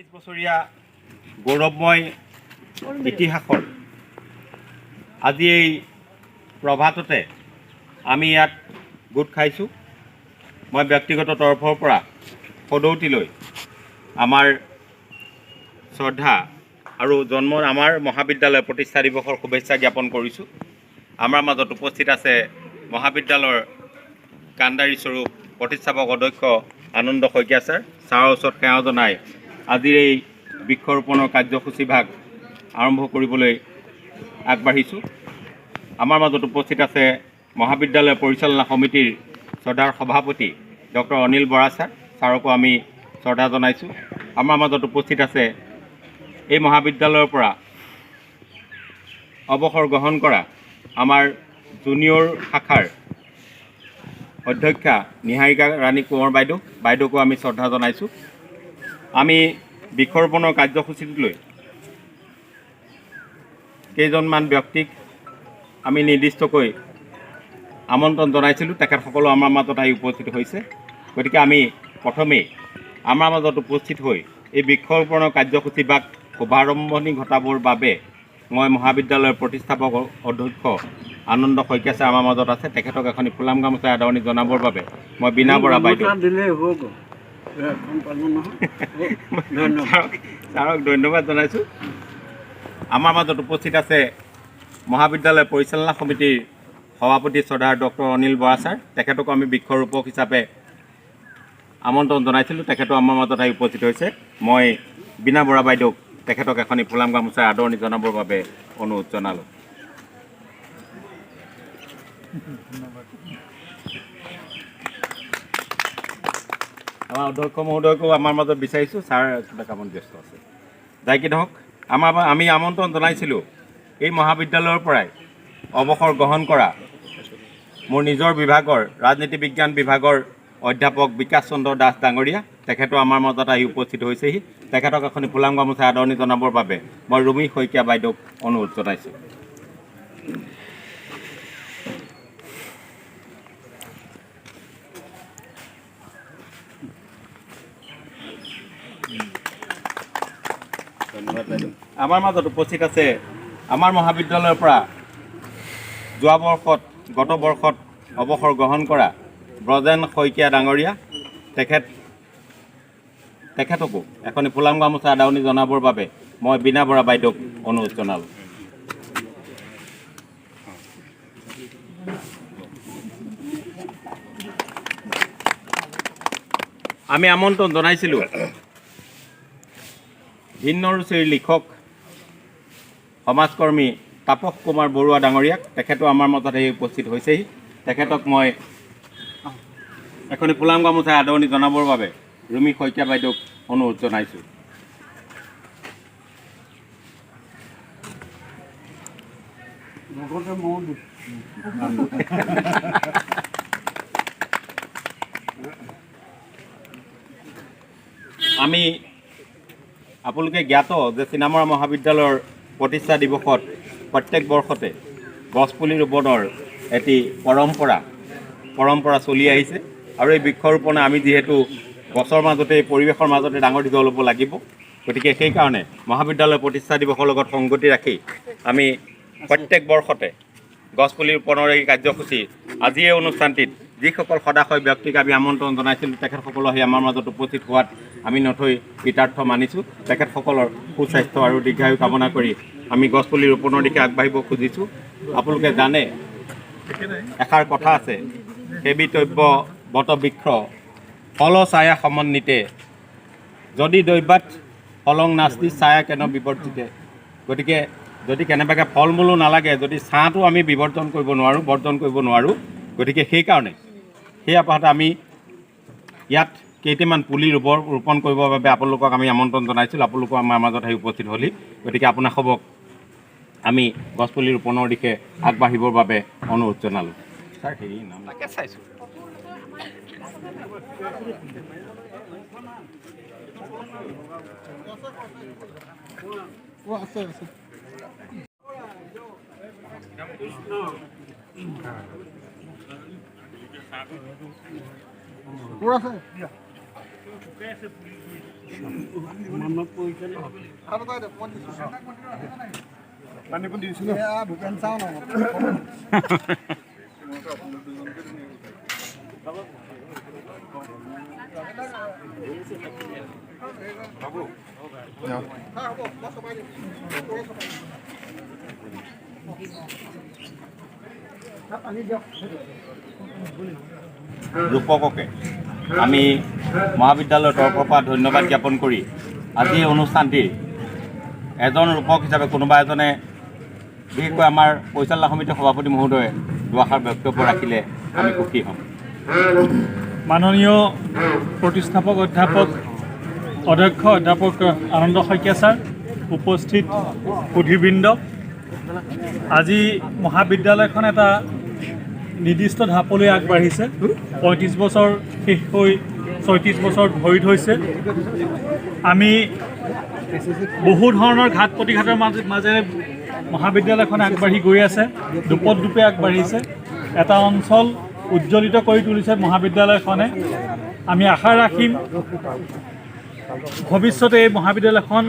35 বছৰীয়া গৌৰৱময় ইতিহাসৰ আজি এই প্ৰভাততে আমি ইয়াত গোট খাইছোঁ। মই ব্যক্তিগত তৰফৰ পৰা সদৌতিলৈ আমাৰ শ্ৰদ্ধা আৰু জন্মৰ আমাৰ মহাবিদ্যালয় প্ৰতিষ্ঠা দিৱসৰ শুভেচ্ছা জ্ঞাপন কৰিছোঁ। আমাৰ মাজত উপস্থিত আছে মহাবিদ্যালয়ৰ কাণ্ডাৰী স্বৰূপ প্ৰতিষ্ঠাপক অধ্যক্ষ আনন্দ শইকীয়া ছাৰৰ ওচৰত সেৱা জনাই আজিৰ এই বৃক্ষৰোপণৰ কাৰ্যসূচীভাগ আৰম্ভ কৰিবলৈ আগবাঢ়িছোঁ। আমাৰ মাজত উপস্থিত আছে মহাবিদ্যালয় পৰিচালনা সমিতিৰ শ্ৰদ্ধাৰ সভাপতি ডক্টৰ অনিল বৰা ছাৰকো আমি শ্ৰদ্ধা জনাইছোঁ। আমাৰ মাজত উপস্থিত আছে এই মহাবিদ্যালয়ৰ পৰা অৱসৰ গ্ৰহণ কৰা আমাৰ জুনিয়ৰ শাখাৰ অধ্যক্ষা নিহাৰিকা ৰাণী কোঁৱৰ বাইদেউকো আমি শ্ৰদ্ধা জনাইছোঁ। আমি বৃক্ষৰোপণৰ কাৰ্যসূচীটোলৈ কেইজনমান ব্যক্তিক আমি নিৰ্দিষ্টকৈ আমন্ত্ৰণ জনাইছিলোঁ, তেখেতসকলো আমাৰ মাজত আহি উপস্থিত হৈছে। গতিকে আমি প্ৰথমেই আমাৰ মাজত উপস্থিত হৈ এই বৃক্ষৰোপণৰ কাৰ্যসূচীভাগ শুভাৰম্ভণি ঘটাবৰ বাবে মই মহাবিদ্যালয়ৰ প্ৰতিষ্ঠাপক অধ্যক্ষ আনন্দ শইকীয়া ছাৰ আমাৰ মাজত আছে, তেখেতক এখনি ফুলাম গামোচাৰে আদৰণি জনাবৰ বাবে মই বীণা বৰা বাইদেউ ছাৰক ধন্যবাদ জনাইছোঁ। আমাৰ মাজত উপস্থিত আছে মহাবিদ্যালয় পৰিচালনা সমিতিৰ সভাপতি শ্ৰদ্ধাৰ ডক্টৰ অনিল বৰা ছাৰ, তেখেতকো আমি বৃক্ষৰোপক হিচাপে আমন্ত্ৰণ জনাইছিলোঁ, তেখেতো আমাৰ মাজত আহি উপস্থিত হৈছে। মই বীণা বৰা বাইদেউক তেখেতক এখনি ফুলাম গামোচাৰে আদৰণি জনাবৰ বাবে অনুৰোধ জনালোঁ। আমাৰ অধ্যক্ষ মহোদয়কো আমাৰ মাজত বিচাৰিছোঁ, ছাৰ কিবা কামত ব্যস্ত আছে। যাই কি নহওক, আমি আমন্ত্ৰণ জনাইছিলোঁ এই মহাবিদ্যালয়ৰ পৰাই অৱসৰ গ্ৰহণ কৰা মোৰ নিজৰ বিভাগৰ ৰাজনীতি বিজ্ঞান বিভাগৰ অধ্যাপক বিকাশ চন্দ্ৰ দাস ডাঙৰীয়া, তেখেতো আমাৰ মাজত আহি উপস্থিত হৈছেহি। তেখেতক এখনি ফুলাম গামোচাৰে আদৰণি জনাবৰ বাবে মই ৰুমি শইকীয়া বাইদেউক অনুৰোধ জনাইছোঁ। ধন্যবাদ বাইদেউ। আমাৰ মাজত উপস্থিত আছে আমাৰ মহাবিদ্যালয়ৰ পৰা গত বৰ্ষত অৱসৰ গ্ৰহণ কৰা ব্ৰজেন শইকীয়া ডাঙৰীয়া, তেখেতকো এখনি ফুলাম গামোচা আদৰণি জনাবৰ বাবে মই বীণা বৰা বাইদেউক অনুৰোধ জনালোঁ। আমি আমন্ত্ৰণ জনাইছিলোঁ ভিন্ন ৰুচিৰ লিখক সমাজকৰ্মী তাপস কুমাৰ বৰুৱা ডাঙৰীয়াক, তেখেতো আমাৰ মাজত আহি উপস্থিত হৈছেহি। তেখেতক মই এখনি ফুলাম গামোচাৰে আদৰণি জনাবৰ বাবে ৰুমি শইকীয়া বাইদেউক অনুৰোধ জনাইছোঁ। আমি আপোনালোকে জ্ঞাত যে চিনামৰা মহাবিদ্যালয়ৰ প্ৰতিষ্ঠা দিৱসত প্ৰত্যেক বৰ্ষতে গছপুলি ৰোপণৰ এটি পৰম্পৰা চলি আহিছে আৰু এই বৃক্ষৰোপণে আমি যিহেতু গছৰ মাজতে পৰিৱেশৰ মাজতে ডাঙৰ দীঘল হ'ব লাগিব, গতিকে সেইকাৰণে মহাবিদ্যালয় প্ৰতিষ্ঠা দিৱসৰ লগত সংগতি ৰাখি আমি প্ৰত্যেক বৰ্ষতে গছপুলি ৰোপণৰ এই কাৰ্যসূচী আজি এই অনুষ্ঠানটিত যিসকল সদাশয় ব্যক্তিক আমি আমন্ত্ৰণ জনাইছিলোঁ, তেখেতসকলো আহি আমাৰ মাজত উপস্থিত হোৱাত আমি নথৈ কৃতাৰ্থ মানিছোঁ। তেখেতসকলৰ সুস্বাস্থ্য আৰু দীৰ্ঘায়ু কামনা কৰি আমি গছপুলি ৰোপণৰ দিশে আগবাঢ়িব খুজিছোঁ। আপোনালোকে জানে এষাৰ কথা আছে, সেবিতব্য বট বৃক্ষ ফল ছায়া সমন্বিতে, যদি দৈবাত ফলং নাস্তি ছায়া কেন বিবৰ্জিতে। গতিকে যদি কেনেবাকৈ ফল মূলো নালাগে, যদি ছাঁটো আমি বৰ্জন কৰিব নোৱাৰোঁ, গতিকে সেইকাৰণে সেই আপাহতে আমি ইয়াত কেইটামান পুলি ৰোপণ কৰিবৰ বাবে আপোনালোকক আমি আমন্ত্ৰণ জনাইছিলোঁ। আপোনালোকক আমাৰ মাজত আহি উপস্থিত হ'লি, গতিকে আপোনাসবক আমি গছপুলি ৰোপণৰ দিশে আগবাঢ়িবৰ বাবে অনুৰোধ জনালোঁ। ছাৰ হেৰি নাম তাকে চাইছোঁ। ৰূপককে আমি মহাবিদ্যালয়ৰ তৰফৰ পৰা ধন্যবাদ জ্ঞাপন কৰি আজি এই অনুষ্ঠানটিৰ এজন ৰূপক হিচাপে কোনোবা এজনে বিশেষকৈ আমাৰ পৰিচালনা সমিতিৰ সভাপতি মহোদয়ে দুআষাৰ বক্তব্য ৰাখিলে আমি সুখী হ'ম। মাননীয় প্ৰতিষ্ঠাপক অধ্যক্ষ অধ্যাপক আনন্দ শইকীয়া ছাৰ, উপস্থিত সুধীবৃন্দ, আজি মহাবিদ্যালয়খন এটা নিৰ্দিষ্ট ঢাপলৈ আগবাঢ়িছে। ৩৫ বছৰ শেষ হৈ ৩৬ বছৰ ভৰি থৈছে। আমি বহু ধৰণৰ ঘাট প্ৰতিঘাতৰ মাজেৰে মহাবিদ্যালয়খন আগবাঢ়ি গৈ আছে, দোপে আগবাঢ়িছে। এটা অঞ্চল উজ্জ্বলিত কৰি তুলিছে মহাবিদ্যালয়খনে। আমি আশা ৰাখিম ভৱিষ্যতে এই মহাবিদ্যালয়খন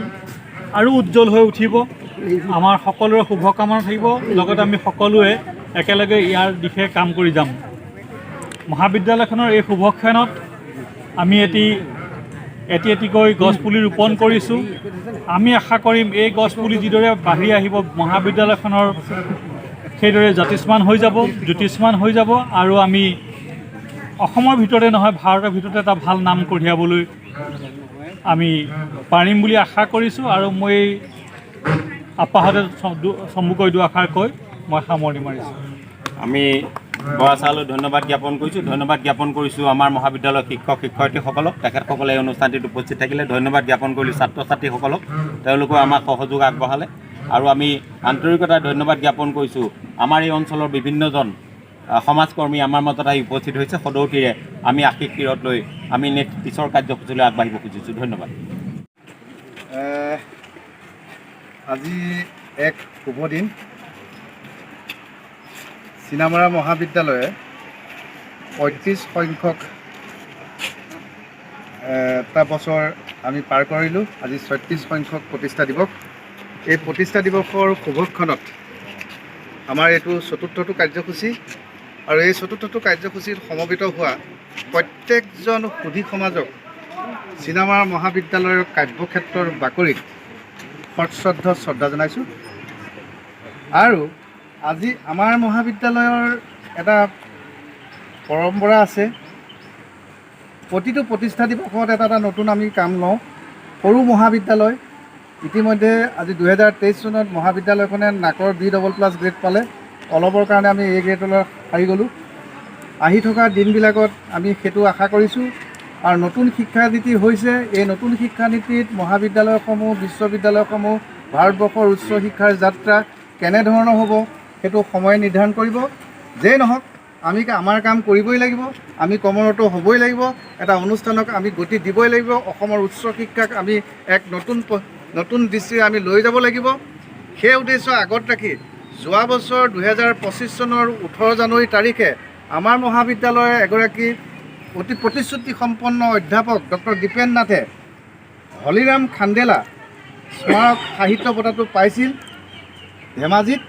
আৰু উজ্জ্বল হৈ উঠিব। আমাৰ সকলোৰে শুভকামনা থাকিব, লগতে আমি সকলোৱে একেলগে ইয়াৰ দিশে কাম কৰি যাম। মহাবিদ্যালয়খনৰ এই শুভক্ষণত আমি এটিকৈ গছপুলি ৰোপণ কৰিছোঁ। আমি আশা কৰিম এই গছপুলি যিদৰে বাঢ়ি আহিব, মহাবিদ্যালয়খনৰ সেইদৰে জ্যোতিষ্মান হৈ যাব আৰু আমি অসমৰ ভিতৰতে নহয় ভাৰতৰ ভিতৰতে এটা ভাল নাম কঢ়িয়াবলৈ আমি পাৰিম বুলি আশা কৰিছোঁ। আৰু মই আপাহতে চমুকৈ দুআষাৰ কৈ মই সামৰণি মাৰিছোঁ। আমি বৰা ছাৰলৈ ধন্যবাদ জ্ঞাপন কৰিছোঁ আমাৰ মহাবিদ্যালয়ৰ শিক্ষক শিক্ষয়িত্ৰীসকলক। তেখেতসকলে এই অনুষ্ঠানটিত উপস্থিত থাকিলে। ধন্যবাদ জ্ঞাপন কৰিলোঁ ছাত্ৰ ছাত্ৰীসকলক, তেওঁলোকেও আমাক সহযোগ আগবঢ়ালে। আৰু আমি আন্তৰিকতাৰে ধন্যবাদ জ্ঞাপন কৰিছোঁ আমাৰ এই অঞ্চলৰ বিভিন্নজন সমাজকৰ্মী আমাৰ মাজত আহি উপস্থিত হৈছে। সদৌতিৰে আমি আশীষ কিৰত লৈ আমি পিছৰ কাৰ্যসূচীলৈ আগবাঢ়িব খুজিছোঁ। ধন্যবাদ। আজি এক শুভ দিন। চিনামৰা মহাবিদ্যালয়ে ৩৫ সংখ্যক এটা বছৰ আমি পাৰ কৰিলোঁ। আজি ৩৬ সংখ্যক প্ৰতিষ্ঠা দিৱস। এই প্ৰতিষ্ঠা দিৱসৰ শুভক্ষণত আমাৰ এইটো ৪ৰ্থটো কাৰ্যসূচী, আৰু এই ৪ৰ্থটো কাৰ্যসূচীত সমবেত হোৱা প্ৰত্যেকজন সুধী সমাজক চিনামৰা মহাবিদ্যালয়ৰ কাব্যক্ষেত্ৰৰ বাকৰিত শ্ৰদ্ধা জনাইছোঁ। আৰু আজি আমাৰ মহাবিদ্যালয়ৰ এটা পৰম্পৰা আছে। প্ৰতিটো প্ৰতিষ্ঠা দিৱসত এটা নতুন আমি কাম লওঁ। সৰু মহাবিদ্যালয় ইতিমধ্যে আজি 2023 চনত মহাবিদ্যালয়খনে নাকৰ B++ গ্ৰেড পালে। অলপৰ কাৰণে আমি A গ্ৰেডলৈ হাৰি গ'লোঁ। আহি থকা দিনবিলাকত আমি সেইটো আশা কৰিছোঁ। আৰু নতুন শিক্ষানীতি হৈছে, এই নতুন শিক্ষানীতিত মহাবিদ্যালয়সমূহ বিশ্ববিদ্যালয়সমূহ ভাৰতবৰ্ষৰ উচ্চ শিক্ষাৰ যাত্ৰা কেনেধৰণৰ হ'ব সেইটো সময় নিৰ্ধাৰণ কৰিব। যেই নহওক আমি আমাৰ কাম কৰিবই লাগিব, আমি কৰ্মৰত হ'বই লাগিব, এটা অনুষ্ঠানক আমি গতি দিবই লাগিব। অসমৰ উচ্চ শিক্ষাক আমি এক নতুন দৃষ্টিৰে আমি লৈ যাব লাগিব। সেই উদ্দেশ্য আগত ৰাখি যোৱা বছৰ 2025 চনৰ 18 জানুৱাৰী তাৰিখে আমাৰ মহাবিদ্যালয়ৰ এগৰাকী অতি প্ৰতিশ্ৰুতি সম্পন্ন অধ্যাপক ডক্টৰ দীপেন নাথে হলিৰাম খাণ্ডেলা স্মাৰক সাহিত্য বঁটাটো পাইছিল ধেমাজিত,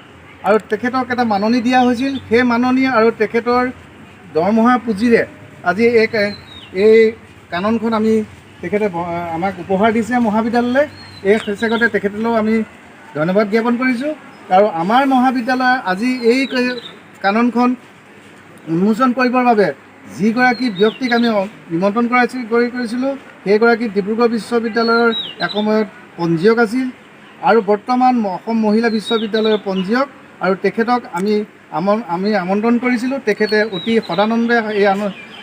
আৰু তেখেতক এটা মাননি দিয়া হৈছিল। সেই মাননি আৰু তেখেতৰ দৰমহা পুঁজিৰে আজি এই কাননখন তেখেতে আমাক উপহাৰ দিছে মহাবিদ্যালয়লৈ। এই সঁচাকতে তেখেতলৈও আমি ধন্যবাদ জ্ঞাপন কৰিছোঁ। আৰু আমাৰ মহাবিদ্যালয়ৰ আজি এই কাননখন উন্মোচন কৰিবৰ বাবে যিগৰাকী ব্যক্তিক আমি নিমন্ত্ৰণ কৰিছিলোঁ, সেইগৰাকী ডিব্ৰুগড় বিশ্ববিদ্যালয়ৰ এসময়ত পঞ্জীয়ক আছিল আৰু বৰ্তমান অসম মহিলা বিশ্ববিদ্যালয়ৰ পঞ্জীয়ক। আৰু তেখেতক আমি আমন্ত্ৰণ কৰিছিলোঁ। তেখেতে অতি সদানন্দে এই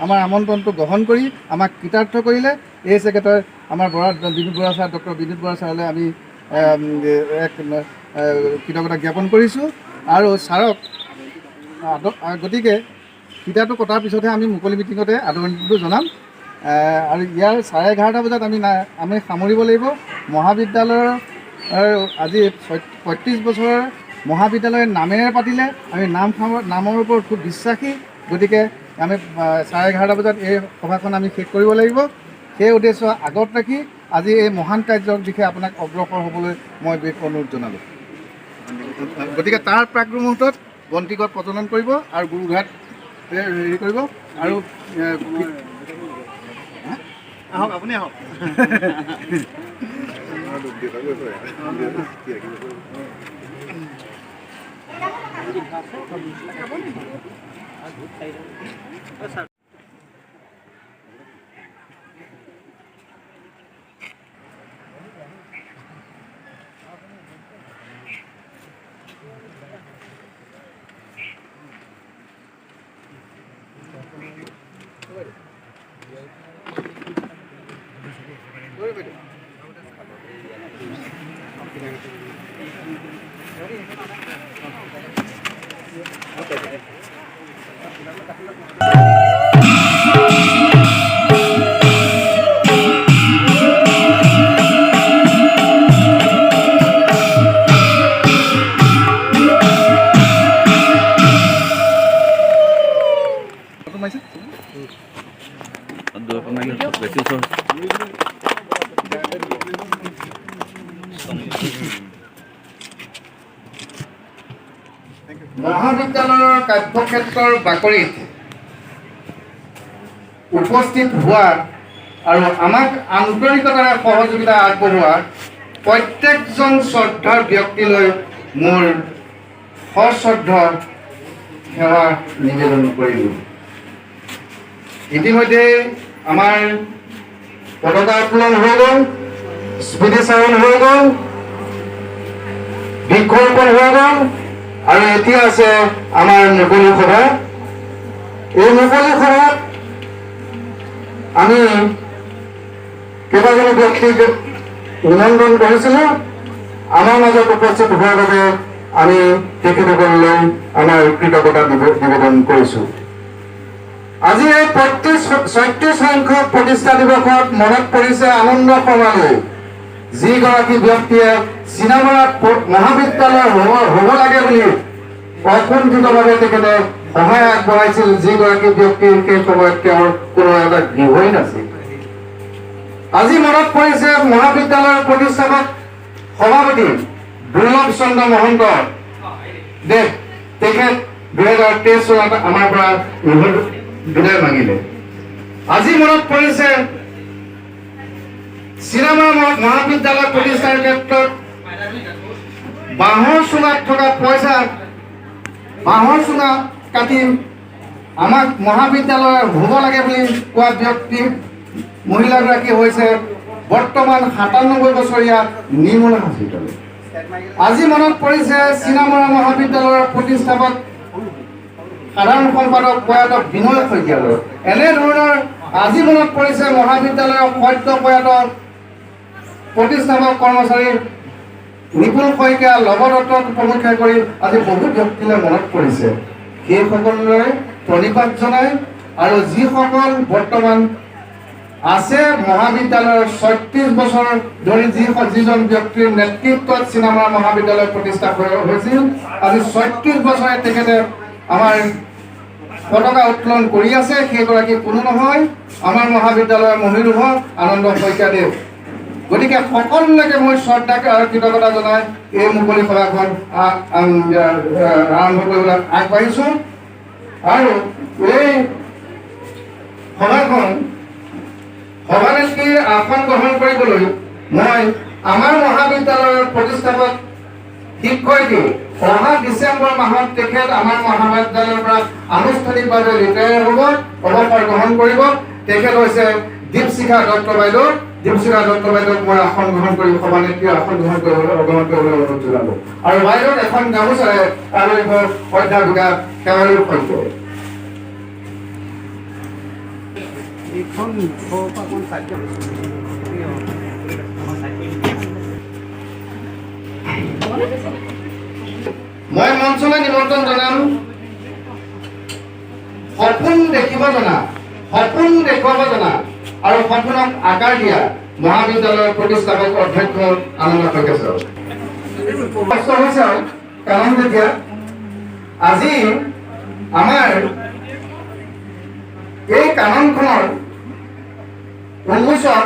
আমাৰ আমন্ত্ৰণটো গ্ৰহণ কৰি আমাক কৃতাৰ্থ কৰিলে। এই ছেক্ৰেটাৰী আমাৰ বিনোদ বৰা ছাৰ, ডক্টৰ বিনোদ বৰা ছাৰলৈ আমি এক কৃতজ্ঞতা জ্ঞাপন কৰিছোঁ। আৰু ছাৰক গতিকে ফিতাটো কটাৰ পিছতহে আমি মুকলি মিটিঙতে আদৰণিটো জনাম। আৰু ইয়াৰ 11:30 বজাত আমি সামৰিব লাগিব। মহাবিদ্যালয়ৰ আজি 35 বছৰৰ মহাবিদ্যালয়ৰ নামেৰে পাতিলে। আমি নামৰ ওপৰত খুব বিশ্বাসী। গতিকে আমি 11:30 বজাত এই সভাখন আমি শেষ কৰিব লাগিব। সেই উদ্দেশ্য আগত ৰাখি আজি এই মহান কাৰ্যৰ দিশে আপোনাক অগ্ৰসৰ হ'বলৈ মই অনুৰোধ জনালোঁ। গতিকে তাৰ প্ৰাক মুহূৰ্তত বন্তিগত প্ৰজ্বলন কৰিব আৰু গুৰুঘাট হেৰি কৰিব আৰু আহক আপুনি আহক। মহাবিদ্যালয়ৰ কাৰ্যক্ষেত্ৰৰ বাকৰিত উপস্থিত হোৱা আৰু আমাক আন্তৰিকতাৰে সহযোগিতা আগবঢ়োৱা প্ৰত্যেকজন শ্ৰদ্ধাৰ ব্যক্তিলৈ মোৰ সশ্ৰদ্ধ সেৱা নিবেদন কৰিলোঁ। ইতিমধ্যে আমাৰ পতাকা উত্তোলন হৈ গ'ল, স্মৃতিচাৰণ হৈ গ'ল, বৃক্ষৰোপণ হৈ গ'ল আৰু এতিয়া আছে আমাৰ মুকলি সভা। এই মুকলি সভাত আমি কেইবাজনো ব্যক্তিক নিমন্ত্ৰণ কৰিছিলোঁ। আমাৰ মাজত উপস্থিত হোৱাৰ বাবে আমি তেখেতসকললৈ আমাৰ কৃতজ্ঞতা নিবেদন কৰিছোঁ। আজি এই ৩৬ সংখ্যক প্ৰতিষ্ঠা দিৱসত মনত পৰিছে আনন্দ শৰ্মালৈ, যিগৰাকী ব্যক্তিয়ে চিনামৰাত মহাবিদ্যালয় হ'ব লাগে বুলি অকুণ্ঠিতভাৱে তেখেতে সহায় আগবঢ়াইছিল, যিগৰাকী ব্যক্তিৰ সেই সময়ত তেওঁৰ কোনো এটা গৃহই নাছিল। আজি মনত পৰিছে মহাবিদ্যালয়ৰ প্ৰতিষ্ঠাপক সভাপতি দুৰ্লভ চন্দ্ৰ মহন্ত দেৱ, তেখেত ২০২৩ চনত আমাৰ পৰা বিদায় মাগিলে। আজি মনত পৰিছে চিনামৰা মহাবিদ্যালয় প্ৰতিষ্ঠাৰ ক্ষেত্ৰত বাঁহৰ চুঙাত থকা পইচা, বাঁহৰ চুঙা কাটি আমাক মহাবিদ্যালয় হ'ব লাগে বুলি কোৱা ব্যক্তি মহিলাগৰাকী হৈছে বৰ্তমান ৯৭ বছৰীয়া নিৰ্মলা হাজৰিকা। আজি মনত পৰিছে চিনামৰা মহাবিদ্যালয়ৰ প্ৰতিষ্ঠাপক সাধাৰণ সম্পাদক প্ৰয়াত বিনয় শইকীয়ালৈ। এনেধৰণৰ আজি মনত পৰিছে মহাবিদ্যালয়ৰ সদ্য প্ৰয়াত প্ৰতিষ্ঠাপক কৰ্মচাৰী নিপুণ শইকীয়া, লৱ দত্তক প্ৰমুখ্যে কৰি আজি বহুত ব্যক্তিলৈ মনত পৰিছে। সেইসকললৈ প্ৰণিপাত জনাই আৰু যিসকল বৰ্তমান আছে মহাবিদ্যালয়ৰ ৩৬ বছৰ ধৰি যিজন ব্যক্তিৰ নেতৃত্বত চিনামৰা মহাবিদ্যালয় প্ৰতিষ্ঠা হৈছিল, আজি ৩৬ বছৰে তেখেতে আমাৰ পতাকা উত্তোলন কৰি আছে, সেইগৰাকী কোনো নহয় আমাৰ মহাবিদ্যালয়ৰ মহিৰোহ আনন্দ শইকীয়াদেৱ। গতিকে সকলোলৈকে মই শ্ৰদ্ধা আৰু কৃতজ্ঞতা জনাই এই মুকলি সভাখন আৰম্ভ কৰিবলৈ আগবাঢ়িছোঁ। আৰু এই সভাখন সভানেত্ৰীৰ আসন গ্ৰহণ কৰিবলৈ মই আমাৰ মহাবিদ্যালয়ৰ প্ৰতিষ্ঠাপক শিক্ষয়িত্ৰী অহা ডিচেম্বৰ মাহত তেখেত আমাৰ মহাবিদ্যালয়ৰ পৰা আনুষ্ঠানিকভাৱে ৰিটায়াৰ হ'ব, অৱসৰ গ্ৰহণ কৰিব। তেখেত হৈছে দীপশিখা দত্ত বাইদেউ। দীপশিখা দত্ত বাইদেউক মই আসন গ্ৰহণ কৰি সভানেত্ৰীৰ আসন গ্ৰহণ কৰিবলৈ অনুৰোধ জনালোঁ। আৰু বাইদেউক এখন গামোচাৰে আৰু অধ্যাপিকা শেৱালী সত্য। মই মঞ্চলৈ নিমন্ত্ৰণ জনাম সপোন দেখিব জনা, সপোন দেখুৱাব জনা আৰু সপোনক আকাৰ দিয়া মহাবিদ্যালয়ৰ প্ৰতিষ্ঠাপক অধ্যক্ষ আনন্দ শইকীয়া ছাৰ। কষ্ট হৈছে আৰু কাৰণ যেতিয়া আজি আমাৰ এই কাননখনৰ উন্মোচন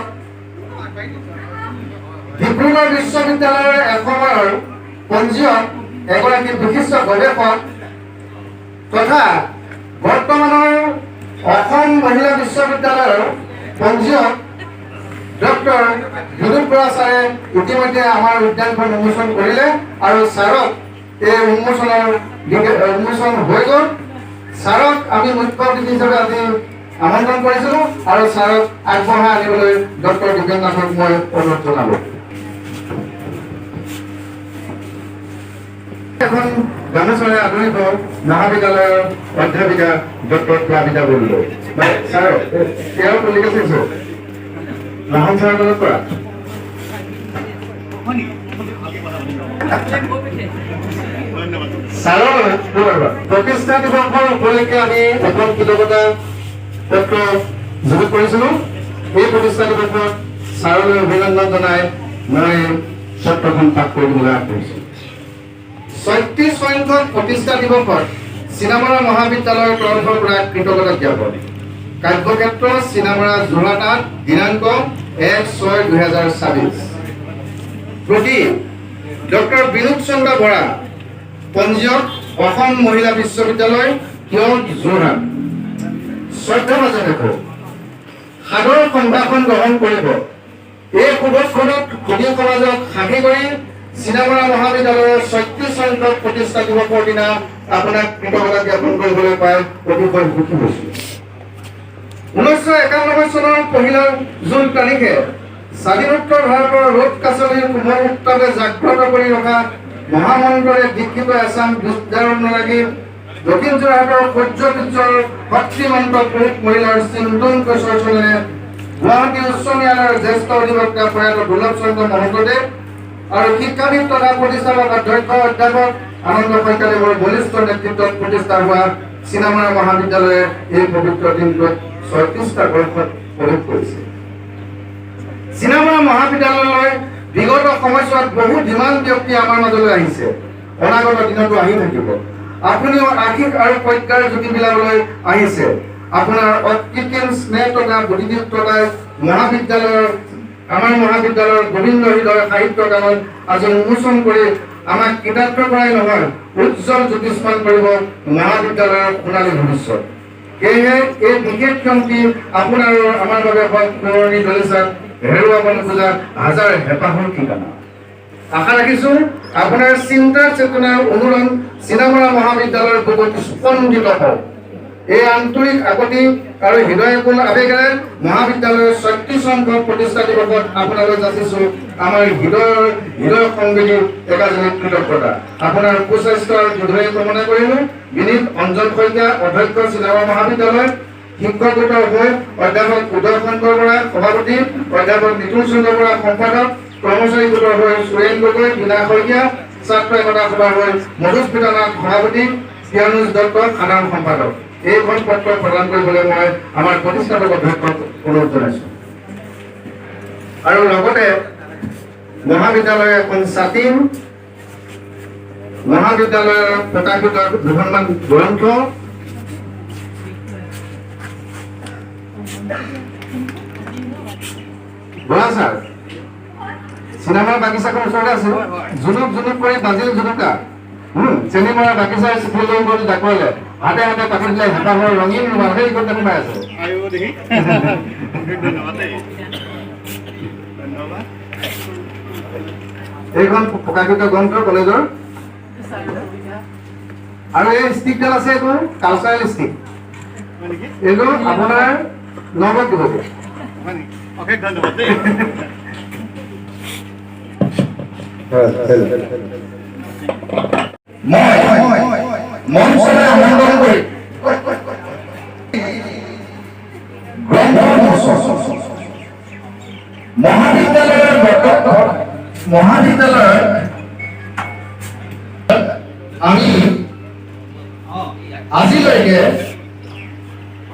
ডিব্ৰুগড় বিশ্ববিদ্যালয়ৰ এসময়ৰ পঞ্জীয়ক এগৰাকী বিশিষ্ট গৱেষক তথা বৰ্তমানৰ অসম মহিলা বিশ্ববিদ্যালয়ৰ পঞ্জীয়ক ডক্টৰ বিনোদ বৰা ছাৰে ইতিমধ্যে আমাৰ উদ্যানখন উন্মোচন কৰিলে আৰু ছাৰক এই উন্মোচন হৈ গ'ল। ছাৰক আমি মুখ্য অতিথি হিচাপে আজি আমন্ত্ৰণ কৰিছিলোঁ আৰু ছাৰক আগবঢ়াই আনিবলৈ ডক্টৰ দীপেন নাথক মই অনুৰোধ জনালোঁ। এখন গামোচাৰে আদৰিব মহাবিদ্যালয়ৰ অধ্যাপিকা ডক্টৰ প্লাবিতা বৰুৱাই। ছাৰ তেওঁৰ কলিকা চাইছোঁ ৰাহুল ছাৰৰ লগত কৰা ছাৰৰ প্ৰতিষ্ঠা দিৱসৰ উপলক্ষে আমি এখন কৃতজ্ঞতা পত্ৰ যোগ কৰিছিলোঁ। এই প্ৰতিষ্ঠা দিৱসত ছাৰলৈ অভিনন্দন জনাই মই পত্ৰখন পাঠ কৰিবলৈ আগবাঢ়িছোঁ। ৩৬ সংখ্যক প্ৰতিষ্ঠা দিৱসত চিনামৰা মহাবিদ্যালয়ৰ তৰফৰ পৰা কৃতজ্ঞতা জ্ঞাপন। কাৰ্যক্ষেত্ৰ চিনামৰা যোৰহাট দিনাংক ১/৬/২০২৬। প্ৰতি ডক্টৰ বিনোদ চন্দ্ৰ বৰা পঞ্জীয়ক অসম মহিলা বিশ্ববিদ্যালয় কিয় যোৰহাট। শ্ৰদ্ধাভাজন দেখো সাদৰ সম্ভাষণ গ্ৰহণ কৰিব। এই শুভক্ষণত সুধী সমাজক সাক্ষী কৰি চিনামৰা মহাবিদ্যালয়ৰ ৩৬ সংখ্যক প্ৰতিষ্ঠা দিৱসৰ দিনা আপোনাক কৃতজ্ঞতা জ্ঞাপন কৰিবলৈ পাই অতিশয় সুখী হৈছোঁ। ১৯৯১ চনৰ ১ জুন তাৰিখে স্বাধীনোত্তৰ ভাৰতৰ ৰ'দ কাছনিৰ কোমল উত্তাপে জাগ্ৰত কৰি ৰখা মহামন্ত্ৰৰে দীক্ষিত এছাম বিদ্যানুৰাগী দক্ষিণ যোৰহাটৰ সূৰ্যবীৰ্যৰ শক্তিমন্ত পুৰুষ মহিলাৰ চিন্তন কৈশোৰেৰে গুৱাহাটী উচ্চ ন্যায়ালয়ৰ জ্যেষ্ঠ অধিবক্তা প্ৰয়াত দুৰ্লভ চন্দ্ৰ মহন্তদেৱ আৰু শিক্ষাবিদ তথা প্ৰতিষ্ঠাপক অধ্যক্ষ অধ্যাপক আনন্দ শইকীয়াদেৱৰ বলিষ্ঠ নেতৃত্বত প্ৰতিষ্ঠা হোৱা চিনামৰা মহাবিদ্যালয়ে এই পবিত্ৰ দিনটোত ৩৬টা বৰ্ষত প্ৰৱেশ কৰিছে। চিনামৰা মহাবিদ্যালয়লৈ বিগত সময়ছোৱাত বহু ধীমান ব্যক্তি আমাৰ মাজলৈ আহিছে, অনাগত দিনতো আহি থাকিব। আপুনিও আশীষ আৰু প্ৰজ্ঞাৰ জ্যোতি বিলাবলৈ আহিছে। আপোনাৰ অকৃত্ৰিম স্নেহ তথা বুদ্ধিদীপ্ততাই আমাৰ মহাবিদ্যালয়ৰ গোবিন্দ হৃদয় সাহিত্য গানত আজি উন্মোচন কৰি আমাক কৃতাৰ্থ কৰাই নহয়, উজ্জ্বল জ্যোতিষ্মান কৰিব মহাবিদ্যালয়ৰ সোণালী ভৱিষ্যত। সেয়েহে এই বিশেষ ক্ষন্তি আপোনাৰ আৰু আমাৰ বাবে সোঁৱৰণি দলিচাত হেৰুৱাব নোখোজা হাজাৰ হেঁপাহৰ ঠিকনা। আশা ৰাখিছোঁ আপোনাৰ চিন্তাৰ চেতনাৰ অনুৰণ চিনামৰা মহাবিদ্যালয়ৰ বুকুত স্পন্দিত হওক। এই আন্তৰিক আপত্তি আৰু হৃদয়কুল আৱেগেৰে মহাবিদ্যালয়ৰ ৩৬ সংখ্যক প্ৰতিষ্ঠা দিৱসত আপোনালৈ যাচিছোঁ আমাৰ হৃদয় সংবেদী একাজনী কৃতজ্ঞতা। আপোনাৰ সুস্বাস্থ্য আৰু দীৰ্ঘায়ু কামনা কৰিলোঁ। বিনীত অঞ্জন শইকীয়া, অধ্যক্ষ চিনামৰা মহাবিদ্যালয়। শিক্ষক গোটৰ হৈ অধ্যাপক উদয় শংকৰ বৰা সভাপতি, অধ্যাপক নিতুল চন্দ্ৰ বৰা সম্পাদক, কৰ্মচাৰী গোটৰ হৈ সুৰেণ গগৈ, বীণা শইকীয়া, ছাত্ৰ একতা সভাৰ হৈ মধুস্মিতা নাথ সভাপতি, পিয়ানুজ দত্ত সাধাৰণ সম্পাদক। এইখন পত্ৰ প্ৰদান কৰিবলৈ মই আমাৰ প্ৰতিষ্ঠাপক অধ্যক্ষক অনুৰোধ জনাইছোঁ। আৰু লগতে মহাবিদ্যালয়ৰ এখন ছাতি, মহাবিদ্যালয়ৰ প্ৰকাশিত দুখনমান গ্ৰন্থ, বৰা ছাৰ চিনেমাৰ বাগিচাখন ওচৰতে আছে। জুনুক জুনুক কৰি বাজিল জুনুকা, চেনী মৰা বাগিচাৰ চিঠি লৈ গ'ল ডাকোৱালে, হাতে হাতে কাটি দিলে হেঁপাহৰ ৰঙীন ৰুমাল। সেই কথা সোমাই আছে। এইখন প্ৰকাশিত গ্ৰন্থ কলেজৰ। আৰু এই ষ্টিকডাল আছে, এইটো কালচাৰেল ষ্টিক। এইটো আপোনাৰ নগদ দিব। অশেষ ধন্যবাদ দেই। মঞ্চলৈ আমন্ত্ৰণ কৰি মহাবিদ্যালয়ৰ আমি আজিলৈকে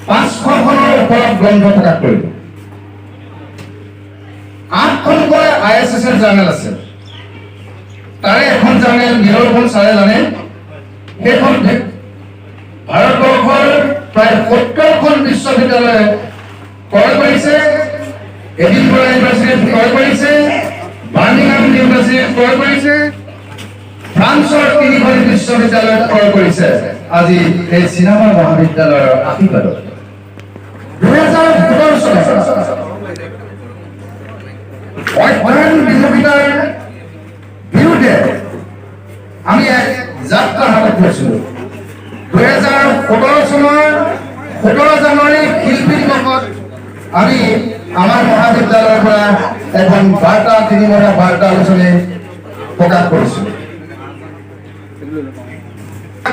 ৫০০খনৰ ওপৰত গ্ৰন্থ প্ৰকাশ কৰিলোঁ। ৮খনকৈ ISSৰ জাৰ্নেল আছে। তাৰে এখন জাৰ্নেল নীলৰূপম ছাৰে জানে। সেইখন ভাৰতবৰ্ষৰ প্ৰায় ৭০খন বিশ্ববিদ্যালয়ে ক্ৰয় কৰিছে এডিনবৰা ইউনিভাৰ্চিটিত ক্ৰয় কৰিছে, বাৰ্মিংহাম ইউনিভাৰ্চিটিত ক্ৰয় কৰিছে, ফ্ৰান্সৰ 3খন বিশ্ববিদ্যালয়ত ক্ৰয় কৰিছে। আজি এই চিনেমা মহাবিদ্যালয়ৰ আশীৰ্বাদত 2017 চনত অধ্যয়ন বিৰোধিতাৰ বিৰুদ্ধে আমি এক যাত্ৰা হাতত লৈছিলোঁ। 2017 চনৰ 17 জানুৱাৰী শিল্পী দিৱসত আমি আমাৰ মহাবিদ্যালয়ৰ পৰা এখন বাৰ্তা, 3মহীয়া বাৰ্তা আলোচনী প্ৰকাশ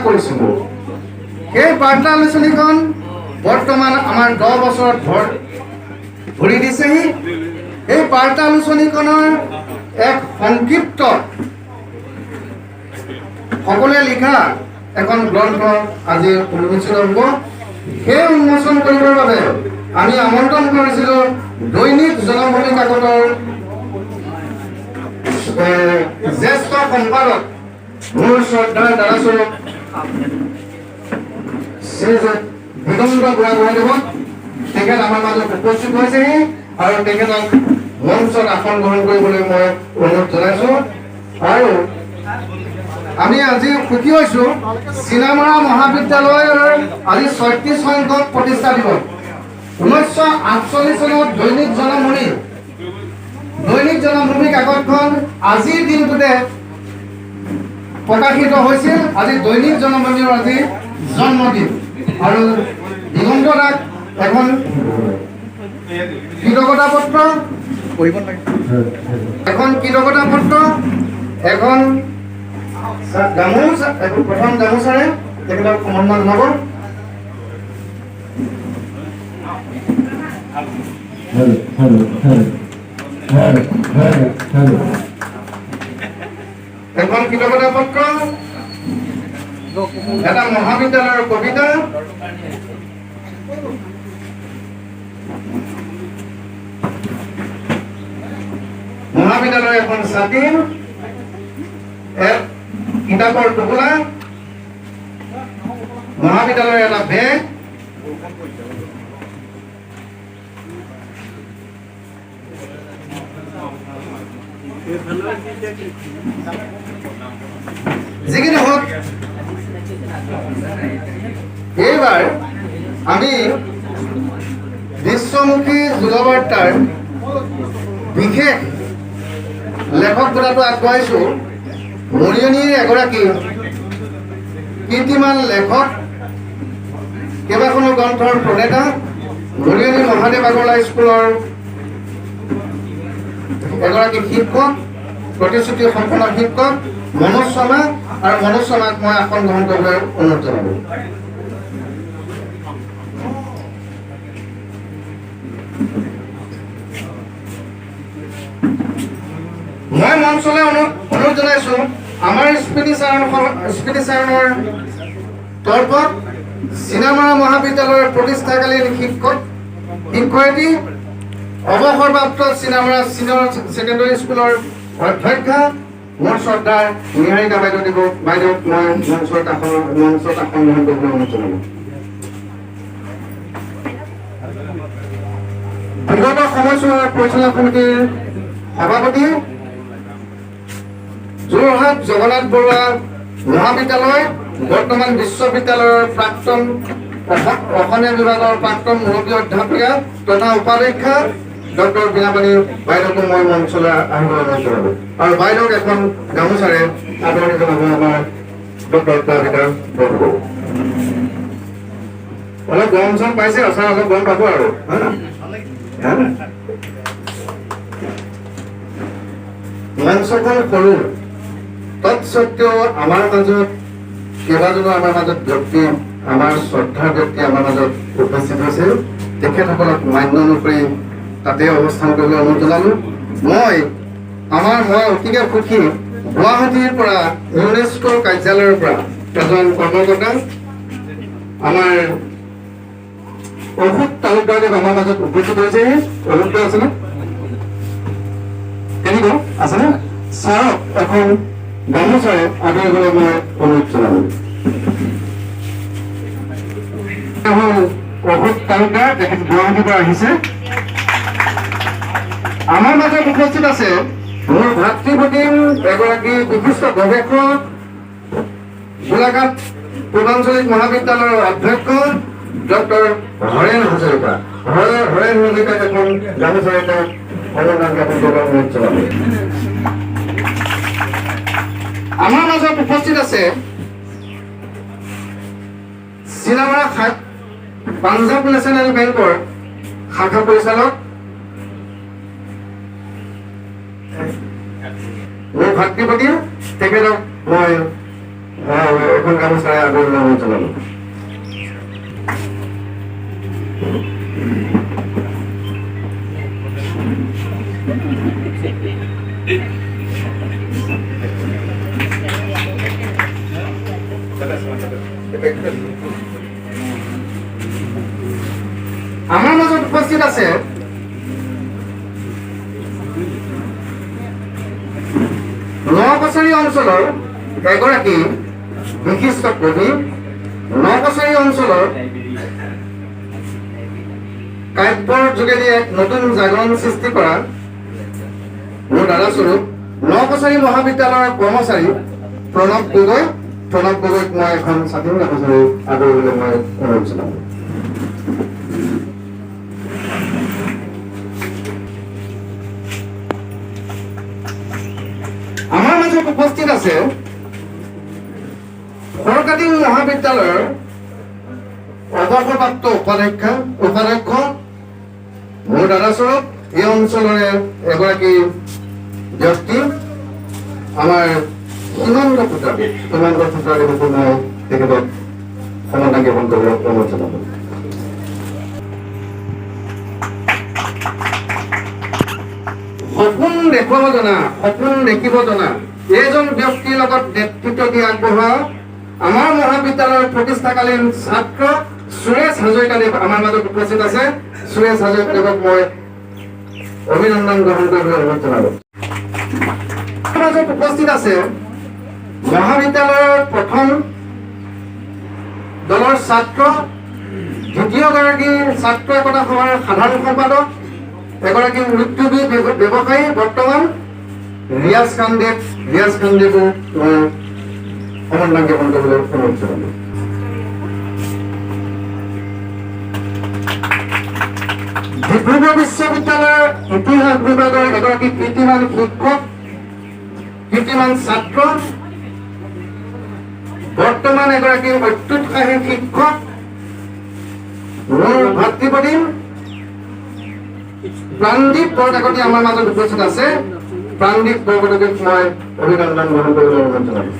কৰিছিলোঁ। সেই বাৰ্তা আলোচনীখন বৰ্তমান আমাৰ 10 বছৰত ভৰি দিছেহি। এই বাৰ্তা আলোচনীখনৰ এক সংক্ষিপ্ত সকলোৱে লিখা এখন গ্ৰন্থ আজি উন্মোচিত হ'ব। সেই উন্মোচন কৰিবৰ বাবে আমি আমন্ত্ৰণ কৰিছিলোঁ দৈনিক জনমভূমি কাকতৰ জ্যেষ্ঠ সম্পাদক মোৰ শ্ৰদ্ধাৰ দাদাস্বৰূপ শ্ৰীযুত দিগন্ত বুঢ়াগোহাঁইদেৱক। তেখেত আমাৰ মাজত উপস্থিত হৈছেহি আৰু তেখেতক মঞ্চত আসন গ্ৰহণ কৰিবলৈ মই অনুৰোধ জনাইছোঁ। আৰু আমি আজি সুখী হৈছোঁ, চিনামৰা মহাবিদ্যালয়ৰ আজি 36 সংখ্যক প্ৰতিষ্ঠা দিৱস। 1948 চনত দৈনিক জনমভূমি কাকতখন আজিৰ দিনটোতে প্ৰকাশিত হৈছিল। আজি দৈনিক জনমভূমিৰ আজি জন্মদিন আৰু দিগন্ত দাক এখন কৃতজ্ঞতা পত্ৰ, এখন গামোচা, প্ৰথম গামোচাৰে তেখেতক সন্মান জনাব। এখন কৃতজ্ঞতা পত্ৰ, এটা মহাবিদ্যালয়ৰ কবিতা, মহাবিদ্যালয়ৰ এখন ছাতি, এক কিতাপৰ টুকুৰা, মহাবিদ্যালয়ৰ এটা বেগ, যিখিনি হওক, এইবাৰ আমি বিশ্বমুখী যুগবাৰ্তাৰ বিশেষ লেখক গোটাটো আগবঢ়াইছোঁ। মৰিয়নিৰ এগৰাকী কীৰ্তিমান লেখক, কেইবাখনো গ্ৰন্থৰ প্ৰণেতা, মৰিয়নি মহাদেৱ আগৰৱালা স্কুলৰ এগৰাকী শিক্ষক, প্ৰতিশ্ৰুতি সম্পন্ন শিক্ষক মনোজ শৰ্মা। আৰু মনোজ শৰ্মাক মই আসন গ্ৰহণ কৰিবলৈ অনুৰোধ জনাব। মই মঞ্চলৈ অনুৰোধ জনাইছোঁ আমাৰ স্মৃতিচাৰণৰ তৰফত চিনামৰা মহাবিদ্যালয়ৰ প্ৰতিষ্ঠাকালীন শিক্ষয়িত্ৰী, অৱসৰপ্ৰাপ্ত চিনামৰা চিনিয়ৰ ছেকেণ্ডেৰী স্কুলৰ অধ্যক্ষা মোৰ শ্ৰদ্ধাৰ নিহাৰিকা বাইদেউক মই মঞ্চত আসন গ্ৰহণ কৰিবলৈ অনুৰোধ জনালোঁ। বিগত সময়ছোৱাৰ পৰিচালনা সমিতিৰ সভাপতি, যোৰহাট জগন্নাথ বৰুৱা মহাবিদ্যালয়, বৰ্তমান বিশ্ববিদ্যালয়ৰ প্ৰাক্তন অসমীয়া বিভাগৰ প্ৰাক্তন মুৰব্বী অধ্যাপিকা তথা উপাধ্যক্ষা ডক্টৰ বীণাপাণি বাইদেউকো মই মঞ্চলৈ আহিবলৈ অনুৰোধ জনালোঁ। আৰু বাইদেউক এখন গামোচাৰে আদৰণি জনাব আমাৰ ডক্টৰ কবিতাৰ বৰদলৈ। অলপ গৰম চৰম পাইছে, অচাৰ অলপ গৰম পাব আৰু মঞ্চখন সৰু, তৎসত্বেও আমাৰ মাজত কেইবাজনো ব্যক্তি, আমাৰ শ্ৰদ্ধাৰ ব্যক্তি আমাৰ মাজত উপস্থিত হৈছিল। তেখেতসকলক মান্য অনুসৰি তাতে অৱস্থান কৰিবলৈ অনুৰোধ জনালোঁ। মই অতিকে সুখী, গুৱাহাটীৰ পৰা ইউনেস্কোৰ কাৰ্যালয়ৰ পৰা এজন কৰ্মকৰ্তা আমাৰ অভূত তালুকদাৰদেৱ আমাৰ মাজত উপস্থিত হৈছে। অভূত আছেনে? কেনেকুৱা আছেনে? ছাৰক এখন গামোচাৰে আদৰিবলৈ মই অনুৰোধ জনালোঁ। অভূত তালুকদাৰ, তেখেত গুৱাহাটীৰ পৰা আহিছে। আমাৰ মাজত উপস্থিত আছে মোৰ ভাতৃপ্ৰতিম এগৰাকী বিশিষ্ট গৱেষক, গোলাঘাট পূৰ্বাঞ্চলিক মহাবিদ্যালয়ৰ অধ্যক্ষ ডক্টৰ হৰেণ হাজৰিকা। হৰেণ হাজৰিকাক এখন গামোচাৰে অনুদান জ্ঞাপন কৰিব অনুৰোধ জনাব। আমাৰ মাজত উপস্থিত আছে চিলামৰা পাঞ্জাৱ নেশ্যনেল বেংকৰ শাখা পৰিচালক মোৰ ভাতৃপ্ৰতিম, তেখেতক মই এখন গামোচাৰে আদৰণি অনুৰোধ জনালো। আমাৰ মাজত উপস্থিত আছে নকছাৰী অঞ্চলৰ এগৰাকী বিশিষ্ট কবি, নকছাৰী অঞ্চলৰ কাব্যৰ যোগেদি এক নতুন জাগৰণ সৃষ্টি কৰা মোৰ দাদাস্বৰূপ নকছাৰী মহাবিদ্যালয়ৰ কৰ্মচাৰী প্ৰণৱ গগৈ। প্ৰণৱ গগৈক মই এখন স্বাধীন গামোচাৰে আদৰিবলৈ মই অনুৰোধ জনাম। আমাৰ মাজত উপস্থিত আছে ফৰকাটিং মহাবিদ্যালয়ৰ অৱসৰপ্ৰাপ্ত উপাধ্যক্ষ মোৰ দাদাস্বৰূপ এই অঞ্চলৰে এগৰাকী ব্যক্তি, আমাৰ সীমান্ত ফুটাৰী মই তেখেতক সমাধান জ্ঞাপন কৰিবলৈ অনুৰোধ জনাব। সপোন দেখুৱাব জনা, সপোন দেখিব জনা এইজন ব্যক্তিৰ লগত নেতৃত্ব দি আগবঢ়োৱা আমাৰ মহাবিদ্যালয়ৰ প্ৰতিষ্ঠাকালীন ছাত্ৰ সুৰেশ হাজৰিকাদেৱ আমাৰ মাজত উপস্থিত আছে। সুৰেশ হাজৰিকাদেৱক মই অভিনন্দন গ্ৰহণ কৰিবলৈ অনুৰোধ জনালো। আমাৰ মাজত উপস্থিত আছে মহাবিদ্যালয়ৰ প্ৰথম দলৰ ছাত্ৰ, দ্বিতীয়গৰাকী ছাত্ৰ একতা সভাৰ সাধাৰণ সম্পাদক, এগৰাকী উদ্যোগী ব্যৱসায়ী বৰ্তমান ৰিয়াজ খানদেৱ। ৰিয়াজ খানদেৱো মই সমাধান জ্ঞাপন কৰিবলৈ অনুৰোধ জনালো। ডিব্ৰুগড় বিশ্ববিদ্যালয়ৰ ইতিহাস বিভাগৰ এগৰাকী কীৰ্তিমান শিক্ষক, কীৰ্তিমান ছাত্ৰ, বৰ্তমান এগৰাকী অত্যুৎসাহী শিক্ষক মোৰ ভাতৃপ্ৰতিম প্ৰাণদীপ বৰকাকতি আমাৰ মাজত উপস্থিত আছে। প্ৰাণদীপ বৰকাকতিক মই অভিনন্দন গ্ৰহণ কৰিবলৈ অনুৰোধ জনালো।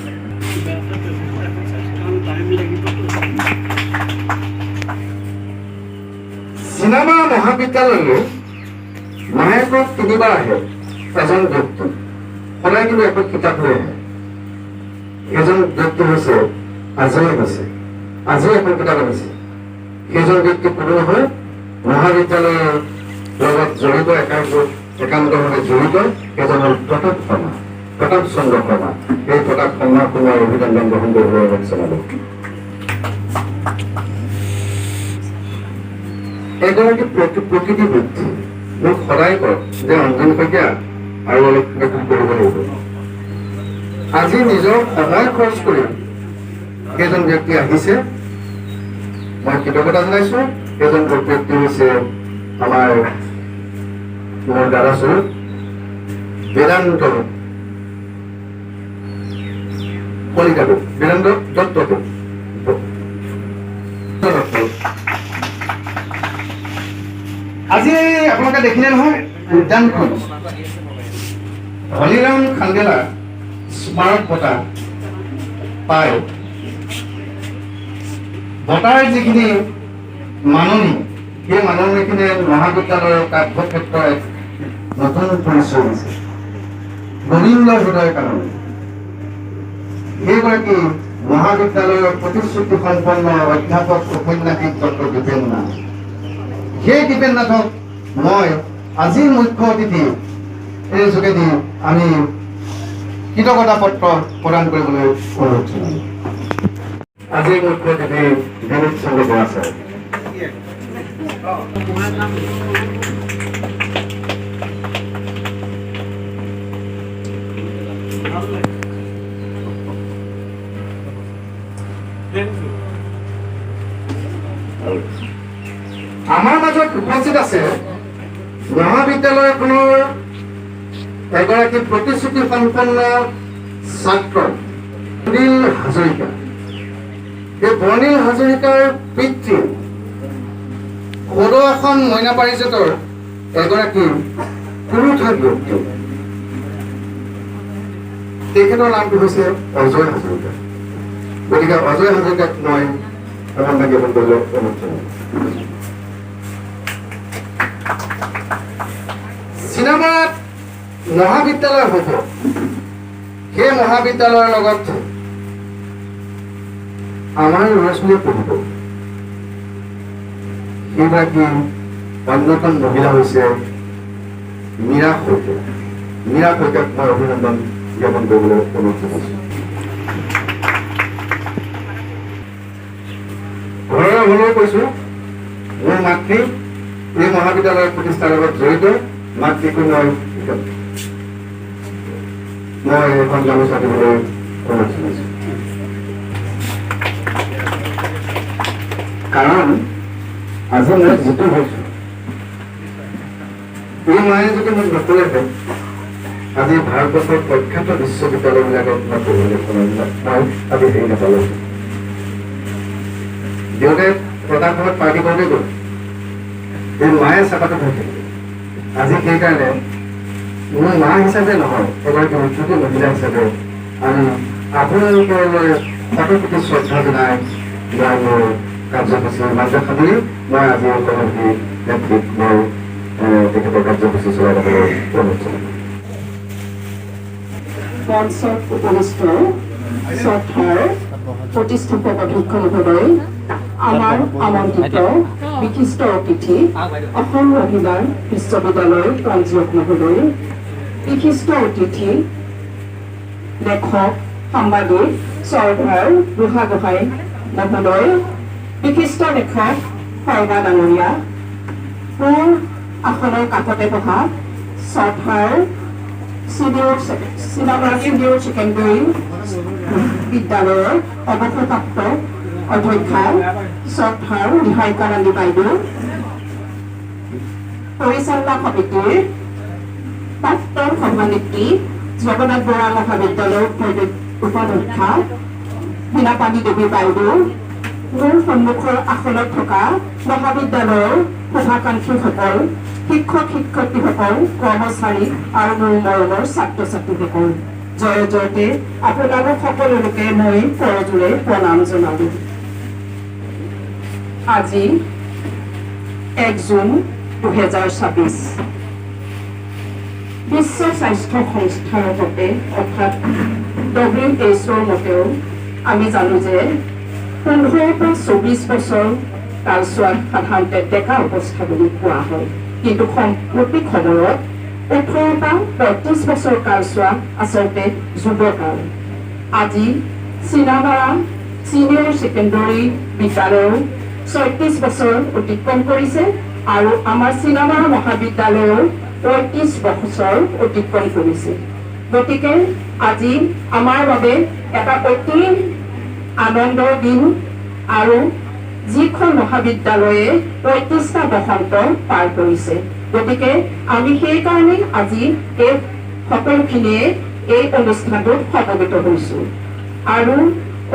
চিনেমা মহাবিদ্যালয়লৈ মাহেকত 3বাৰ আহে এজন ব্যক্তি, সদায় কিন্তু এখন কিতাপ লৈ আহে। এজন ব্যক্তি হৈছে আজিও এখন কিতাপ আনিছে। সেইজন ব্যক্তি কোনো নহয়, মহাবিদ্যালয়ৰ লগত জড়িত একান্তভাৱে জড়িত এজন হ'ল প্ৰতাপ চন্দ্ৰ শৰ্মা। এই প্ৰতাপ শৰ্মাক মই অভিনন্দন গ্ৰহণ কৰিবলৈ অনুৰোধ জনালো। এগৰাকী প্ৰকৃতি ব্যক্তি মোক সদায় কয় যে অঞ্জন শইকীয়া আৰু অলপ কিবা কৰিব লাগিব। আজি নিজৰ সময় খৰচ কৰি এজন ব্যক্তি আহিছে, মই কৃতজ্ঞতা জনাইছো। এজন ব্যক্তি হৈছে আমাৰ মোৰ দাদাস্বৰূপ বেদান্ত কলিতাদেৱ, বেদান্ত দত্তদেৱ। আজি আপোনালোকে দেখিলে নহয় উদ্যানখন হলিৰাম খান্দেলা স্মাৰক বঁটা পাই বঁটাৰ যিখিনি মাননি, সেই মাননিখিনিয়ে মহাবিদ্যালয়ৰ কাৰ্যক্ষেত্ৰৰ এক নতুন পৰিচয় দিছে। গোবিন্দ হৃদয় কাননী সেইগৰাকী মহাবিদ্যালয়ৰ প্ৰতিশ্ৰুতি সম্পন্ন অধ্যাপক ঔপন্যাসিক ডক্টৰ দীপেন নাথ। সেই দীপেন নাথক মই আজিৰ মুখ্য অতিথি এই যোগেদি আমি কৃতজ্ঞতা পত্ৰ প্ৰদান কৰিবলৈ অনুৰোধ জনালোঁ। আজিৰ মুখ্য অতিথি বিনোদ চন্দ্ৰ বৰা ছাৰ। আমাৰ মাজত উপস্থিত আছে মহাবিদ্যালয়খনৰ এগৰাকী প্ৰতিশ্ৰুতি সম্পন্ন ছাত্ৰ বৰ্ণিল হাজৰিকা। এই বৰ্ণিল হাজৰিকাৰ পিতৃ সদৌ মইনা পাৰিজাতৰ এগৰাকী পুৰুষা ব্যক্তি। তেখেতৰ নামটো হৈছে অজয় হাজৰিকা। গতিকে অজয় হাজৰিকাক মই অভিনন্দন জ্ঞাপন কৰিবলৈ অনুৰোধ জনাইছোঁ। চিনামাৰাত মহাবিদ্যালয় হ'ব, সেই মহাবিদ্যালয়ৰ লগত আমাৰ ল'ৰা ছোৱালীয়ে পঢ়িব। সেইগৰাকী অন্যতম মহিলা হৈছে মীৰা শইকীয়া। মীৰা শইকীয়াক মই অভিনন্দন জ্ঞাপন কৰিবলৈ অনুৰোধ জনাইছোঁ। ঘৰৰ হ'লেও কৈছোঁ, মোৰ মাতৃ এই মহাবিদ্যালয়ৰ প্ৰতিষ্ঠাৰ লগত জড়িত। মাতৃকো মই এখন গামোচা দিবলৈ অনুৰোধ জনাইছোঁ। কাৰণ আজি মই যিটো হৈছোঁ, এই মায়ে যদি মোক নকলেহেঁতেন আজি ভাৰতবৰ্ষৰ প্ৰখ্যাত বিশ্ববিদ্যালয়বিলাকত মই পঢ়িবলৈ মই আজি হেৰি নাপালোঁ। দেউতাই প্ৰতাপত পাৰ্টি কৰোঁতে গ'ল, এই মায়ে চাপাটো হৈ থাকিল। আজি সেইকাৰণে মোৰ মা হিচাপে নহয়, এগৰাকী উদ্যোগী মহিলা হিচাপে আমি আপোনালোকলৈ সকলো প্ৰতি শ্ৰদ্ধা জনাই মই মোৰ কাৰ্যসূচীৰ মাজত সামৰি মই আজি সভাপতি নেতৃত্ব মই তেখেতৰ কাৰ্যসূচী চলাই যাবলৈ অনুৰোধ জনাইছোঁ। মঞ্চত উপবিষ্ট শ্ৰদ্ধাৰ প্ৰতিষ্ঠাপক অধ্যক্ষ মহোদয়, আমাৰ আমন্ত্ৰিত বিশিষ্ট অতিথি অসম মহিলা বিশ্ববিদ্যালয়ৰ পঞ্জীয়ক মহোদয়, বিশিষ্ট অতিথি লেখক সাংবাদিক শ্ৰদ্ধাৰ বুঢ়াগোহাঁই মহোদয়, বিশিষ্ট লেখক শৰ্মা ডাঙৰীয়া, মোৰ আসনৰ কাষতে বহা শ্ৰদ্ধাৰ চিনামাৰা চিনিয়ৰ ছেকেণ্ডেৰী বিদ্যালয়ৰ অৱসৰপ্ৰাপ্ত অধ্যক্ষা শ্ৰদ্ধাৰ নিহাৰিকা ৰাণী বাইদেউ, পৰিচালনা সমিতিৰ প্ৰাক্তন সভানেত্ৰী জগন্নাথ বৰা মহাবিদ্যালয়ৰ উপাধ্যক্ষা বীণাপাণি দেৱী বাইদেউ, মোৰ সন্মুখৰ আসনত থকা মহাবিদ্যালয়ৰ শুভাকাংক্ষীসকল, শিক্ষক শিক্ষয়িত্ৰীসকল, কৰ্মচাৰী আৰু মোৰ মৰমৰ ছাত্ৰ ছাত্ৰীসকল, জয় জয়তে আপোনালোক সকলোকে মই কৰজোৰে প্ৰণাম জনালোঁ। আজি 1 জুন 2026 বিশ্ব স্বাস্থ্য সংস্থাৰ মতে অৰ্থাৎ WHO মতেও আমি জানো যে 15 পৰা 24 বছৰ কালচোৱাক সাধাৰণতে ডেকা অৱস্থা বুলি কোৱা হয়, কিন্তু সাম্প্ৰতিক সময়ত 18 পৰা 35 বছৰ কালচোৱা আচলতে যুৱকাল। আজি চিনামাৰা চিনিয়ৰ ছেকেণ্ডেৰী বিদ্যালয়ৰ 36 বছৰ অতিক্ৰম কৰিছে আৰু আমাৰ চিনামাৰা মহাবিদ্যালয়ৰ 35 বছৰ অতিক্ৰম কৰিছে। গতিকে আজি আমাৰ বাবে এটা অতি আনন্দৰ দিন আৰু যিখন মহাবিদ্যালয়ে 35টা বসন্ত পাৰ কৰিছে। গতিকে আমি সেইকাৰণে আজি এই সকলোখিনিয়ে এই অনুষ্ঠানটোত সমবেত হৈছোঁ আৰু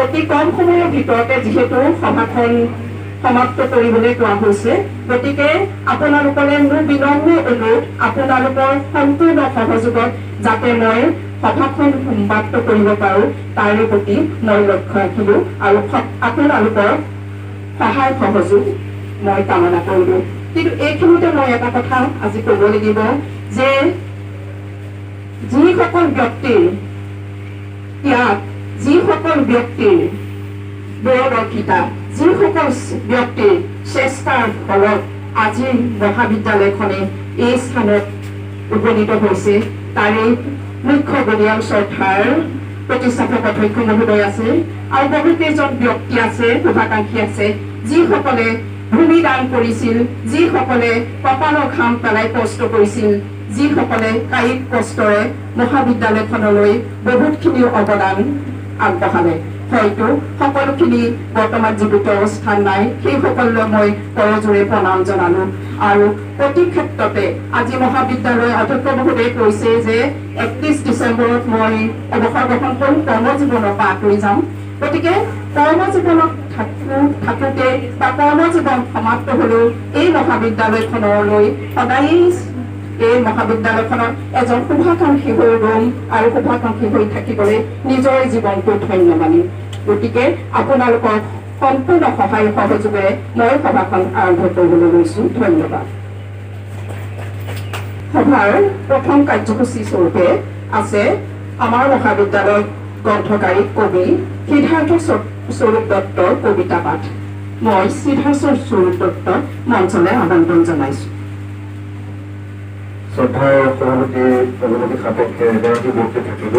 অতি কম সময়ৰ ভিতৰতে যিহেতু সভাখন সমাপ্ত কৰিবলৈ কোৱা হৈছে, গতিকে আপোনালোকলৈ মোৰ বিনম্ৰ অনুৰোধ, আপোনালোকৰ সম্পূৰ্ণ সহযোগত যাতে মই সভাখন সমাপ্ত কৰিব পাৰোঁ তাৰে প্ৰতি মই লক্ষ্য ৰাখিলোঁ আৰু আপোনালোকৰ সহায় সহযোগ মই কামনা কৰিলোঁ। কিন্তু এইখিনিতে মই এটা কথা আজি ক'ব লাগিব যে যিসকল ব্যক্তিৰ দূৰদৰ্শিতা, যিসকল ব্যক্তিৰ চেষ্টাৰ ফলত আজি মহাবিদ্যালয়খনে এই স্থানত উপনীত হৈছে, তাৰে মুখ্য বলিয়াল শ্ৰদ্ধাৰ প্ৰতিষ্ঠাপক অধ্যক্ষ মহোদয় আছে আৰু বহুকেইজন ব্যক্তি আছে, শুভাকাংক্ষী আছে, যিসকলে ভূমি দান কৰিছিল, যিসকলে কপালৰ ঘাম পেলাই কষ্ট কৰিছিল, যিসকলে কায়িক কষ্টৰে মহাবিদ্যালয়খনলৈ বহুতখিনি অৱদান আগবঢ়ালে। হয়তো সকলোখিনি বৰ্তমান জীৱিত অৱস্থাত নাই, সেইসকললৈ মই কৰজোৰে প্ৰণাম জনালো। আৰু প্ৰতি ক্ষেত্ৰতে আজি মহাবিদ্যালয় অধ্যক্ষ মহোদয়ে কৈছে যে 31 ডিচেম্বৰত মই অৱসৰ গ্ৰহণ কৰোঁ, কৰ্মজীৱনৰ পৰা আঁতৰি যাম। গতিকে কৰ্মজীৱনত থাকোঁতে বা কৰ্মজীৱন সমাপ্ত হ'লেও এই মহাবিদ্যালয়খনলৈ সদায়েই এই মহাবিদ্যালয়খনত এজন শুভাকাংক্ষী হৈ ৰম আৰু শুভাকাংক্ষী হৈ থাকিবলৈ নিজৰ জীৱনটো ধন্য মানিম। গতিকে আপোনালোকৰ সম্পূৰ্ণ সহায় সহযোগেৰে মই সভাখন আৰম্ভ কৰিবলৈ লৈছোঁ। ধন্যবাদ। সভাৰ প্ৰথম কাৰ্যসূচী স্বৰূপে আছে আমাৰ মহাবিদ্যালয়ৰ গ্ৰন্থকাৰী কবি সিদ্ধাৰ্থ স্বৰূপ দত্তৰ কবিতা পাঠ। মই সিদ্ধাৰ্থ স্বৰূপ দত্তক মঞ্চলৈ আমন্ত্ৰণ জনাইছোঁ। শ্ৰদ্ধাৰ সভাপতি অনুমতি সাপেক্ষে এগৰাকী ব্যক্তি থাকিব।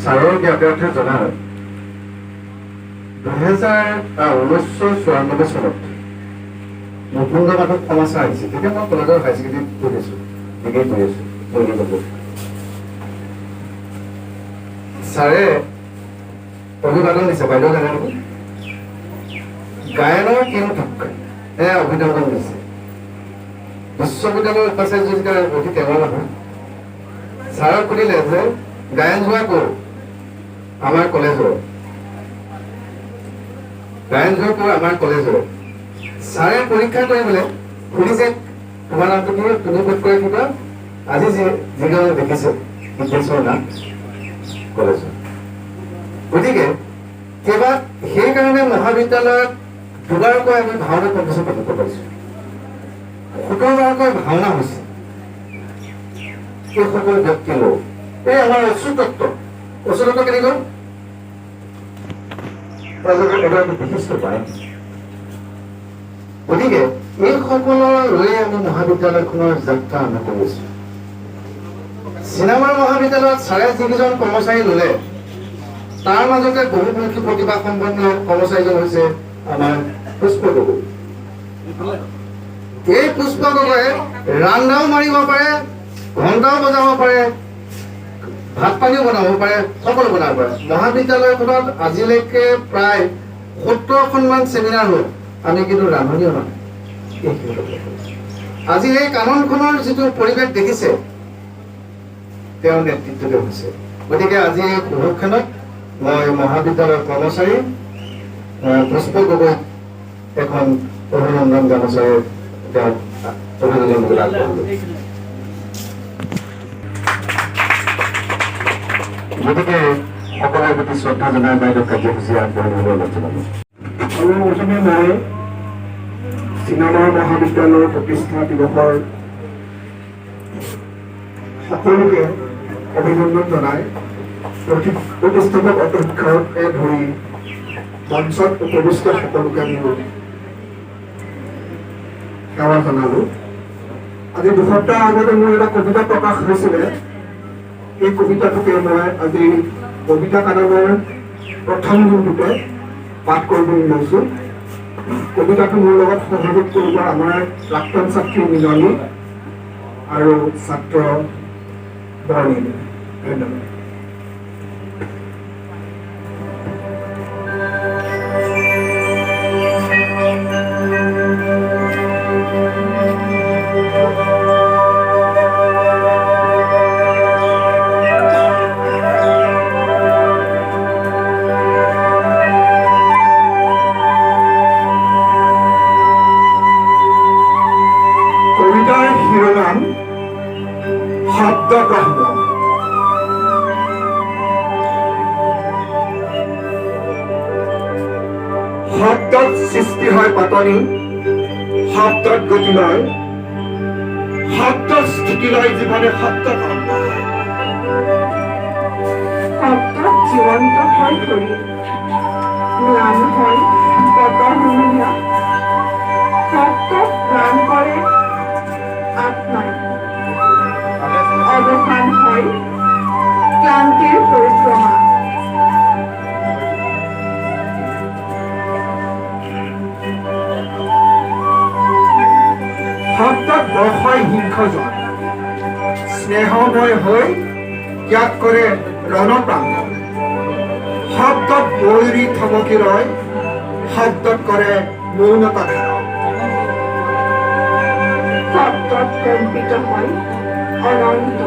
ছাৰৰ জ্ঞাতাৰ্থে জনাত 1994 চনত মুকুন্দ মাধৱ সমাচাৰ আহিছিল। তেতিয়া মই কলেজৰ হাই ছেকেণ্ডেৰী পঢ়ি আছোঁ, ডিগ্ৰী পঢ়ি আছোঁ। ছাৰে অভিবাদন দিছে, বাইদেউ জানে নেকি? গায়নৰ কিনো থকা অভিনন্দন দিছে। বিশ্ববিদ্যালয়ৰ উপাচাৰ্য যেতিয়া অতি টেঙৰ নহয়, ছাৰক সুধিলে যে গায়ন যোৱা ক'ৰ? আমাৰ কলেজৰ। গায়ন যোৱা ক'ৰ? আমাৰ কলেজৰ। ছাৰে পৰীক্ষা কৰিবলৈ সুধিছে তোমাৰ নামটো কি, তুমি ক'ত কৰে কিবা? আজি যিজনে দেখিছে সিদ্ধেশ্বৰ নাম কলেজৰ। গতিকে কেইবা সেইকাৰণে মহাবিদ্যালয়ত দুবাৰকৈ আমি ভাওনা কম্পিটিশ্যন পাতিব পাৰিছোঁ। 17 বাৰকৈ ভাওনা হৈছে। এই সকলো ব্যক্তি লোক এই আমাৰ অচ্যুতত্ব কেনেকৈ এগৰাকী বিশিষ্ট গায়ক। গতিকে এই সকলৰ লৈ আমি মহাবিদ্যালয়খনৰ যাত্ৰা আৰম্ভ কৰিছোঁ। চিনেমাৰ মহাবিদ্যালয়ত ছাৰে যিকেইজন কৰ্মচাৰী ল'লে তাৰ মাজতে বহুমুখী প্ৰতিভা সম্পন্ন কৰ্মচাৰীজন হৈছে আমাৰ পুষ্প গগৈ। এই পুষ্প গগৈয়ে ৰান্ধাও মাৰিব পাৰে, ঘণ্টাও বজাব পাৰে, ভাত পানীও বনাব পাৰে, সকলো বনাব পাৰে। মহাবিদ্যালয়খনত আজিলৈকে প্ৰায় 70খনমান চেমিনাৰ হ'ল, আমি কিন্তু ৰান্ধনিও নহয়। আজি এই কাননখনৰ যিটো পৰিৱেশ দেখিছে তেওঁৰ নেতৃত্বতে হৈছে। গতিকে আজি এই শুভক্ষণত মই মহাবিদ্যালয়ৰ কৰ্মচাৰী পুষ্প গগৈক এখন অভিনন্দন গামোচাৰে তেওঁক অভিনন্দন আগবঢ়ালোঁ। গতিকে সকলোৰে প্ৰতি শ্ৰদ্ধা জনাই বাইদেউ কাৰ্যসূচী আগবঢ়াবলৈ অনুৰোধ জনালোঁ। আৰু প্ৰথমে মই চিনেমাৰ মহাবিদ্যালয়ৰ প্ৰতিষ্ঠা দিৱসৰ সকলোকে অভিনন্দন জনাই প্ৰতিষ্ঠাপক অধ্যক্ষকে ধৰি মঞ্চত উপবিষ্ট সকলোকে মোৰ সেৱা জনালোঁ। আজি 2 সপ্তাহ আগতে মোৰ এটা কবিতা প্ৰকাশ হৈছিলে। এই কবিতাটোকে মই আজি কবিতা কাননৰ প্ৰথম দিনটোতে পাঠ কৰিবলৈ লৈছোঁ। কবিতাটো মোৰ লগত সহযোগ কৰিব আমাৰ প্ৰাক্তন ছাত্ৰী মিলনী আৰু ছাত্ৰ বৰ্ণিনী। ধন্যবাদ। শব্দত সৃষ্টি হয় পাতনি, শব্দত গতি লয়, শব্দত স্থিতি লয় জীৱনে শব্দ শব্দত জীৱন্ত হয় শৰীৰ, ম্লান হয় পতনমূলীয়া, শব্দত প্ৰাণ কৰে আত্মাই, অৱসান হয় ক্লান্তিৰ পৰিক্ৰমা। শব্দত বৰ্ষায় হিংসজন, স্নেহময় হৈ ত্যাগ কৰে ৰণপ্ৰাণ শব্দত বৈৰী থমকি ৰয় শব্দত কৰে মৌনতা ধাৰণ শব্দত কম্পিত হয় অনন্ত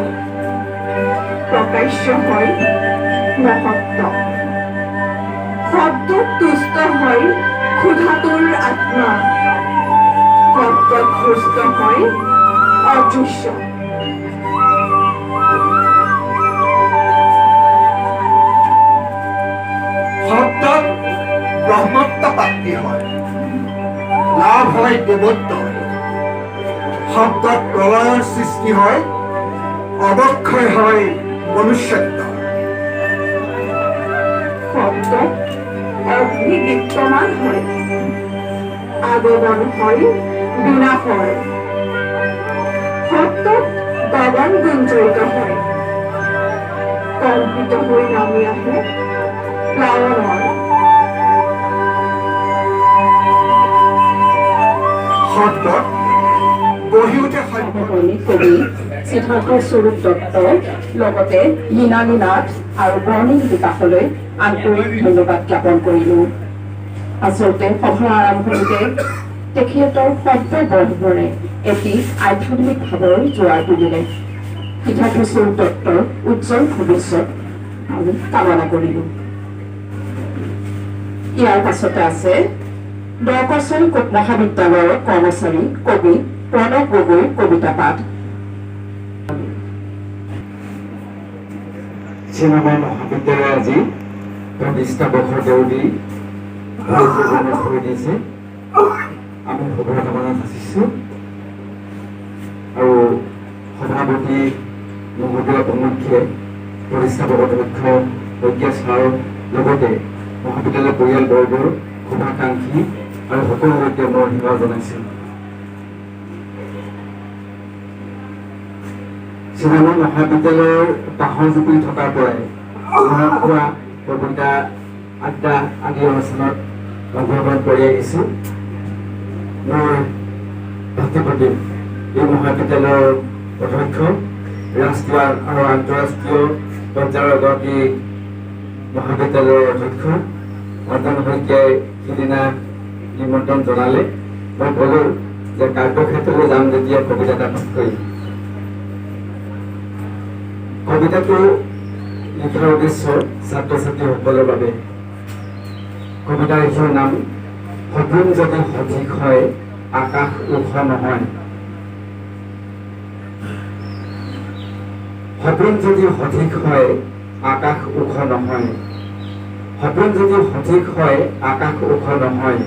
প্ৰকাশ্য হয় মহত্ব শব্দত তুষ্ট হয় ক্ষুধাতুৰ আত্মা শব্দত সুস্থ হয় অদৃশ্য শব্দত ব্ৰহ্মত্ব প্ৰাপ্তি হয় লাভ হয় দেৱত্ব শব্দত প্ৰলয়ৰ সৃষ্টি হয় অৱক্ষয় হয় মনুষ্যত্ব শব্দত অগ্নি দীপ্যমান হয় আগমন হয় বিনাশৰ শব্দত গগন গুঞ্জৰিত হয় কম্পিত হৈ নামি আহে প্লাৱনৰ শব্দত গঢ়ি উঠে সত্য সহকৰ্মী কবি সিদ্ধাৰ্থ স্বৰূপ দত্ত লগতে মৃণালী নাথ আৰু বৰ্ণিল বিকাশলৈ আন্তৰিক ধন্যবাদ জ্ঞাপন কৰিলোঁ আচলতে সভাৰ আৰম্ভণিতে তেখেতৰ শব্দবৰ্ধৰে এটি আধ্যাত্মিক ভাৱৰ জোৱাৰ তুলিলে সিদ্ধাৰ্থ স্বৰূপ দত্তৰ উজ্জ্বল ভৱিষ্যত আমি কামনা কৰিলোঁ ইয়াৰ পাছতে আছে দৰকাৰচাৰী মহাবিদ্যালয়ৰ কৰ্মচাৰী কবি প্ৰণৱ গগৈৰ কবিতা পাঠ চিনেমা মহাবিদ্যালয় আজি প্ৰতিষ্ঠা বৰ্ষৰ দেউলি হৈ দিছে আমি শুভকামনা যাচিছোঁ আৰু সভাপতি মহোদয় প্ৰমুখ্যে প্ৰতিষ্ঠাপক অধ্যক্ষ প্ৰজ্ঞা ছাৰৰ লগতে মহাবিদ্যালয় পৰিয়ালবৰ্গৰ শুভাকাংক্ষী আৰু সকলোকে মই সেৱা জনাইছোঁ চিনেমা মহাবিদ্যালয়ৰ বাঁহৰ জুপুৰি থকাৰ পৰাই খোৱা কবিতা আড্ডা আদি অনুষ্ঠানত অংশগ্ৰহণ কৰি আহিছোঁ মই ভাতৃপ্ৰতিম এই মহাবিদ্যালয়ৰ অধ্যক্ষ ৰাষ্ট্ৰীয় আৰু আন্তঃৰাষ্ট্ৰীয় পৰ্যায়ৰ এগৰাকী মহাবিদ্যালয়ৰ অধ্যক্ষ মদন শইকীয়াই সিদিনা নিমন্ত্ৰণ জনালে মই ক'লোঁ যে কাৰ্যক্ষেত্ৰলৈ যাম যেতিয়া কবিতা এটা পাঠ কৰিম কবিতাটো লিখাৰ উদ্দেশ্য ছাত্ৰ ছাত্ৰীসকলৰ বাবে কবিতাৰ লিখাৰ নাম সপোন যদি সঠিক হয় আকাশ ওখ নহয় সপোন যদি সঠিক হয় আকাশ ওখ নহয় সপোন যদি সঠিক হয় আকাশ ওখ নহয়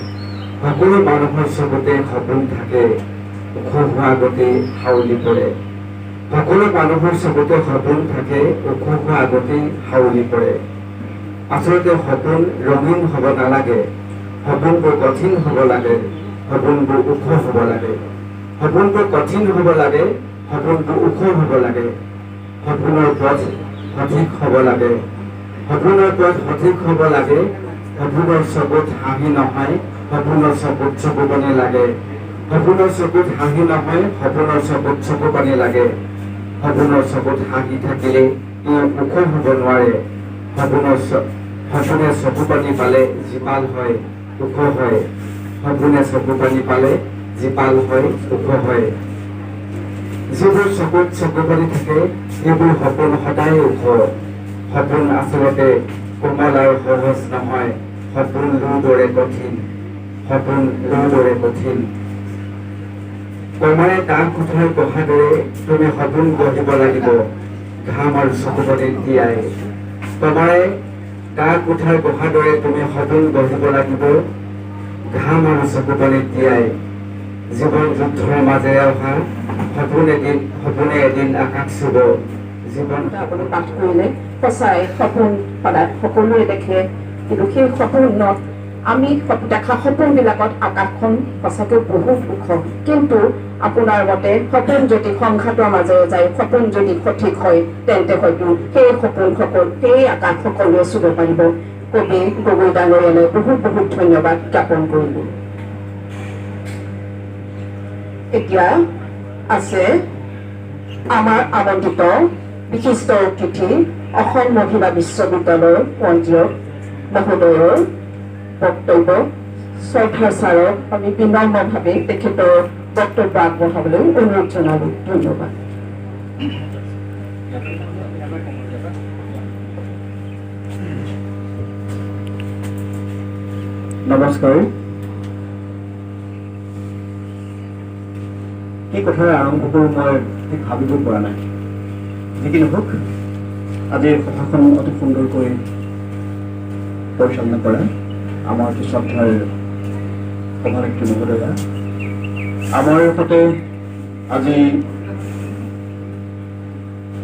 সকলো মানুহৰ চকুতে সপোন থাকে ওখ হোৱা আগতেই হাউলি পৰে সকলো মানুহৰ চকুতে সপোন থাকে ওখ হোৱা আগতেই হাউলি পৰে আচলতে সপোন ৰঙীন হ'ব নালাগে সপোনবোৰ কঠিন হ'ব লাগে সপোনবোৰ ওখ হ'ব লাগে সপোনবোৰ কঠিন হ'ব লাগে সপোনবোৰ ওখ হ'ব লাগে সপোনৰ পথ সঠিক হ'ব লাগে সপোনৰ পথ সঠিক হ'ব লাগে সপোনৰ চকুত হাঁহি নহয় সপোনৰ চকুত চকু পানী লাগে সপোনৰ চকুত হাঁহি নহয় সপোনৰ চকুত চকু পানী লাগে সপোনৰ চকুত হাঁহি থাকিলে ই ওখ হ'ব নোৱাৰে সপোনে চকু পানী পালে জীপাল হয় ওখ হয় সপোনে চকু পানী পালে জীপাল হয় ওখ হয় যিবোৰ চকুত চকু পানী থাকে সেইবোৰ সপোন সদায় ওখ সপোন আচলতে কোমল আৰু সহজ নহয় সপোন লুৰ দৰে কঠিন সপোন লুৰ দৰে কঠিন কমাৰে দাগ কোঠাৰ গঢ়াৰ দৰে তুমি সপোন গঢ়িব লাগিব ঘাম আৰু চকু পানী তিয়াই কমাৰে দাগ কোঠাৰ গঢ়াৰ দৰে তুমি সপোন গঢ়িব লাগিব ঘাম আৰু চকু পানী তিয়াই জীৱন যুদ্ধৰ মাজেৰে অহা সপোনে এদিন আকাশ চুব জীৱন আপুনি পাঠ কৰিলে সঁচাই সপোন সদায় সকলোৱে দেখে কিন্তু সেই সপোনত আমি দেখা সপোনবিলাকত আকাশখন সঁচাকৈ বহুত ওখ কিন্তু আপোনাৰ মতে সপোন যদি সংঘাতৰ মাজেৰে যায় সপোন যদি সঠিক হয় তেন্তে হয়তো সেই সেই আকাশ সকলোৱে চুব পাৰিব কবি গগৈ ডাঙৰীয়ালৈ বহুত বহুত ধন্যবাদ জ্ঞাপন কৰিলোঁ এতিয়া আছে আমাৰ আমন্ত্ৰিত বিশিষ্ট অতিথি অসম মহিলা বিশ্ববিদ্যালয়ৰ পঞ্জীয়ক মহোদয়ৰ বক্তব্য শ্ৰদ্ধা ছাৰক আমি বিনম্ৰভাৱে তেখেতৰ বক্তব্য আগবঢ়াবলৈ অনুৰোধ জনালোঁ। ধন্যবাদ। নমস্কাৰ। এই কথাৰে আৰম্ভ কৰোঁ মই ঠিক ভাবিব পৰা নাই। যি কি নহওক, আজিৰ সভাখন অতি সুন্দৰকৈ পৰিচালনা কৰা আমাৰ অতি শ্ৰদ্ধাৰ সভানেত্ৰী মহোদয়া, আমাৰ সৈতে আজি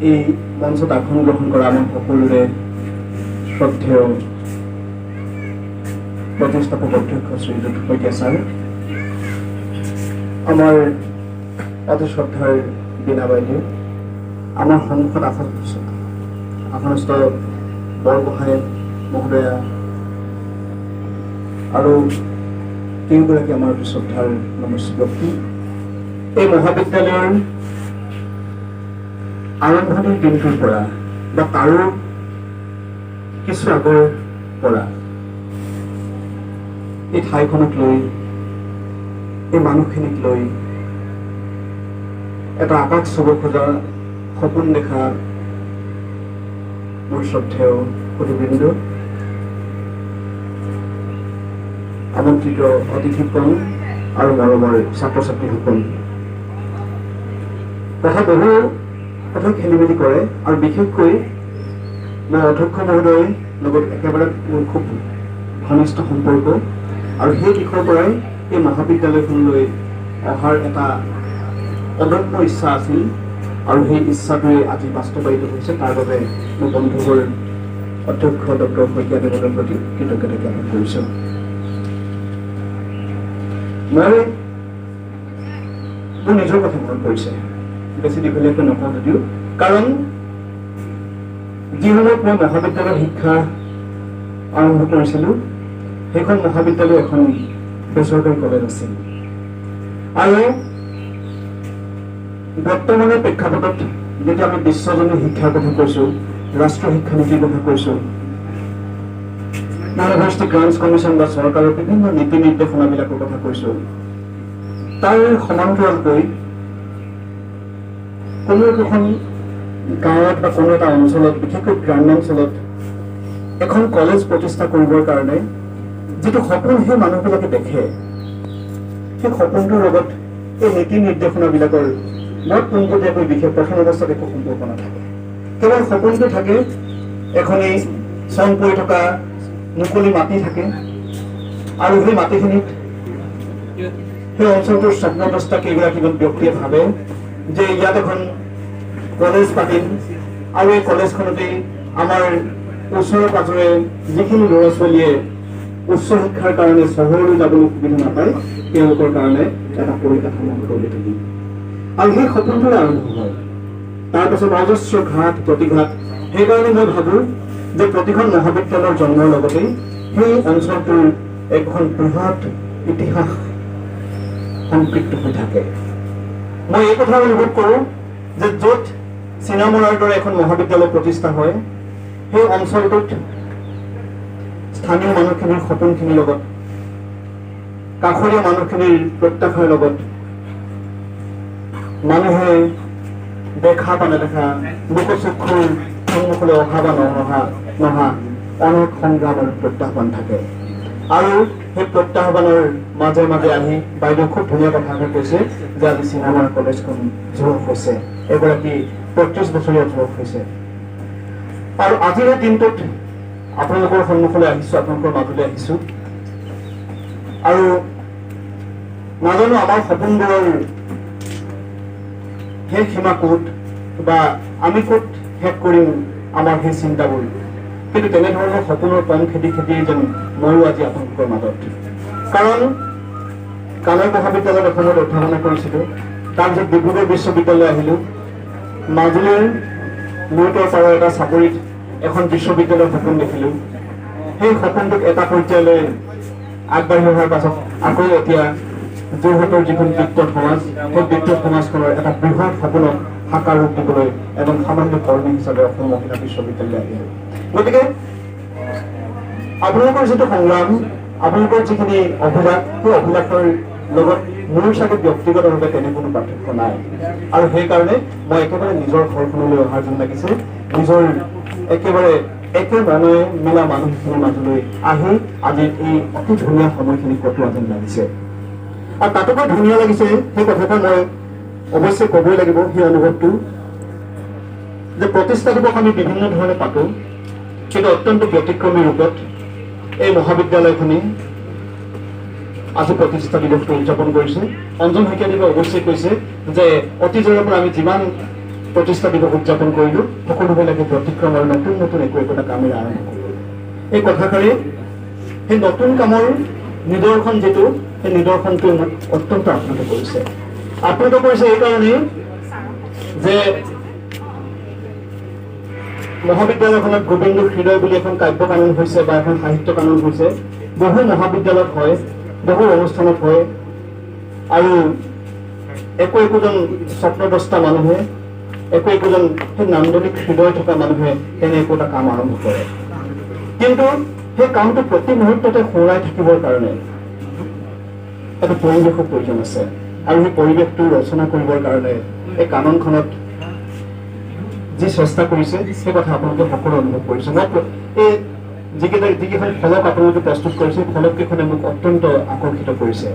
এই মঞ্চত আসন গ্ৰহণ কৰা আমাৰ সকলোৰে শ্ৰদ্ধেয় প্ৰতিষ্ঠাপক অধ্যক্ষ শ্ৰীযুত শইকীয়া ছাৰ, আমাৰ অতি শ্ৰদ্ধাৰ বীণা বাইদেউ, আমাৰ সন্মুখত আসনস্থ বৰগোহাঁই মহোদয়া আৰু তিনিগৰাকী আমাৰ অতি শ্ৰদ্ধাৰ নমস্য ব্যক্তি। এই মহাবিদ্যালয়ৰ আৰম্ভণিৰ দিনটোৰ পৰা বা তাৰো কিছু আগৰ পৰা এই ঠাইখনক লৈ, এই মানুহখিনিক লৈ এটা আকাশ চুব খোজা সপোন দেখা মোৰ শ্ৰদ্ধেয় সুধীবৃন্দ, আমন্ত্ৰিত অতিথিগণ আৰু মৰমৰ ছাত্ৰ ছাত্ৰীসকল, বহু কথা খেলি মেলি কৰে আৰু বিশেষকৈ মই অধ্যক্ষ মহোদয়ৰ লগত একেবাৰে মোৰ খুব ঘনিষ্ঠ সম্পৰ্ক আৰু সেই দিশৰ পৰাই এই মহাবিদ্যালয়খনলৈ অহাৰ এটা অদম্য ইচ্ছা আছিল আৰু সেই ইচ্ছাটোৱে আজি বাস্তৱায়িত হৈছে। তাৰ বাবে মোৰ বন্ধুবোৰ অধ্যক্ষ ডক্টৰ শইকীয়া দেৱৰ প্ৰতি কৃতজ্ঞতা জ্ঞাপন কৰিছোঁ। মই মোৰ নিজৰ কথা মনত পৰিছে, বেছি দীঘলীয়াকৈ নকওঁ যদিও, কাৰণ যি সময়ত মই মহাবিদ্যালয়ৰ শিক্ষা আৰম্ভ কৰিছিলোঁ সেইখন মহাবিদ্যালয় এখন বেচৰকাৰী কলেজ আছিল আৰু বৰ্তমানৰ প্ৰেক্ষাপটত যেতিয়া আমি বিশ্বজনীন শিক্ষাৰ কথা কৈছোঁ, ৰাষ্ট্ৰীয় শিক্ষানীতিৰ কথা কৈছোঁ, ইউনিভাৰ্চিটি গ্ৰাণ্টছ কমিশ্যন বা চৰকাৰৰ বিভিন্ন নীতি নিৰ্দেশনাবিলাকৰ কথা কৈছোঁ, তাৰ সমান্তৰালকৈ কোনো এখন গাঁৱত বা কোনো এটা অঞ্চলত, বিশেষকৈ গ্ৰাম্যাঞ্চলত এখন কলেজ প্ৰতিষ্ঠা কৰিবৰ কাৰণে যিটো সপোন সেই মানুহবিলাকে দেখে, সেই সপোনটোৰ লগত এই নীতি নিৰ্দেশনাবিলাকৰ বৰ পোনপটীয়াকৈ বিশেষ প্ৰথম অৱস্থাত একো সম্পৰ্ক নাথাকে। কেৱল সপোনটো থাকে, এখনি চন পৰি থকা মুকলি মাটি থাকে আৰু সেই মাটিখিনিত সেই অঞ্চলটোৰ স্বপ্নদ্ৰষ্টা কেইগৰাকীমান ব্যক্তিয়ে ভাবে যে ইয়াত এখন কলেজ পাতিম আৰু এই কলেজখনতেই আমাৰ ওচৰে পাজৰে যিখিনি ল'ৰা ছোৱালীয়ে উচ্চ শিক্ষাৰ কাৰণে চহৰলৈ যাবলৈ সুবিধা নাপায় তেওঁলোকৰ কাৰণে এটা পৰিকাঠামো গঢ়ি তুলিম আৰু সেই সপোনটোৰে আৰম্ভ হয়। তাৰপাছত অজস্ৰ ঘাট প্ৰতিঘাট। সেইকাৰণে মই ভাবোঁ যে প্ৰতিখন মহাবিদ্যালয়ৰ জন্মৰ লগতেই সেই অঞ্চলটোৰ এখন বৃহৎ ইতিহাস সম্পৃক্ত হৈ থাকে। মই এই কথা অনুভৱ কৰোঁ যে য'ত চিনামৰাৰ দৰে এখন মহাবিদ্যালয় প্ৰতিষ্ঠা হয়, সেই অঞ্চলটোত স্থানীয় মানুহখিনিৰ সপোনখিনিৰ লগত, কাষৰীয়া মানুহখিনিৰ প্ৰত্যাশাৰ লগত মানুহে দেখা বা নেদেখা, লোকচক্ষুৰ সন্মুখলৈ অহা বা নহা অনেক সংগ্ৰাম আৰু প্ৰত্যাহ্বান থাকে আৰু সেই প্ৰত্যাহ্বানৰ মাজে মাজে আহি বাইদেউ খুব ধুনীয়া কথাকে কৈছে যে আজি চিনামাৰা কলেজখন যুৱক হৈছে, এগৰাকী ৩৫ বছৰীয়া যুৱক হৈছে আৰু আজিৰ এই দিনটোত আপোনালোকৰ সন্মুখলৈ আহিছোঁ, আপোনালোকৰ মাজলৈ আহিছোঁ আৰু নাজানো আমাৰ সপোনবোৰৰ শেষ সীমা ক'ত বা আমি ক'ত শেষ কৰিম আমাৰ সেই চিন্তাবোৰ, কিন্তু তেনেধৰণৰ সপোনৰ পণ খেদি যেন ময়ো আজি আপোনালোকৰ মাজত। কাৰণ কানাড়া মহাবিদ্যালয়ত এখনত অধ্যয়ন কৰিছিলোঁ, তাৰপিছত ডিব্ৰুগড় বিশ্ববিদ্যালয় আহিলোঁ, মাজুলীৰ লুইতৰ পাৰৰ এটা চাকৰিত এখন বিশ্ববিদ্যালয়ৰ সপোন দেখিলোঁ। সেই সপোনটোক এটা পৰ্যায়লৈ আগবাঢ়ি অহাৰ পাছত আকৌ এতিয়া যোৰহাটৰ যিখন বিত্ত সমাজ, সেই বিত্ত সমাজখনৰ এটা বৃহৎ সপোনক সাকাৰ ৰূপ দিবলৈ এজন সামান্য কৰ্মী হিচাপে অসম মহিলা বিশ্ববিদ্যালয় আহিলে। গতিকে আপোনালোকৰ যিটো সংগ্ৰাম, আপোনালোকৰ যিখিনি অভিলাষ, সেই অভিলাষৰ লগত মোৰ চাগে ব্যক্তিগতভাৱে তেনে কোনো পাৰ্থক্য নাই। আৰু সেইকাৰণে মই একেবাৰে নিজৰ ঘৰখনলৈ অহাৰ যেন লাগিছে, নিজৰ একেবাৰে একে মনে মিলা মানুহখিনিৰ মাজলৈ আহি আজি এই অতি ধুনীয়া সময়খিনি কটোৱা যেন লাগিছে। আৰু তাতোকৈ ধুনীয়া লাগিছে সেই কথাটো মই অৱশ্যে ক'বই লাগিব, সেই অনুভৱটো যে প্ৰতিষ্ঠা দিৱস আমি বিভিন্ন ধৰণে পাতোঁ, কিন্তু অত্যন্ত ব্যতিক্ৰমী ৰূপত এই মহাবিদ্যালয়খনে আজি প্ৰতিষ্ঠা দিৱসটো উদযাপন কৰিছে। অঞ্জন শইকীয়াদেৱে অৱশ্যে কৈছে যে অতীজৰে পৰা আমি যিমান প্ৰতিষ্ঠা দিৱস উদযাপন কৰিলোঁ সকলোবিলাকে ব্যতিক্ৰম আৰু নতুন নতুন একো একোটা কামেৰে আৰম্ভ কৰিলোঁ। এই কথাষাৰে সেই নতুন কামৰ নিদৰ্শন যিটো, সেই নিদৰ্শনটো মোক অত্যন্ত আপ্লুত কৰিছে। আপ্লুত কৰিছে এইকাৰণেই যে মহাবিদ্যালয়খনত গোবিন্দ হৃদয় বুলি এখন কাব্য কানন হৈছে বা এখন সাহিত্য কানন হৈছে, বহু মহাবিদ্যালয়ত হয়, বহু অনুষ্ঠানত হয়, আৰু একো একোজন স্বপ্নদ্ৰষ্টা মানুহে, একো একোজন সেই নান্দনিক হৃদয় থকা মানুহে তেনে একোটা কাম আৰম্ভ কৰে। কিন্তু সেই কামটো প্ৰতি মুহূৰ্ততে সোঁৱৰাই থাকিবৰ কাৰণে এটা পৰিৱেশৰ প্ৰয়োজন আছে, আৰু সেই পৰিৱেশটো ৰচনা কৰিবৰ কাৰণে এই কাননখনত যি চেষ্টা কৰিছে সেই কথা আপোনালোকে সকলো অনুভৱ কৰিছে। মই এই যিকেইখন ফলক আপোনালোকে প্ৰস্তুত কৰিছে, ফলককেইখনে মোক অত্যন্ত আকৰ্ষিত কৰিছে।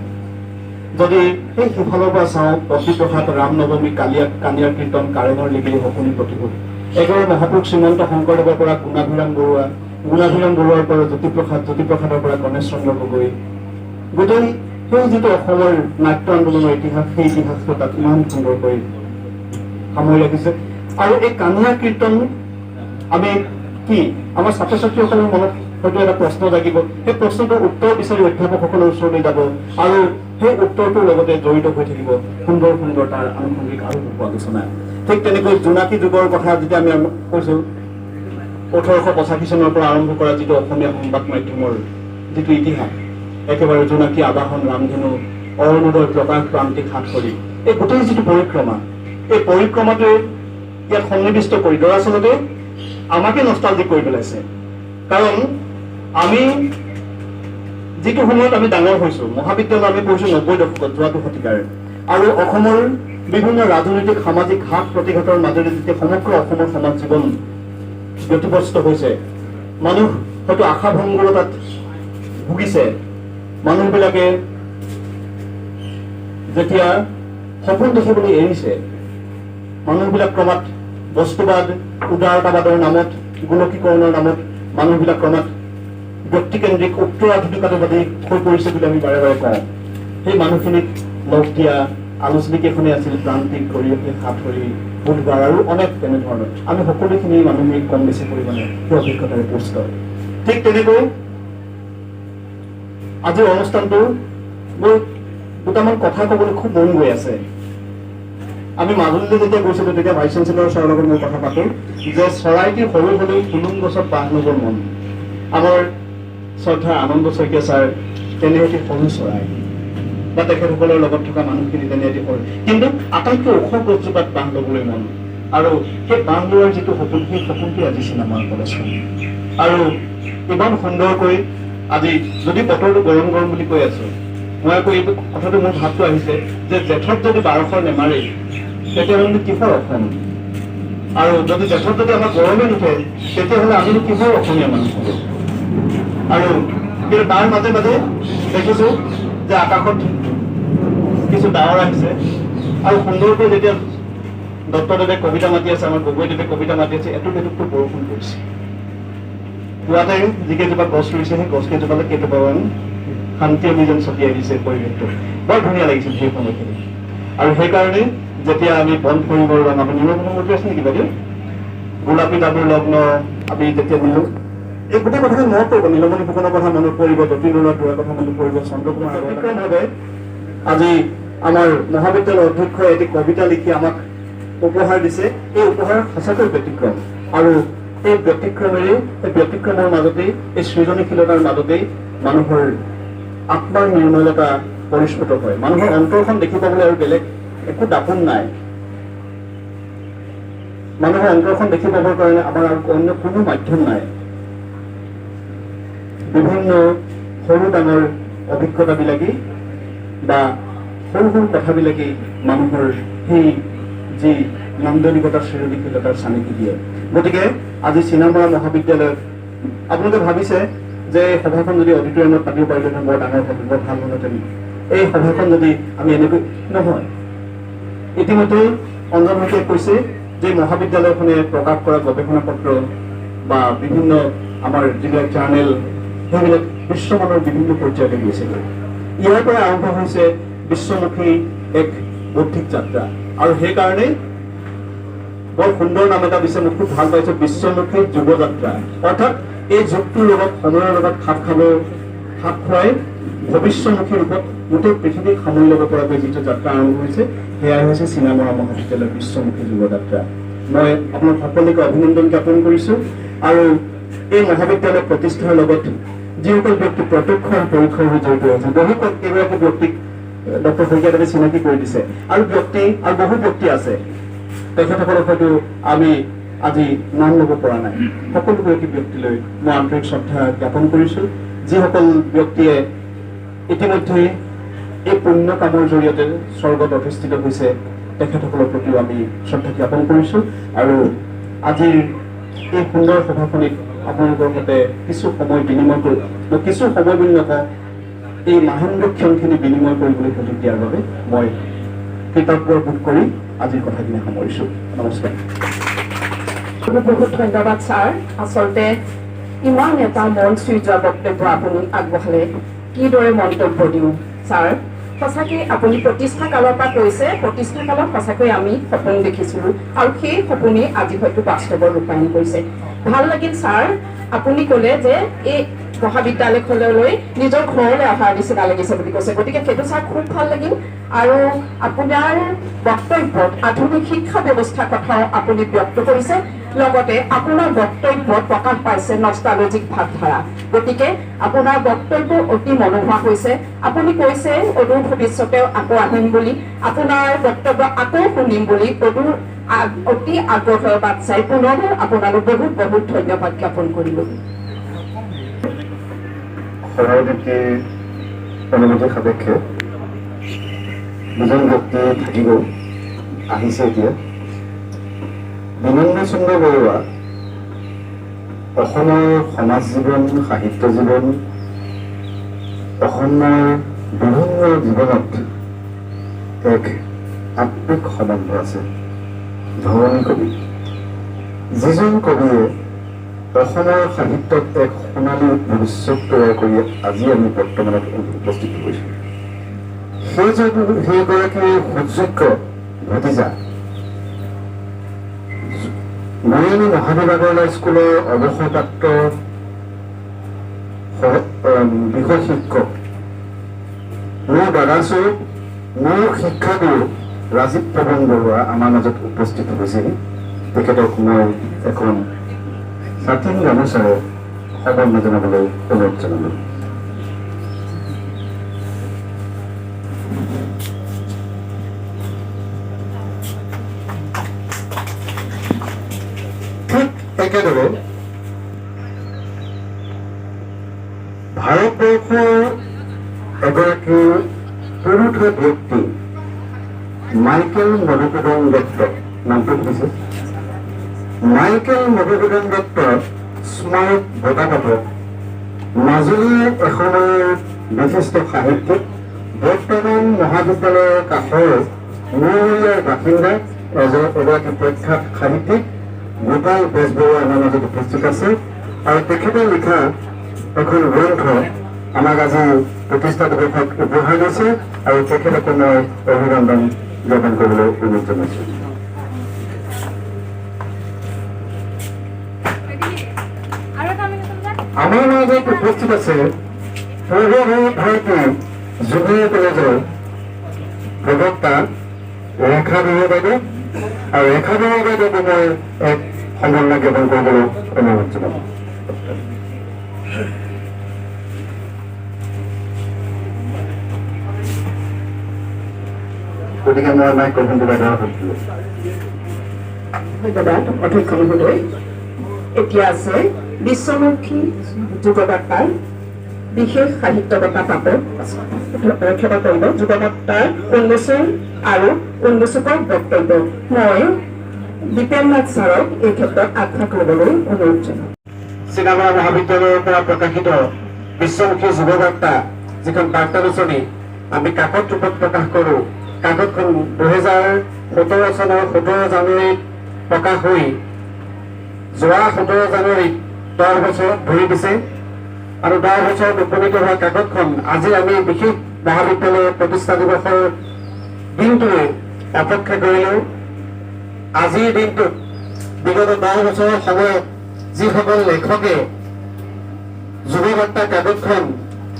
যদি সেই সিফালৰ পৰা চাওঁ, পতিপ্ৰসাদ, ৰাম নৱমী, কালিয়াৰ কীৰ্তন, কাৰেঙৰ লিগিৰি সকলো প্ৰতিভূত, এগৰাকী মহাপুৰুষ শ্ৰীমন্ত শংকৰদেৱৰ পৰা গুণাভিৰাম বৰুৱা, গুণাভিৰাম বৰুৱাৰ পৰা জ্যোতিপ্ৰসাদৰ পৰা গণেশ চন্দ্ৰ গগৈ, গোটেই সেই যিটো অসমৰ নাট্য আন্দোলনৰ ইতিহাস, সেই ইতিহাসটো তাত ইমান সুন্দৰকৈ সামৰি ৰাখিছে। আৰু এই কানিয়া কীৰ্তন আমি কি আমাৰ ছাত্ৰ ছাত্ৰীসকলৰ মনত হয়তো এটা প্ৰশ্ন জাগিব, সেই প্ৰশ্নটোৰ উত্তৰ বিচাৰি অধ্যাপকসকলৰ ওচৰলৈ যাব, আৰু সেই উত্তৰটোৰ লগতে জড়িত হৈ থাকিব সুন্দৰ সুন্দৰ তাৰ আনুষংগিক আৰু বহু আলোচনা। ঠিক তেনেকৈ জোনাকী যুগৰ কথা যেতিয়া আমি কৈছো, 1885 চনৰ পৰা আৰম্ভ কৰা যিটো অসমীয়া সংবাদ মাধ্যমৰ যিটো ইতিহাস, একেবাৰে জোনাকী, আবাহন, ৰামধেনু, অৰুণোদয়, প্ৰকাশ, প্ৰান্তিক, সাতসৰী, এই গোটেই যিটো পৰিক্ৰমা, এই পৰিক্ৰমাটোৱে ইয়াত সন্নিৱিষ্ট কৰি দৰাচলতে আমাকে নষ্টালজিক কৰি পেলাইছে। কাৰণ আমি যিটো সময়ত আমি ডাঙৰ হৈছো, মহাবিদ্যালয় আমি পঢ়িছো 90 দশকত, যোৱাটো শতিকাৰ, আৰু অসমৰ বিভিন্ন ৰাজনৈতিক সামাজিক ঘাত প্ৰতিঘাতৰ মাজেৰে যেতিয়া সমগ্ৰ অসমৰ সমাজ জীৱন ব্যতিব্যস্ত হৈছে, মানুহ হয়তো আশাভংগতাত ভুগিছে, মানুহবিলাকে যেতিয়া সপোন দেখিবলৈ এৰিছে, মানুহবিলাক ক্ৰমাৎ বস্তুবাদ, উদাৰতাবাদৰ নামত, গোলকীকৰণৰ নামত মানুহবিলাক ক্ৰমাৎ ব্যক্তিকেন্দ্ৰিক উত্তৰাধুনিকতাবাদী হৈ পৰিছে বুলি আমি বাৰে বাৰে কওঁ। সেই মানুহখিনিক লগ দিয়া আলোচনীকেইখনেই আছিল প্ৰান্তিক, গৰিয়সী, সাতসৰী, বুধবাৰ আৰু অনেক তেনেধৰণৰ। আমি সকলোখিনি মানুহে কম বেছি পৰিমাণে সেই অভিজ্ঞতাৰে পৰিচিত। ঠিক তেনেকৈ আজিৰ অনুষ্ঠানটো মোৰ দুটামান কথা ক'বলৈ খুব মন গৈ আছে। আমি মাজুলীলৈ যেতিয়া গৈছিলোঁ তেতিয়া ভাইচ চেঞ্চেলৰ ছাৰৰ লগত মই কথা পাতোঁ যে চৰাইটি সৰু হ'লেও ফুলুং গছত বাঁহ ল'বৰ মন। আমাৰ শ্ৰদ্ধা আনন্দ শইকীয়া ছাৰ তেনে এটি সৰু চৰাই, বা তেখেতসকলৰ লগত থকা মানুহখিনি তেনে এটি সৰু, কিন্তু আটাইতকৈ ওখ গছজোপাত বাঁহ ল'বলৈ মন। আৰু সেই বাঁহ লোৱাৰ যিটো সপোন, সেই সপোনটোৱে আজি চিনেমাৰ কলেজখন। আৰু ইমান সুন্দৰকৈ আজি যদি বতৰটো গৰম গৰম বুলি কৈ আছোঁ, মই আকৌ এই কথাটো মোৰ ভাৱটো আহিছে যে জেঠত যদি 1200 নেমাৰে তেতিয়াহ'লে কিহৰ অসম, আৰু যদি জেঠত যদি আমাৰ গৰমে নুঠে তেতিয়াহ'লে আমিনো কিহৰ অসমীয়া মানুহ হ'ব। আৰু কিন্তু তাৰ মাজে মাজে দেখিছোঁ যে আকাশত কিছু ডাৱৰ আহিছে, আৰু সুন্দৰকৈ যেতিয়া দত্তদেৱে কবিতা মাতি আছে, আমাৰ গগৈদেৱে কবিতা মাতি আছে, এটুপ এটুপকৈ বৰষুণ পৰিছে। পুৱাতে যিকেইজোপা গছ ৰুইছে সেই গছকেইজোপালৈ কেইটামান শান্তি অভিযান ছটিয়াই দিছে পৰিৱেশটো। বৰ ধুনীয়া লাগিছিল সেই সময়খিনি। আৰু সেইকাৰণে যেতিয়া আমি বন্ধ কৰিবৰ কাৰণে আমি নিৰৱমূৰ্তি আছে নেকি বাইদেউ, গোলাপী দাবুৰ লগ্ন আমি যেতিয়া নিলো, এই গোটেই কথাটো মনত পৰিব, নীলমণি ফুকনৰ কথা মনত পৰিব, যতীন্দ্ৰনাথ বৰুৱাৰ কথা মনত পৰিব, চন্দ্ৰকুমাৰ আগৰভাৱে আজি আমাৰ মহাবিদ্যালয়ৰ অধ্যক্ষই এটি কবিতা লিখি আমাক উপহাৰ দিছে। এই উপহাৰ সঁচাকৈ ব্যতিক্ৰম, আৰু এই ব্যতিক্ৰমেৰে, এই ব্যতিক্ৰমৰ মাজতেই, এই সৃজনীশীলতাৰ মাজতেই মানুহৰ আত্মাৰ নিৰ্মলতা পৰিস্ফুট হয়। মানুহৰ অন্তৰখন দেখি পাবলৈ আৰু বেলেগ একো দাপোন নাই। মানুহৰ অন্তৰখন দেখি পাবৰ কাৰণে আমাৰ আৰু অন্য কোনো মাধ্যম নাই। বিভিন্ন সৰু ডাঙৰ অভিজ্ঞতাবিলাকেই বা সৰু সৰু কথাবিলাকেই মানুহৰ সেই যি নান্দনিকতাৰ সৃজনীশীলতাৰ চানেকি দিয়ে। গতিকে আজি চিনামৰা মহাবিদ্যালয়ত আপোনালোকে ভাবিছে যে সভাখন যদি অডিটৰিয়ামত পাতিব পাৰিলেহেঁতেন বৰ ডাঙৰ হ'ল, বৰ ভাল হ'লহেঁতেন। এই সভাখন যদি আমি এনেকৈ নহয়, ইতিমধ্যে অঞ্জন শইকীয়াই কৈছে যে মহাবিদ্যালয়খনে প্ৰকাশ কৰা গৱেষণা পত্ৰ বা বিভিন্ন আমাৰ যিবিলাক জাৰ্নেল সেইবিলাক বিশ্বমানৰ বিভিন্ন পৰ্যায়তে গৈছেগৈ। ইয়াৰ পৰা আৰম্ভ হৈছে বিশ্বমুখী এক বৌদ্ধিক যাত্ৰা, আৰু সেইকাৰণে বৰ সুন্দৰ নাম এটা দিছে, মই খুব ভাল পাইছোঁ, বিশ্বমুখী যুৱযাত্ৰা। অৰ্থাৎ এই যুগটোৰ লগত সময়ৰ লগত খাপ খুৱাই ভৱিষ্যমুখী ৰূপত গোটেই পৃথিৱীক সামৰি ল'ব পৰাকৈ যিটো যাত্ৰা আৰম্ভ হৈছে সেয়াই হৈছে চিনামৰা মহাবিদ্যালয়ৰ বিশ্বমুখী যুৱযাত্ৰা। মই আপোনাক সকলোকে অভিনন্দন জ্ঞাপন কৰিছোঁ। আৰু এই মহাবিদ্যালয় প্ৰতিষ্ঠাৰ লগত যিসকল ব্যক্তি প্ৰত্যক্ষ আৰু পৰোক্ষভাৱে জড়িত হৈছে, বহু কেইগৰাকী ব্যক্তিক ডক্টৰ শইকীয়াদেৱে চিনাকি কৰি দিছে, আৰু বহু ব্যক্তি আছে তেখেতসকলক হয়তো আমি আজি নাম ল'ব পৰা নাই। সকলোগৰাকী ব্যক্তিলৈ মই আন্তৰিক শ্ৰদ্ধা জ্ঞাপন কৰিছোঁ। যিসকল ব্যক্তিয়ে ইতিমধ্যে এই পুণ্য কামৰ জৰিয়তে স্বৰ্গত অধিষ্ঠিত হৈছে তেখেতসকলৰ প্ৰতিও আমি শ্ৰদ্ধা জ্ঞাপন কৰিছোঁ। আৰু আজিৰ এই সুন্দৰ সভাখনিত আপোনালোকৰ সৈতে কিছু সময় বিনিময় কৰি, মই কিছু সময় বুলি নকওঁ, এই মাহেন্দ্ৰ ক্ষণখিনি বিনিময় কৰিবলৈ সুযোগ দিয়াৰ বাবে মই কৃতজ্ঞ বোধ কৰি আজিৰ কথাখিনি সামৰিছোঁ। নমস্কাৰ। বহুত বহুত ধন্যবাদ ছাৰ। আচলতে ইমান এটা মন চুই যোৱা বক্তব্য আপুনি আগবঢ়ালে, কিদৰে মন্তব্য দিওঁ ছাৰ। সঁচাকৈ আপুনি প্ৰতিষ্ঠা কালৰ পৰা কৈছে, প্ৰতিষ্ঠা কালত সঁচাকৈ আমি সপোন দেখিছিলোঁ আৰু সেই সপোনেই আজি হয়তো বাস্তৱত ৰূপায়ণ কৰিছে। ভাল লাগিল ছাৰ, আপুনি ক'লে যে এই মহাবিদ্যালয়খনলৈ নিজৰ ঘৰলৈ অহাৰ নিচিনা লাগিছে বুলি কৈছে, গতিকে সেইটো ছাৰ খুব ভাল লাগিল। আৰু আপোনাৰ বক্তব্যত আধুনিক শিক্ষা ব্যৱস্থাৰ কথাও আপুনি ব্যক্ত কৰিছে, লগতে আপোনাৰ বক্তব্যত প্ৰকাশ পাইছে নষ্টালজিক ভাৱধাৰা। গতিকে আপোনাৰ বক্তব্য অতি মনোমোহা হৈছে। আপুনি কৈছে অদূৰ ভৱিষ্যতেও আকৌ আহিম বুলি, আপোনাৰ বক্তব্য আকৌ শুনিম বুলি অতি আগ্ৰহেৰে বাট চাই পুনৰ আপোনালোক বহুত বহুত ধন্যবাদ জ্ঞাপন কৰিলোঁ। সভাপতিৰ অনুমতি সাপেক্ষে দুজন ব্যক্তি থাকিব আহিছে এতিয়া। বিনন্দ চন্দ্ৰ বৰুৱা অসমৰ সমাজ জীৱন, সাহিত্য জীৱন, অসমৰ বিভিন্ন জীৱনত এক আত্মিক সম্বন্ধ আছে। ধৰণী কবি, যিজন কবিয়ে অসমৰ সাহিত্যত এক সোণালী ভৱিষ্যত তৈয়াৰ কৰি আজি আমি বৰ্তমানত উপস্থিত হৈছোঁ। সেইগৰাকীৰ সুযোগ্য ভতিজা মৰিয়নী মহাবিদ্যালয় স্কুলৰ অৱসৰপ্ৰাপ্ত বিষয় শিক্ষক, মোৰ দাদাস্বৰূপ, মোৰ শিক্ষাগুৰু ৰাজীৱ পৱন বৰুৱা আমাৰ মাজত উপস্থিত হৈছেহি। তেখেতক মই এখন স্বাধীন গামোচাৰে সম্বৰ্ধনা জনাবলৈ অনুৰোধ জনালোঁ। ঠিক একেদৰে ভাৰতবৰ্ষৰ এগৰাকী পুৰুষ ব্যক্তি মাইকেল মধুসূদন দত্ত, নামটো শুনিছে? মাইকেল মধুসূদন দত্তৰ স্মাৰক বঁটা পাব মাজুলীৰ এসময়ৰ বিশিষ্ট সাহিত্যিক, বৰ্তমান মহাবিদ্যালয়ৰ কাষৰ মৌৰীয়াৰ বাসিন্দা এগৰাকী প্ৰখ্যাত সাহিত্যিক গোপাল বেজবৰুৱা আমাৰ মাজত উপস্থিত আছে। আৰু তেখেতে লিখা এখন গ্ৰন্থ আমাক আজি প্ৰতিষ্ঠা দিৱসত উপহাৰ দিছে, আৰু তেখেতকো মই অভিনন্দন জ্ঞাপন কৰিবলৈ অনুৰোধ জনাইছোঁ। আমাৰ মাজত উপস্থিত আছে পূৰ্বভাৰতীয় জুনিয়ৰ কলেজৰ প্ৰবক্তা ৰেখা বৰুৱা বাইদেউ, আৰু ৰেখা বৰুৱা বাইদেউক মই এক সম্বৰ্ধনা জ্ঞাপন কৰিবলৈ অনুৰোধ জনাম। গতিকে মই মাইক্ৰফোনটো বাইদেউৰ সৈতে ধন্যবাদ অধ্যক্ষ মহোদয়। এতিয়া আছে বিশ্বমুখী যুগবাৰ্তাৰ বিশেষ সাহিত্য বঁটা প্ৰাপক ক্ষমা কৰিব যুগবাৰ্তাৰ উন্মোচন আৰু উন্মোচকৰ বক্তব্য। মই দীপেন নাথ ছাৰক এই ক্ষেত্ৰত আগভাগ ল'বলৈ অনুৰোধ জনাওঁ। চিনেমা মহাবিদ্যালয়ৰ পৰা প্ৰকাশিত বিশ্বমুখী যুৱবাৰ্তা যিখন বাৰ্তালোচনী আমি কাকত ৰূপত প্ৰকাশ কৰোঁ। কাকতখন 2017 চনৰ 17 জানুৱাৰীত প্ৰকাশ হৈ যোৱা 17 জানুৱাৰীত 10 বছৰত ভৰি দিছে আৰু 10 বছৰত উপনীত হোৱা কাকতখন আজি আমি বিশেষ মহাবিদ্যালয়ৰ প্ৰতিষ্ঠা দিৱসৰ দিনটোলৈ অপেক্ষা কৰিলোঁ। আজিৰ দিনটোত বিগত 10 বছৰৰ সময়ত যিসকল লেখকে যুৱবাৰ্তা কাকতখন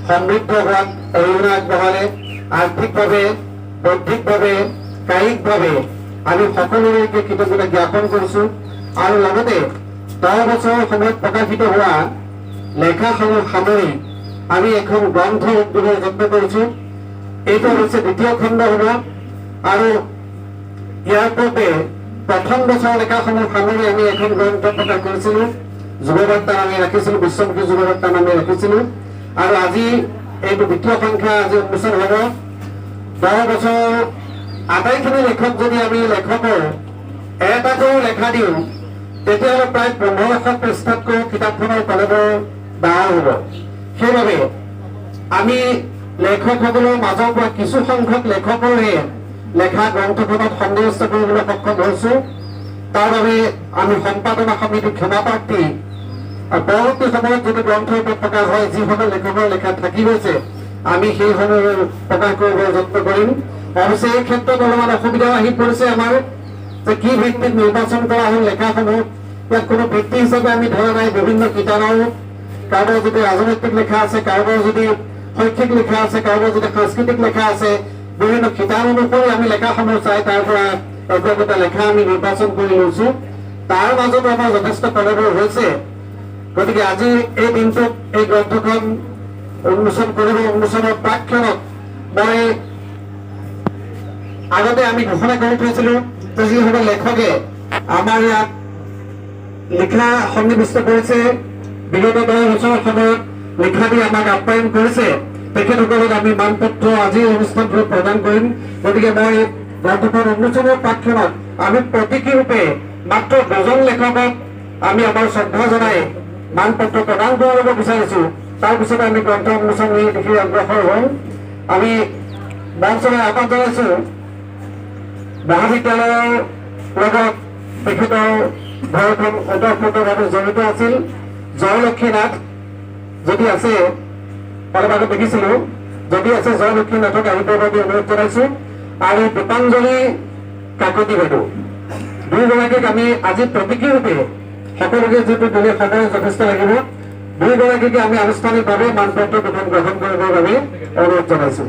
সমৃদ্ধ হোৱাত অৰিহণা আগবঢ়ালে, আৰ্থিকভাৱে, বৌদ্ধিকভাৱে, কায়িকভাৱে আমি সকলোৰে কৃতজ্ঞতা জ্ঞাপন কৰিছোঁ। আৰু লগতে 10 বছৰৰ সময়ত প্ৰকাশিত হোৱা লেখাসমূহ সামৰি আমি এখন গ্ৰন্থ উদ্যোগৰ যত্ন কৰিছোঁ। এইটো হৈছে 2য় খণ্ড হ'ব আৰু ইয়াৰ পূৰ্বে প্ৰথম বছৰৰ লেখাসমূহ সামৰি আমি এখন গ্ৰন্থ প্ৰকাশ কৰিছিলোঁ। যুৱবাৰ্তা নামে ৰাখিছিলোঁ, বিশ্বমুখী যুৱবাৰ্তা নামে ৰাখিছিলোঁ আৰু আজি এইটো 2য় সংখ্যা আজি উন্মোচন হ'ব। 10 বছৰ আটাইখিনি লেখক যদি আমি লেখকৰ এটাকৈ লেখা দিওঁ তেতিয়াহ'লে প্ৰায় 1500 পৃষ্ঠাতকৈ কিতাপখনৰ কলেবৰ ডাঙৰ হ'ব। সেইবাবে আমি লেখকসকলৰ মাজৰ পৰা কিছু সংখ্যক লেখকৰহে লেখা গ্ৰন্থখনত সন্নিৱিষ্ট কৰিবলৈ সক্ষম হৈছোঁ। তাৰ বাবে আমি সম্পাদনা সমিতিৰ ক্ষমাপ্ৰাৰ্থী। পৰৱৰ্তী সময়ত যদি গ্ৰন্থৰ ওপৰত প্ৰকাশ হয় যিসকল লেখকৰ লেখা থাকি গৈছে আমি সেইসমূহ প্ৰকাশ কৰিবলৈ যত্ন কৰিম। অৱশ্যে এই ক্ষেত্ৰত অলপমান অসুবিধা আহি পৰিছে আমাৰ যে কি ভিত্তিত নিৰ্বাচন কৰা হ'ল লেখাসমূহ। ইয়াত কোনো ভিত্তি হিচাপে আমি ধৰা নাই। বিভিন্ন কিতাপৰ কাৰোবাৰ যদি ৰাজনৈতিক লেখা আছে, কাৰোবাৰ যদি শৈক্ষিক লেখা আছে, কাৰোবাৰ যদি সাংস্কৃতিক লেখা আছে, বিভিন্ন কিতাপ অনুসৰি আমি লেখাসমূহ চাই তাৰ পৰা একোটা লেখা আমি নিৰ্বাচন কৰি লৈছোঁ। তাৰ মাজতো আমাৰ যথেষ্ট কলেবৰ হৈছে। গতিকে আজি এই দিনটোত এই গ্ৰন্থখন উন্মোচন কৰিব। উন্মোচনৰ প্ৰাক্ষণত মই আগতে আমি ঘোষণা কৰি থৈছিলোঁ যে যিসকল লেখকে আমাৰ ইয়াত লিখা সন্নিৱিষ্ট কৰিছে, বিগত 10 বছৰৰ সময়ত লিখা দি আমাক আপ্যায়ন কৰিছে, তেখেতসকলক আমি মানপত্ৰ আজি অনুষ্ঠানটোত প্ৰদান কৰিম। গতিকে মই গ্ৰন্থখন উন্মোচনৰ প্ৰাক্ষণত আমি প্ৰতীকী ৰূপে মাত্ৰ 2জন লেখকক আমি আমাৰ শ্ৰদ্ধা জনাই মানপত্ৰ প্ৰদান কৰিব বিচাৰিছোঁ। তাৰপিছতে আমি গ্ৰন্থ উন্মোচন দেখি অগ্ৰসৰ হওঁ। আমি মঞ্চলৈ আহ্বান জনাইছোঁ মহাবিদ্যালয়ৰ লগত তেখেতৰ ঘৰখন ওতঃপ্ৰোতভাৱে জড়িত আছিল জয়লক্ষ্মী নাথ। যদি আছে অলপ আগত দেখিছিলোঁ, যদি আছে জয়লক্ষ্মী নাথক আহিবৰ বাবে অনুৰোধ জনাইছোঁ আৰু দীপাঞ্জলি কাকতি বাইদেউ দুয়োগৰাকীক আমি আজি প্ৰতীকী ৰূপে সকলোকে যিটো দলীয় সময় যথেষ্ট লাগিব, দুয়োগৰাকীকে আমি আনুষ্ঠানিকভাৱে মানপত্ৰ দুখন গ্ৰহণ কৰিবৰ বাবে অনুৰোধ জনাইছোঁ।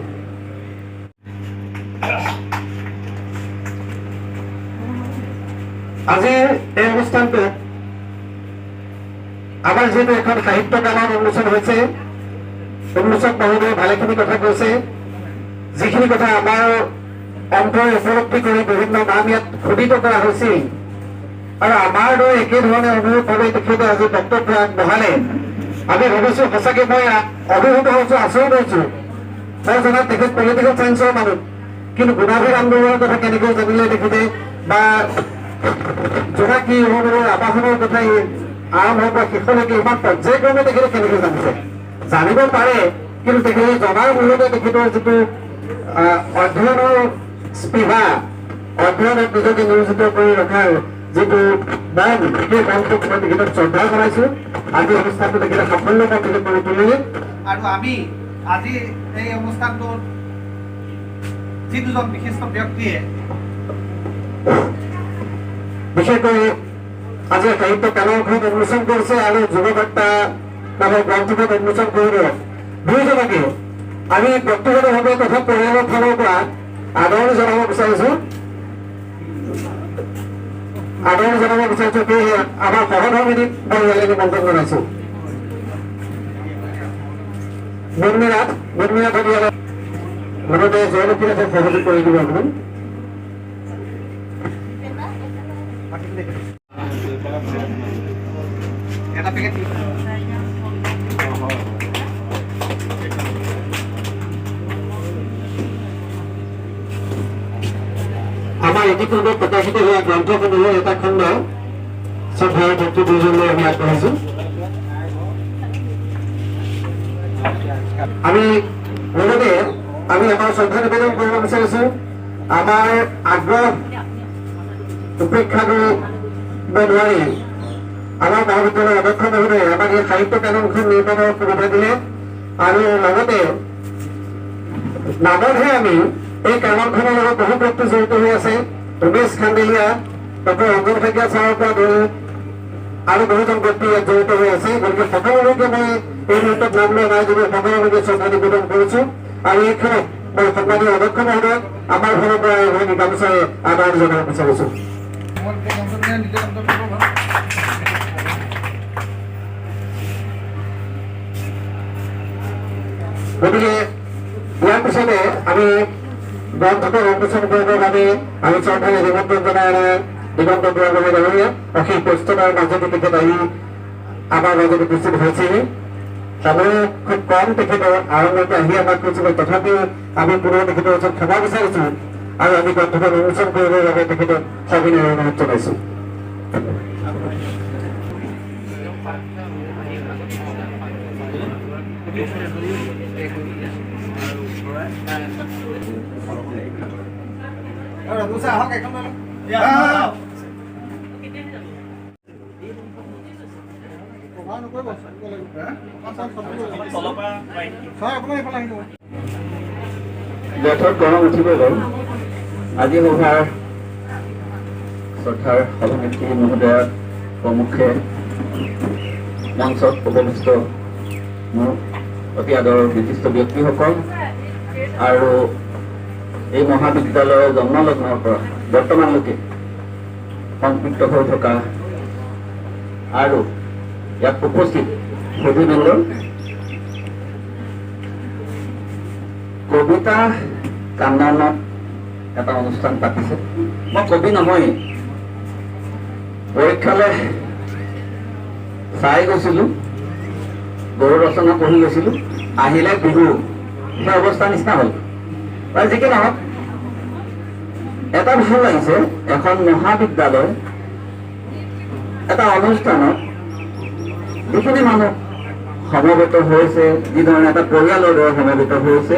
আজিৰ এই অনুষ্ঠানটোত আমাৰ যিহেতু এখন সাহিত্য গানৰ উন্মোচন হৈছে, উন্মোচক মহোদয়ে ভালেখিনি কথা কৈছে, যিখিনি কথা আমাৰ অন্তৰে উপলব্ধি কৰি বিভিন্ন নাম ইয়াত খোদিত কৰা হৈছিল আৰু আমাৰ দৰে একেধৰণে অনুৰূপভাৱে তেখেতে আজি বক্তব্য আগবঢ়ালে। আমি ভাবিছোঁ সঁচাকৈ মই অভিভূত হৈছোঁ, আচৰিত হৈছোঁ। মই জনাত তেখেত পলিটিকেল চায়েন্সৰ মানুহ, কিন্তু গুণাভিৰ আন্দোলনৰ কথা কেনেকৈ জানিলে তেখেতে, বা জোনাকী অনুৰোধৰ আবাসনৰ কথা আৰম্ভৰ পৰা শেষলৈকে ইমান পৰ্যায়ক্ৰমে তেখেতে কেনেকৈ জানিছে। জানিব পাৰে, কিন্তু তেখেতে জনাৰ মূলতে তেখেতৰ যিটো অধ্যয়নৰ স্পৃহা, অধ্যয়নত নিজকে নিয়োজিত কৰি ৰখাৰ যিটো মন, সেই মনটোক মই তেখেতক শ্ৰদ্ধা জনাইছোঁ। আজি অনুষ্ঠানটো তেখেতে সাফল্যমণ্ডিত কৰি তুলিলে। আৰু আমি আজি এই অনুষ্ঠানটোত যি 2জন বিশিষ্ট ব্যক্তিয়ে বিশেষকৈ আজি সাহিত্য কালৰখন উন্মোচন কৰিছে আৰু যুৱবাৰ্তা নামৰ গ্ৰন্থখন উন্মোচন কৰিব, দুয়োজনকে আমি ব্যক্তিগতভাৱে তথা পৰিয়ালৰ ফালৰ পৰা আদৰণি জনাব বিচাৰিছোঁ। সেয়েহে আমাৰ সহধৰ্মিনীক মই ইয়ালৈ নিমন্ত্ৰণ জনাইছোঁ। মুন্মিনাথক ইয়ালৈ লগতে জয়লক্ষ্মী নাথক সহযোগ কৰি দিব অকণমান। এটা পেকেট আমাৰ ইতিপূৰ্বে প্ৰকাশিত হোৱা গ্ৰন্থসমূহৰ এটা খণ্ড শ্ৰদ্ধাৰ ভক্তি দুজনলৈ আমি আগবঢ়াইছোঁ। আমি লগতে আমি আমাৰ শ্ৰদ্ধা নিবেদন কৰিব বিচাৰিছোঁ, আমাৰ আগ্ৰহ উপেক্ষা কৰিব নোৱাৰি আমাৰ মহাবিদ্যালয়ৰ অধ্যক্ষ মহোদয়ে আমাক এই সাহিত্য কাননখন নিৰ্মাণৰ সুবিধা দিলে আৰু লগতে নামতহে আমি এই কাননখনৰ লগত বহু ব্যক্তি জড়িত হৈ আছে। উমেশ খান্দেলীয়া, ডক্টৰ ৰঞ্জন শইকীয়া ছাৰৰ পৰা ধৰি আৰু বহুজন ব্যক্তি ইয়াত জড়িত হৈ আছে। গতিকে সকলোলৈকে মই এই মুহূৰ্তত নাম লোৱা নাই যদিও সকলোলৈকে শ্ৰদ্ধা নিবেদন কৰিছোঁ আৰু এইক্ষণত মই সন্মানীয় অধ্যক্ষ মহোদয়ক আমাৰ ফালৰ পৰা এই গামোচাৰে আদৰণি জনাব বিচাৰিছোঁ। গতিকে ইয়াৰ পিছতে আমি গ্ৰন্থটো উন্মোচন কৰিবৰ বাবে আমি চৰকাৰে নিমন্ত্ৰণ জনাই দিগন্ত বুঢ়াগোহাঁই ডাঙৰীয়া অশেষ ব্যস্ততাৰ মাজতে তেখেত আহি আমাৰ মাজত উপস্থিত হৈছেহি। সময় খুব কম তেখেতৰ আৰম্ভতে আহি আমাক কৈছিলে, তথাপিও আমি পুনৰ তেখেতৰ ওচৰত ক্ষমা বিচাৰিছোঁ আৰু আমি গ্ৰন্থটো উন্মোচন কৰিবৰ বাবে তেখেতক সবিনয় অনুৰোধ জনাইছোঁ। যথেষ্ট গৰম উঠিব গ'ল। আজি সভাৰ শ্ৰদ্ধাৰ সভানেত্ৰী মহোদয়াৰ প্ৰমুখে মঞ্চত উপবিষ্ট মোৰ অতি আদৰৰ বিশিষ্ট ব্যক্তিসকল আৰু এই মহাবিদ্যালয়ৰ জন্মলগ্নৰ পৰা বৰ্তমানলৈকে সংপৃক্ত হৈ থকা আৰু ইয়াত উপস্থিত সুধীবৃন্দ, কবিতা কাননত এটা অনুষ্ঠান পাতিছে। মই কবি নহয়, পৰীক্ষালৈ চাই গৈছিলোঁ, গৌৰ ৰচনা পঢ়ি গৈছিলোঁ, আহিলে বিহু, সেই অৱস্থা নিচিনা হ'ল। বা যি কি নহওক, এটা ভাল লাগিছে, এখন মহাবিদ্যালয় এটা অনুষ্ঠানত যিখিনি মানুহ সমবেত হৈছে, যিধৰণে এটা পৰিয়ালৰ দৰে সমবেত হৈছে,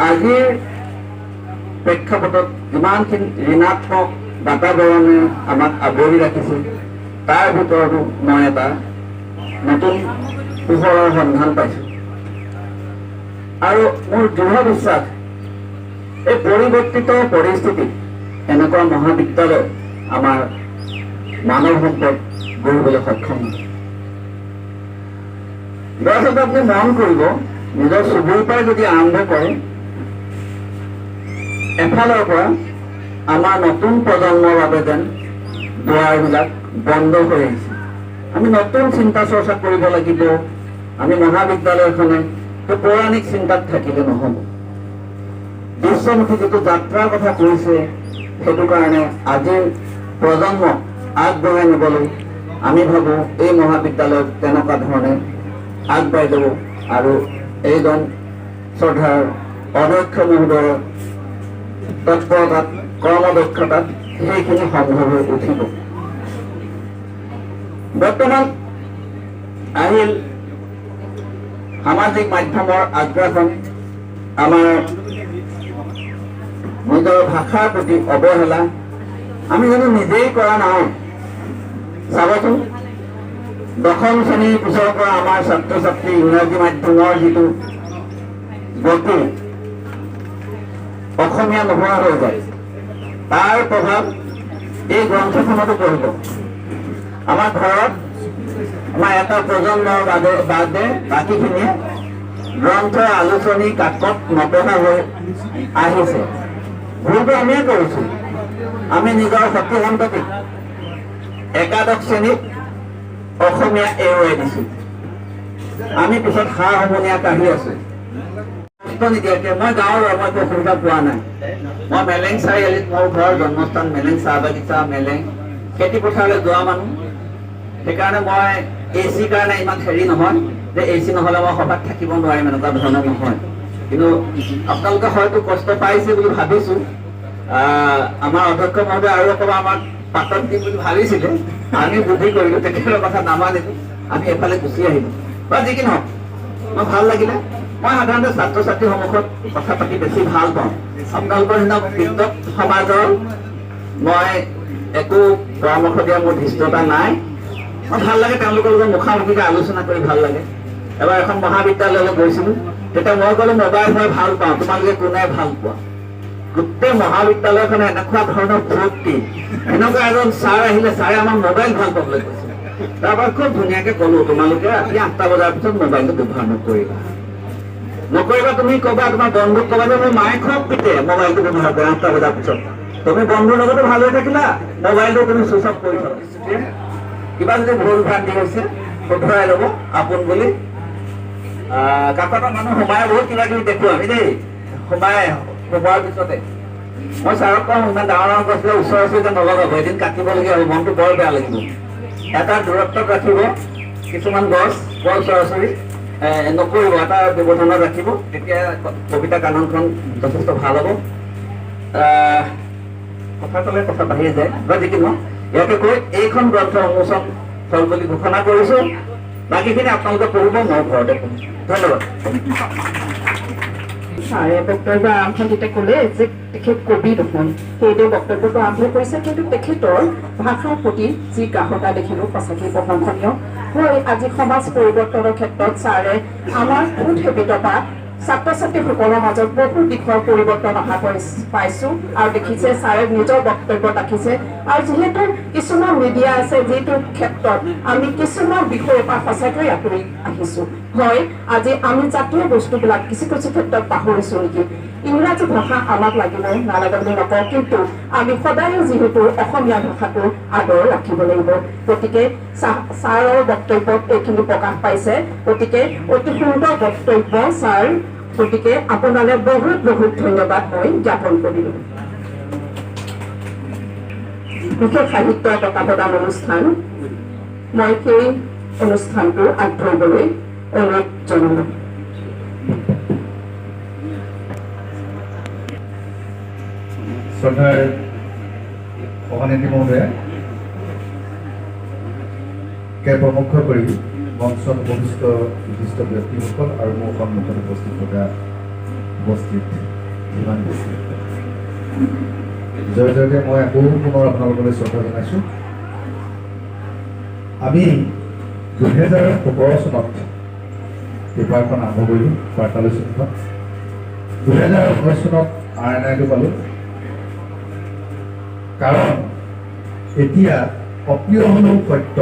আজিৰ প্ৰেক্ষাপটত যিমানখিনি ঋণাত্মক বাতাবৰণে আমাক আৱৰি ৰাখিছে, তাৰ ভিতৰতো মই এটা নতুন পোহৰৰ সন্ধান পাইছোঁ। আৰু মোৰ দৃঢ় বিশ্বাস, এই পৰিৱৰ্তিত পৰিস্থিতিত এনেকুৱা মহাবিদ্যালয় আমাৰ মানৱ সম্পদ গঢ়িবলৈ সক্ষম হৈছে। দৰাচলতে আপুনি মন কৰিব, নিজৰ চুবুৰীৰ পৰাই যদি আৰম্ভ কৰে, এফালৰ পৰা আমাৰ নতুন প্ৰজন্মৰ বাবে যেন দুৱাৰবিলাক বন্ধ হৈ আহিছে। আমি নতুন চিন্তা চৰ্চা কৰিব লাগিব। আমি মহাবিদ্যালয়খনে পৌৰাণিক চিন্তাত থাকিলে নহ'ব। বিশ্বমুখী যিটো যাত্ৰাৰ কথা কৈছে, সেইটো কাৰণে আজিৰ প্ৰজন্মক আগবঢ়াই নিবলৈ আমি ভাবোঁ এই মহাবিদ্যালয়ত তেনেকুৱা ধৰণে আগবাঢ়ি যাব আৰু এইজন শ্ৰদ্ধাৰ অধ্যক্ষ মহোদয়ৰ তৎপৰতাত, কৰ্মদক্ষতাত সেইখিনি সম্ভৱ হৈ উঠিব। বৰ্তমান আহিল সামাজিক মাধ্যমৰ আগ্ৰাসন, আমাৰ নিজৰ ভাষাৰ প্ৰতি অৱহেলা। আমি জানো নিজেই কৰা নাই। চাবচোন, দশম শ্ৰেণীৰ পিছৰ পৰা আমাৰ ছাত্ৰ ছাত্ৰী ইংৰাজী মাধ্যমৰ যিটো গতি, অসমীয়া নোহোৱা হৈ যায়, তাৰ প্ৰভাৱ এই গ্ৰন্থখনতো পৰিব। আমাৰ ঘৰত আমাৰ এটা প্ৰজন্মৰ বাদে বাকীখিনিয়ে গ্ৰন্থ আলোচনী কাকত নপঢ়া হৈ আহিছে। ভুলটো আমিয়ে কৰিছোঁ। আমি নিজৰ সতী সন্ততিক একাদশ শ্ৰেণীত অসমীয়া এৰুৱাই দিছোঁ। আমি পিছত সা সমনীয়া কাঢ়ি আছোঁ। গুৰুত্ব নিদিয়াকৈ মই গাঁৱৰ মই একো অসুবিধা পোৱা নাই। মই মেলেং চাৰিআলিত মোৰ ঘৰ জন্মস্থান মেলেং চাহ বাগিচা মেলেং খেতি পথাৰলৈ যোৱা মানুহ। সেইকাৰণে মই AC কাৰণে ইমান হেৰি নহয় যে AC নহ'লে মই সভাত থাকিব নোৱাৰিম এনেকুৱা ধৰণৰ নহয়। কিন্তু আপোনালোকে হয়তো কষ্ট পাইছে বুলি ভাবিছোঁ। আমাৰ অধ্যক্ষ মহোদয় আৰু অকণমান আমাক পাতত দিম বুলি ভাবিছিলে, আমি বুদ্ধি কৰিলোঁ, তেখেতৰ কথা নামানিলোঁ, আমি এফালে গুচি আহিলোঁ। বা যি কি নহওক মই ভাল লাগিলে। মই সাধাৰণতে ছাত্ৰ ছাত্ৰীৰ সন্মুখত কথা পাতি বেছি ভাল পাওঁ। আপোনালোকৰ নিচিনা বিদ্যুৎ সমাজৰ মই একো পৰামৰ্শ দিয়া মোৰ ধৃষ্টতা নাই। মই ভাল লাগে তেওঁলোকৰ লগত মুখামুখিকৈ আলোচনা কৰি ভাল লাগে। এবাৰ এখন মহাবিদ্যালয়লৈ গৈছিলোঁ, তেতিয়া মই ক'লো মোবাইল মই ভাল পাওঁ, তোমালোকে কোনে ভাল পোৱা? গোটেই মহাবিদ্যালয়খনে এনেকুৱা ধৰণৰ ভৰ্তি। এনেকুৱা এজন ছাৰ আহিলে, ছাৰে আমাৰ মোবাইল ভাল পাবলৈ কৈছে। তাৰপৰা খুব ধুনীয়াকৈ ক'লো, তোমালোকে ৰাতি 8টা বজাৰ পিছত মোবাইলটো ব্যৱহাৰ নকৰিবা। তুমি ক'বা, তোমাৰ বন্ধুক ক'বা যে মোৰ মায়ে খুব পিতে মোবাইলটো ব্যৱহাৰ কৰে 8টা বজাৰ পিছত। তুমি বন্ধুৰ লগতো ভাল হৈ থাকিলা, মোবাইলটো তুমি চুইচ অফ কৰি থবা। কিবা যদি ভুল ভ্ৰান্তি হৈছে শুধৰাই ল'ব আপোন বুলি। কাকতৰ মানুহ সোমাই বহুত কিবা কিবি দেখোঁ আমি দেই। সোমোৱাৰ পিছতে মই ছাৰক কওঁ, ইমান ডাঙৰ ডাঙৰ গছবিলাক ওচৰ ওচৰতে নলগাব, এদিন কাটিবলগীয়া হ'ব, মনটো বৰ বেয়া লাগিব। এটা দূৰত্বত ৰাখিব, কিছুমান গছ বৰ ওচৰা-ওচৰি নকৰিব, এটা ব্যৱধানত ৰাখিব, তেতিয়া কবিতা কাননখন যথেষ্ট ভাল হ'ব। কথা ক'লে কথা বাঢ়িয়ে যায় বা যি কি নহওক, ইয়াকে কৈ এইখন গ্ৰন্থ উন্মোচন হ'ল বুলি ঘোষণা কৰিছোঁ। বাকীখিনি আপোনালোকে পঢ়িব, মই ঘৰতে পঢ়িম। ধন্যবাদ। ছাৰে বক্তব্য আৰম্ভণিতে ক'লে যে তেখেত কবি দেখোন, সেইদৰে বক্তব্যটো আৰম্ভ কৰিছে। কিন্তু তেখেতৰ ভাষাৰ প্ৰতি যি গাঢ়তা দেখিলোঁ সঁচাকৈ প্ৰশংসনীয়। হয়, আজি সমাজ পৰিৱৰ্তনৰ ক্ষেত্ৰত ছাৰে আমাৰ বহুত হেবিটতা ছাত্ৰ ছাত্ৰীসকলৰ মাজত বহুত দিশৰ পৰিৱৰ্তন অহা পাইছোঁ। আৰু দেখিছে ছাৰে নিজৰ বক্তব্যত ৰাখিছে। আৰু যিহেতু কিছুমান মিডিয়া আছে যিটো ক্ষেত্ৰত আমি কিছুমান বিষয়ৰ পৰা সঁচাকৈ আঁতৰি আহিছোঁ। হয়, আজি আমি জাতীয় বস্তুবিলাক কিছু কিছু ক্ষেত্ৰত পাহৰিছোঁ নেকি? ইংৰাজী ভাষা আমাক লাগিব নালাগে বুলি নকওঁ, কিন্তু আমি সদায় যিহেতু অসমীয়া ভাষাটো আদৰ ৰাখিব লাগিব। গতিকে ছাৰৰ বক্তব্যত এইখিনি প্ৰকাশ পাইছে। গতিকে অতি সুন্দৰ বক্তব্য ছাৰ। গতিকে আপোনালৈ বহুত বহুত ধন্যবাদ মই জ্ঞাপন কৰিলোঁ। বিশেষ সাহিত্য টকা প্ৰদান অনুষ্ঠান, মই সেই অনুষ্ঠানটো আগবঢ়াবলৈ অনুৰোধ জনালোঁ। শ্ৰদ্ধাৰ সভানেত্ৰী মহোদয়া, প্ৰমুখ কৰি মঞ্চত উপবিষ্ট বিশিষ্ট ব্যক্তিসকল আৰু মোৰ সন্মুখত উপস্থিত থকা যিমান বেছি জৰিয়তে মই আকৌ পুনৰ আপোনালোকলৈ শ্ৰদ্ধা জনাইছোঁ। আমি 2017 চনত পেপাৰখন আৰম্ভ কৰিলোঁ, বাৰ্তালোচনীখন। 2019 চনত RNIটো পালোঁ। কাৰণ এতিয়া অপ্ৰিয় হ'লেও সত্য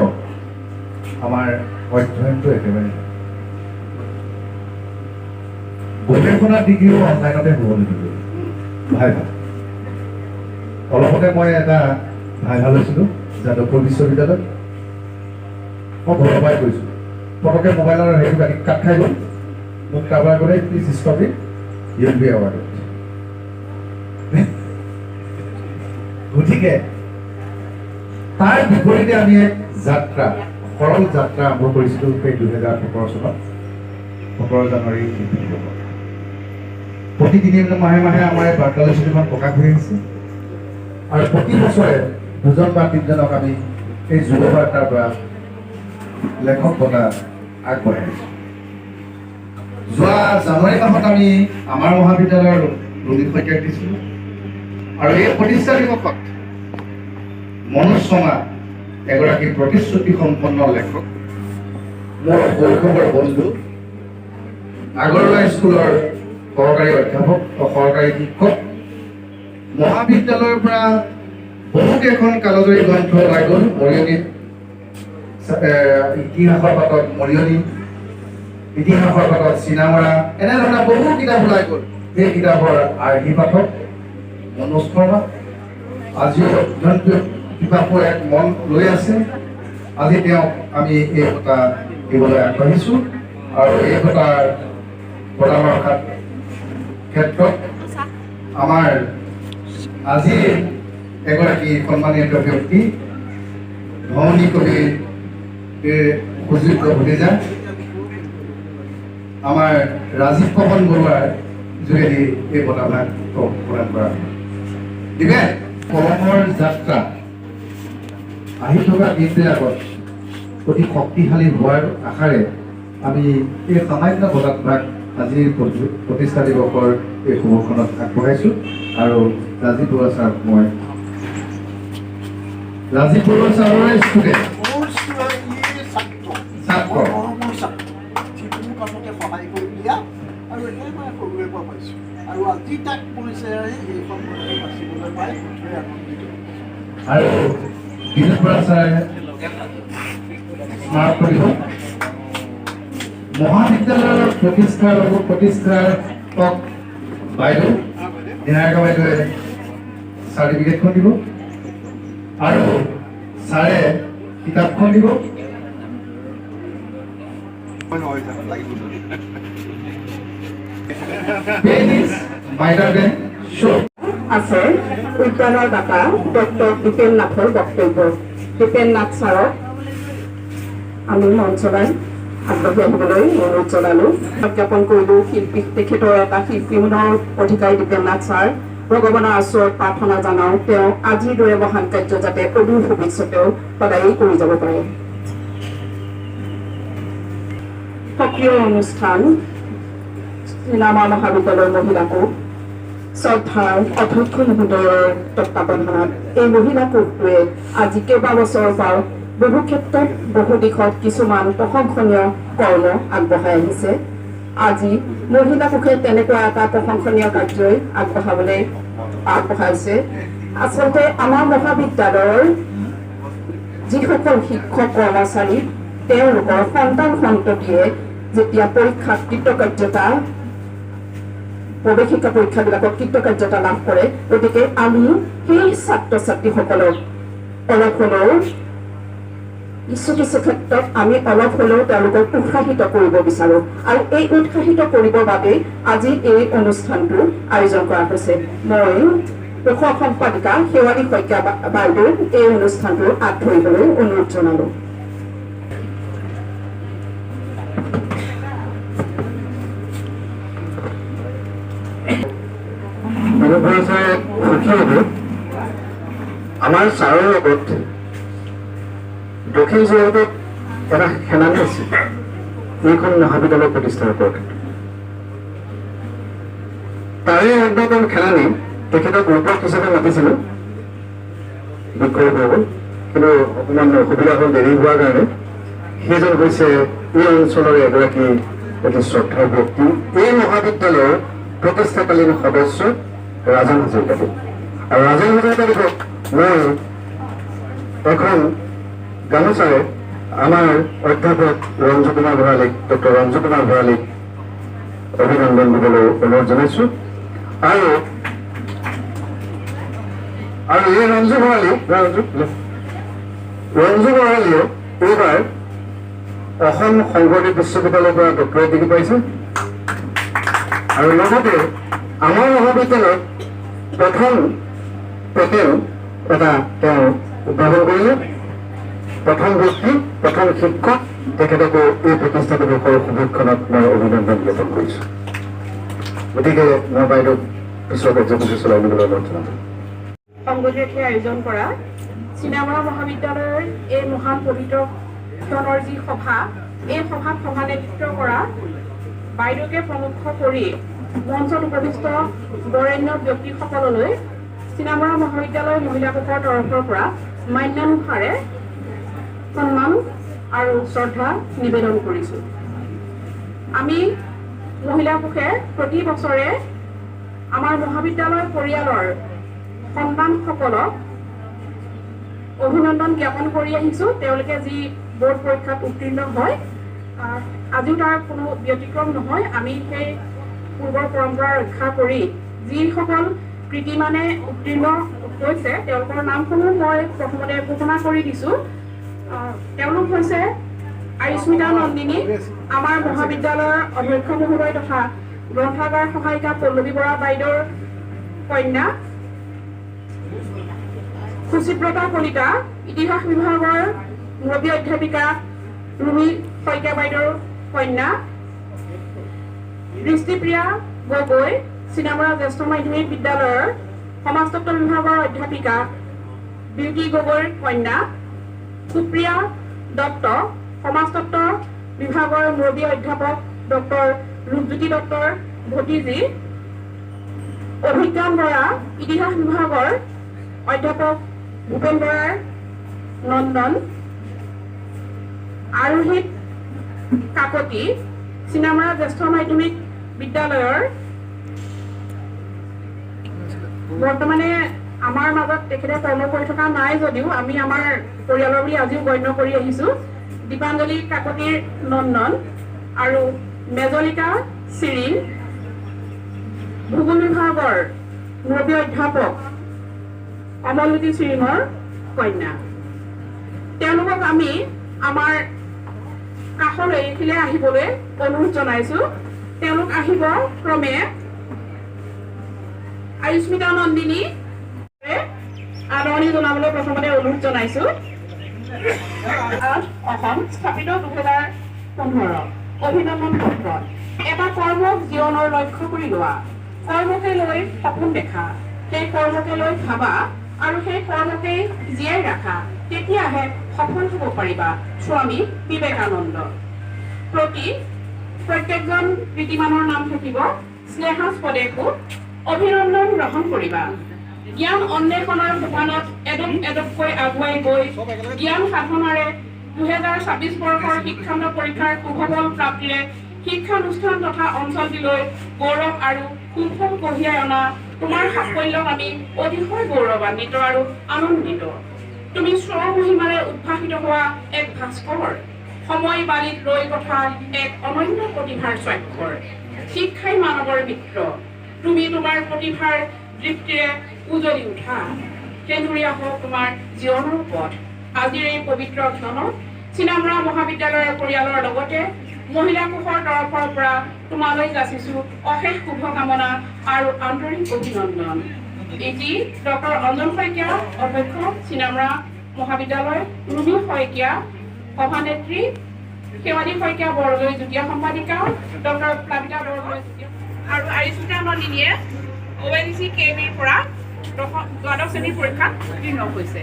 আমাৰ অধ্যয়নটো একেবাৰে গৱেষণা ডিগ্ৰীও অনলাইনতে হ'ব লাগিব। ভাইভা অলপতে মই এটা ভাইভা লৈছিলোঁ যাদৱপুৰ বিশ্ববিদ্যালয়ত। মই ঘৰৰ পৰাই কৈছোঁ, পটককৈ মোবাইলৰ হেৰি কাট খাই গ'ল। মোক তাৰপৰা ক'লে please stop it, you will be awarded. গতিকে তাৰ বিপৰীতে আমি এক যাত্ৰা, সৰল যাত্ৰা আৰম্ভ কৰিছিলোঁ সেই 2017 চনত 17 জানুৱাৰী। প্ৰতি 3 মাহে মাহে আমাৰ এই বাৰ্তালোচনীখন প্ৰকাশ হৈ আহিছে। আৰু প্ৰতি বছৰে 2জন বা 3জনক আমি এই যুৱ বাৰ্তাৰ পৰা লেখক বঁটা আগবঢ়াই আছোঁ। যোৱা জানুৱাৰী মাহত আমি আমাৰ মহাবিদ্যালয়ৰ ৰণীত শইকীয়াক দিছিলোঁ। আৰু এই প্ৰতিষ্ঠা দিৱসত মনোজ শৰ্মা এগৰাকী প্ৰতিশ্ৰুতি সম্পন্ন লেখক, মোৰ শৈশৱৰ বন্ধু, আগৰৱালা স্কুলৰ সহকাৰী অধ্যাপক আৰু সহকাৰী শিক্ষক, মহাবিদ্যালয়ৰ পৰা বহুকেইখন কালজয়ী গ্ৰন্থ ওলাই গ'ল। মৰিয়নীত ইতিহাসৰ পাতত মৰিয়নী, ইতিহাসৰ পাতত চিনামৰা, এনেধৰণৰ বহু কিতাপ ওলাই গ'ল। সেই কিতাপৰ আৰ্হি পাঠক মনোজ শৰ্মা। আজিও অধ্যয়নটো কিতাপৰ এক মন লৈ আছে। আজি তেওঁক আমি এই বঁটা দিবলৈ আগবাঢ়িছোঁ। আৰু এই বঁটাৰ প্ৰদানৰ ক্ষেত্ৰত আমাৰ আজি এগৰাকী সন্মানিত ব্যক্তি ধনী কবি সুযোগ্য ভতিজা আমাৰ ৰাজীৱ পৱন বৰুৱাৰ যোগেদি এই বঁটাভাগ প্ৰদান কৰা দিবে কলমৰ যাত্ৰা আহি থকা দিনবিলাকত অতি শক্তিশালী হোৱাৰ আশাৰে আমি এই সামান্য বঁটাভাগ আজিৰ প্ৰতিষ্ঠা দিৱসৰ এই শুভখনত আগবঢ়াইছোঁ আৰু ৰাজীৱ বৰুৱা ছাৰক মই ৰাজীৱ বৰুৱা ছাৰৰে ষ্টুডেণ্ট ছাত্ৰ যিকোনো কামতে সহায় কৰি দিয়া আৰু একেবাৰে সৰুৰে পৰা পাইছোঁ আৰু আজি তাক মই এইখন মনে বাচিবলৈ পাই খুবেই আনন্দিত আৰু বিনোদ বৰা ছাৰে স্মাৰক কৰিব মহাবিদ্যালয়ৰ প্ৰতিষ্ঠাপক বাইদেউ নিহাৰিকা বাইদেৱে চাৰ্টিফিকেটখন দিব আৰু ছাৰে কিতাপখন দিব আছে উদ্যানৰ দাতা ডক্টৰ দীপেন নাথৰ বক্তব্য দীপেন নাথ ছাৰক আমি মঞ্চলৈ আগবাঢ়ি আহিবলৈ অনুৰোধ জনালোঁ উদযাপন কৰিলোঁ শিল্পী তেখেতৰ এটা শিল্পীমনৰ অধিকাৰী দীপেন নাথ ছাৰ ভগৱানৰ ওচৰত প্ৰাৰ্থনা জনাওঁ তেওঁ আজিৰ দৰে মহান কাৰ্য যাতে অদূৰ ভৱিষ্যতেও সদায়েই কৰি যাব পাৰে সক্ৰিয় অনুষ্ঠান চিনেমা মহাবিদ্যালয়ৰ মহিলাকো শ্ৰদ্ধাৰ অধ্যক্ষ মহোদয়ৰ তত্বাৱধানত এই মহিলা কোষটোৱে আজি কেইবাবছৰৰ পৰা বহু ক্ষেত্ৰত বহু দিশত কিছুমান প্ৰশংসনীয় কৰ্ম আগবঢ়াই আহিছে আজি মহিলা কোষে তেনেকুৱা এটা প্ৰশংসনীয় কাৰ্যই আগবঢ়াইছে আচলতে আমাৰ মহাবিদ্যালয়ৰ যিসকল শিক্ষক কৰ্মচাৰী তেওঁলোকৰ সন্তান সন্ততিয়ে যেতিয়া পৰীক্ষাত কৃতকাৰ্যতা প্ৰৱেশিকা পৰীক্ষাবিলাকত কৃতকাৰ্যতা লাভ কৰে গতিকে আমি সেই ছাত্ৰ ছাত্ৰীসকলক অলপ হ'লেও কিছু কিছু ক্ষেত্ৰত আমি অলপ হ'লেও তেওঁলোকক উৎসাহিত কৰিব বিচাৰোঁ আৰু এই উৎসাহিত কৰিবৰ বাবে আজি এই অনুষ্ঠানটো আয়োজন কৰা হৈছে মই উপ সম্পাদিকা শেৱালী শইকীয়া বাইদেউক এই অনুষ্ঠানটো আগধৰিবলৈ অনুৰোধ জনালোঁ আমাৰ ছাৰৰ লগত দক্ষিণ যোৰহাটত এটা খেলানি আছিল এইখন মহাবিদ্যালয় প্ৰতিষ্ঠাৰ ওপৰত তাৰে অন্যতম খেলানি তেখেতক ৰূপক হিচাপে মাতিছিলোঁ বিক্ৰয় কৰিব কিন্তু অকণমান অসুবিধা হ'ল দেৰি হোৱাৰ কাৰণে সেইজন হৈছে এই অঞ্চলৰ এগৰাকী অতি শ্ৰদ্ধাৰ ব্যক্তি এই মহাবিদ্যালয়ৰ প্ৰতিষ্ঠাকালীন সদস্য ৰাজন হাজৰিকাদেৱ আৰু ৰাজন হাজৰিকাদেৱক মই এখন গামোচাৰে আমাৰ অধ্যাপক ৰঞ্জু কুমাৰ ভঁৰালীক ডক্টৰ ৰঞ্জু কুমাৰ ভঁৰালীক অভিনন্দন দিবলৈ অনুৰোধ জনাইছোঁ আৰু এই ৰঞ্জু ভঁৰালীয়ে এইবাৰ অসম শংকৰদেৱ বিশ্ববিদ্যালয়ৰ পৰা ডক্টৰেট ডিগ্ৰী পাইছে আৰু লগতে আমাৰ মহাবিদ্যালয়ত প্ৰথম পেটেণ্ট এটা তেওঁ উদ্ভাৱন কৰিলে প্ৰথম ব্যক্তি প্ৰথম শিক্ষক তেখেতকো এই প্ৰতিষ্ঠা দিৱসৰ শুভেচ্ছাত মই অভিনন্দন জ্ঞাপন কৰিছোঁ গতিকে মই বাইদেউক পিছৰ কাৰ্যসূচী চলাই দিবলৈ অনুৰোধ জনালোঁ সংগঠনে আয়োজন কৰা চিনেমা মহাবিদ্যালয়ৰ এই মহান পবিত্ৰক্ষণৰ যি সভা এই সভাত সভানেতৃত্ব কৰা বাইদেউকে প্ৰমুখ কৰি মঞ্চত উপবিষ্ট বৰেণ্য ব্যক্তিসকললৈ চিনেমা মহাবিদ্যালয় মহিলা কোষৰ তৰফৰ পৰা মান্যানুসাৰে সন্মান আৰু শ্ৰদ্ধা নিবেদন কৰিছোঁ আমি মহিলা কোষে প্ৰতি বছৰে আমাৰ মহাবিদ্যালয় পৰিয়ালৰ সন্তানসকলক অভিনন্দন জ্ঞাপন কৰি আহিছোঁ তেওঁলোকে যি বোৰ্ড পৰীক্ষাত উত্তীৰ্ণ হয় আজিও তাৰ কোনো ব্যতিক্ৰম নহয় আমি সেই পূৰ্বৰ পৰম্পৰা ৰক্ষা কৰি যিসকল কৃতিমানে উত্তীৰ্ণ হৈছে তেওঁলোকৰ নামসমূহ মই প্ৰথমতে ঘোষণা কৰি দিছোঁ তেওঁলোক হৈছে আয়ুস্মিতা নন্দিনী আমাৰ মহাবিদ্যালয়ৰ অধ্যক্ষ মহোদয় তথা গ্ৰন্থাগাৰ সহায়িকা পল্লৱী বৰা বাইদেউৰ কন্যা সুচিব্ৰতা কলিতা, ইতিহাস বিভাগৰ মুৰব্বী অধ্যাপিকা ৰুমি শইকীয়া বাইদেউৰ কন্যা দৃষ্টিপ্ৰিয়া গগৈ, চিনামৰা জ্যেষ্ঠ মাধ্যমিক বিদ্যালয়ৰ সমাজতত্ব বিভাগৰ অধ্যাপিকা বিউটি গগৈৰ কন্যা সুপ্ৰিয়া দত্ত, সমাজতত্ব বিভাগৰ মুৰব্বী অধ্যাপক ডক্টৰ ৰূপজ্যোতি দত্তৰ ভতিজী, অভিজ্ঞান বৰা, ইতিহাস বিভাগৰ অধ্যাপক ভূপেন বৰাৰ নন্দন, আৰোহিত কাকতি, চিনামৰা জ্যেষ্ঠ মাধ্যমিক বিদ্যালয়ৰ বৰ্তমানে আমাৰ মাজত তেখেতে কৰ্ম কৰি থকা নাই যদিও আমি আমাৰ পৰিয়ালৰ বুলি আজিও গণ্য কৰি আহিছো, দীপাঞ্জলি কাকতিৰ নন্দন আৰু মেজলিকা চিৰিং, ভূগোল বিভাগৰ মুৰব্বী অধ্যাপক অমলজ্যোতি চিৰিঙৰ কন্যা। তেওঁলোকক আমি আমাৰ কাষলৈ এইখিলে আহিবলৈ অনুৰোধ জনাইছো। তেওঁলোক আহিব ক্ৰমে আয়ুস্মিতা নন্দিনী, আদৰণি জনাবলৈ প্ৰথমতে অনুৰোধ জনাইছো। অসম স্থাপিত 2015, অভিনন্দন পত্ৰ। এটা কৰ্মক জীৱনৰ লক্ষ্য কৰি লোৱা, কৰ্মকে লৈ সপোন দেখা, সেই কৰ্মকে লৈ ভাবা আৰু সেই কৰ্মকে জীয়াই ৰাখা, তেতিয়াহে সফল হ'ব পাৰিবা। স্বামী বিবেকানন্দ। প্ৰত্যেকজন কৃতিমানৰ নাম থাকিব স্নেহাস্পদেকো অভিনন্দন গ্ৰহণ কৰিবা। জ্ঞান অন্বেষণৰ সোপানত এডপ এডপকৈ আগুৱাই গৈ জ্ঞান সাধনাৰে 2026 বৰ্ষৰ শিক্ষান্ত পৰীক্ষাৰ সুফল প্ৰাপ্তিৰে শিক্ষানুষ্ঠান তথা অঞ্চলটিলৈ গৌৰৱ আৰু সুফল কঢ়িয়াই অনা তোমাৰ সাফল্যক আমি অতিশয় গৌৰৱান্বিত আৰু আনন্দিত। তুমি স্বমহিমাৰে উদ্ভাসিত হোৱা এক ভাস্কৰ, সময় বালিত ৰৈ কথা এক অনন্য প্ৰতিভাৰ স্বাক্ষৰ। শিক্ষাই মানৱৰ মিত্ৰ, তুমি তোমাৰ প্ৰতিভাৰ দৃপ্তিৰে উজলি উঠা। সেন্দুৰীয়া হওক তোমাৰ জীৱনৰ পথ। আজিৰ এই পবিত্ৰ ক্ষণত চিনামৰা মহাবিদ্যালয়ৰ পৰিয়ালৰ লগতে মহিলা কোষৰ তৰফৰ পৰা তোমালৈ যাচিছো অশেষ শুভকামনা আৰু আন্তৰিক অভিনন্দন। এটি ডক্টৰ অঞ্জন শইকীয়া, অধ্যক্ষ চিনামৰা মহাবিদ্যালয়, ৰুমি শইকীয়া সভানেত্ৰী, শেৱালী শইকীয়া বৰদলৈ যুটীয়া সম্পাদিকা, ডক্টৰ প্লাবিতা বৰদলৈ আৰু আয়ুস্মিতা নন্দিনীয়ে ONGC KBৰ পৰা দ্বাদশ শ্ৰেণীৰ পৰীক্ষাত উত্তীৰ্ণ হৈছে।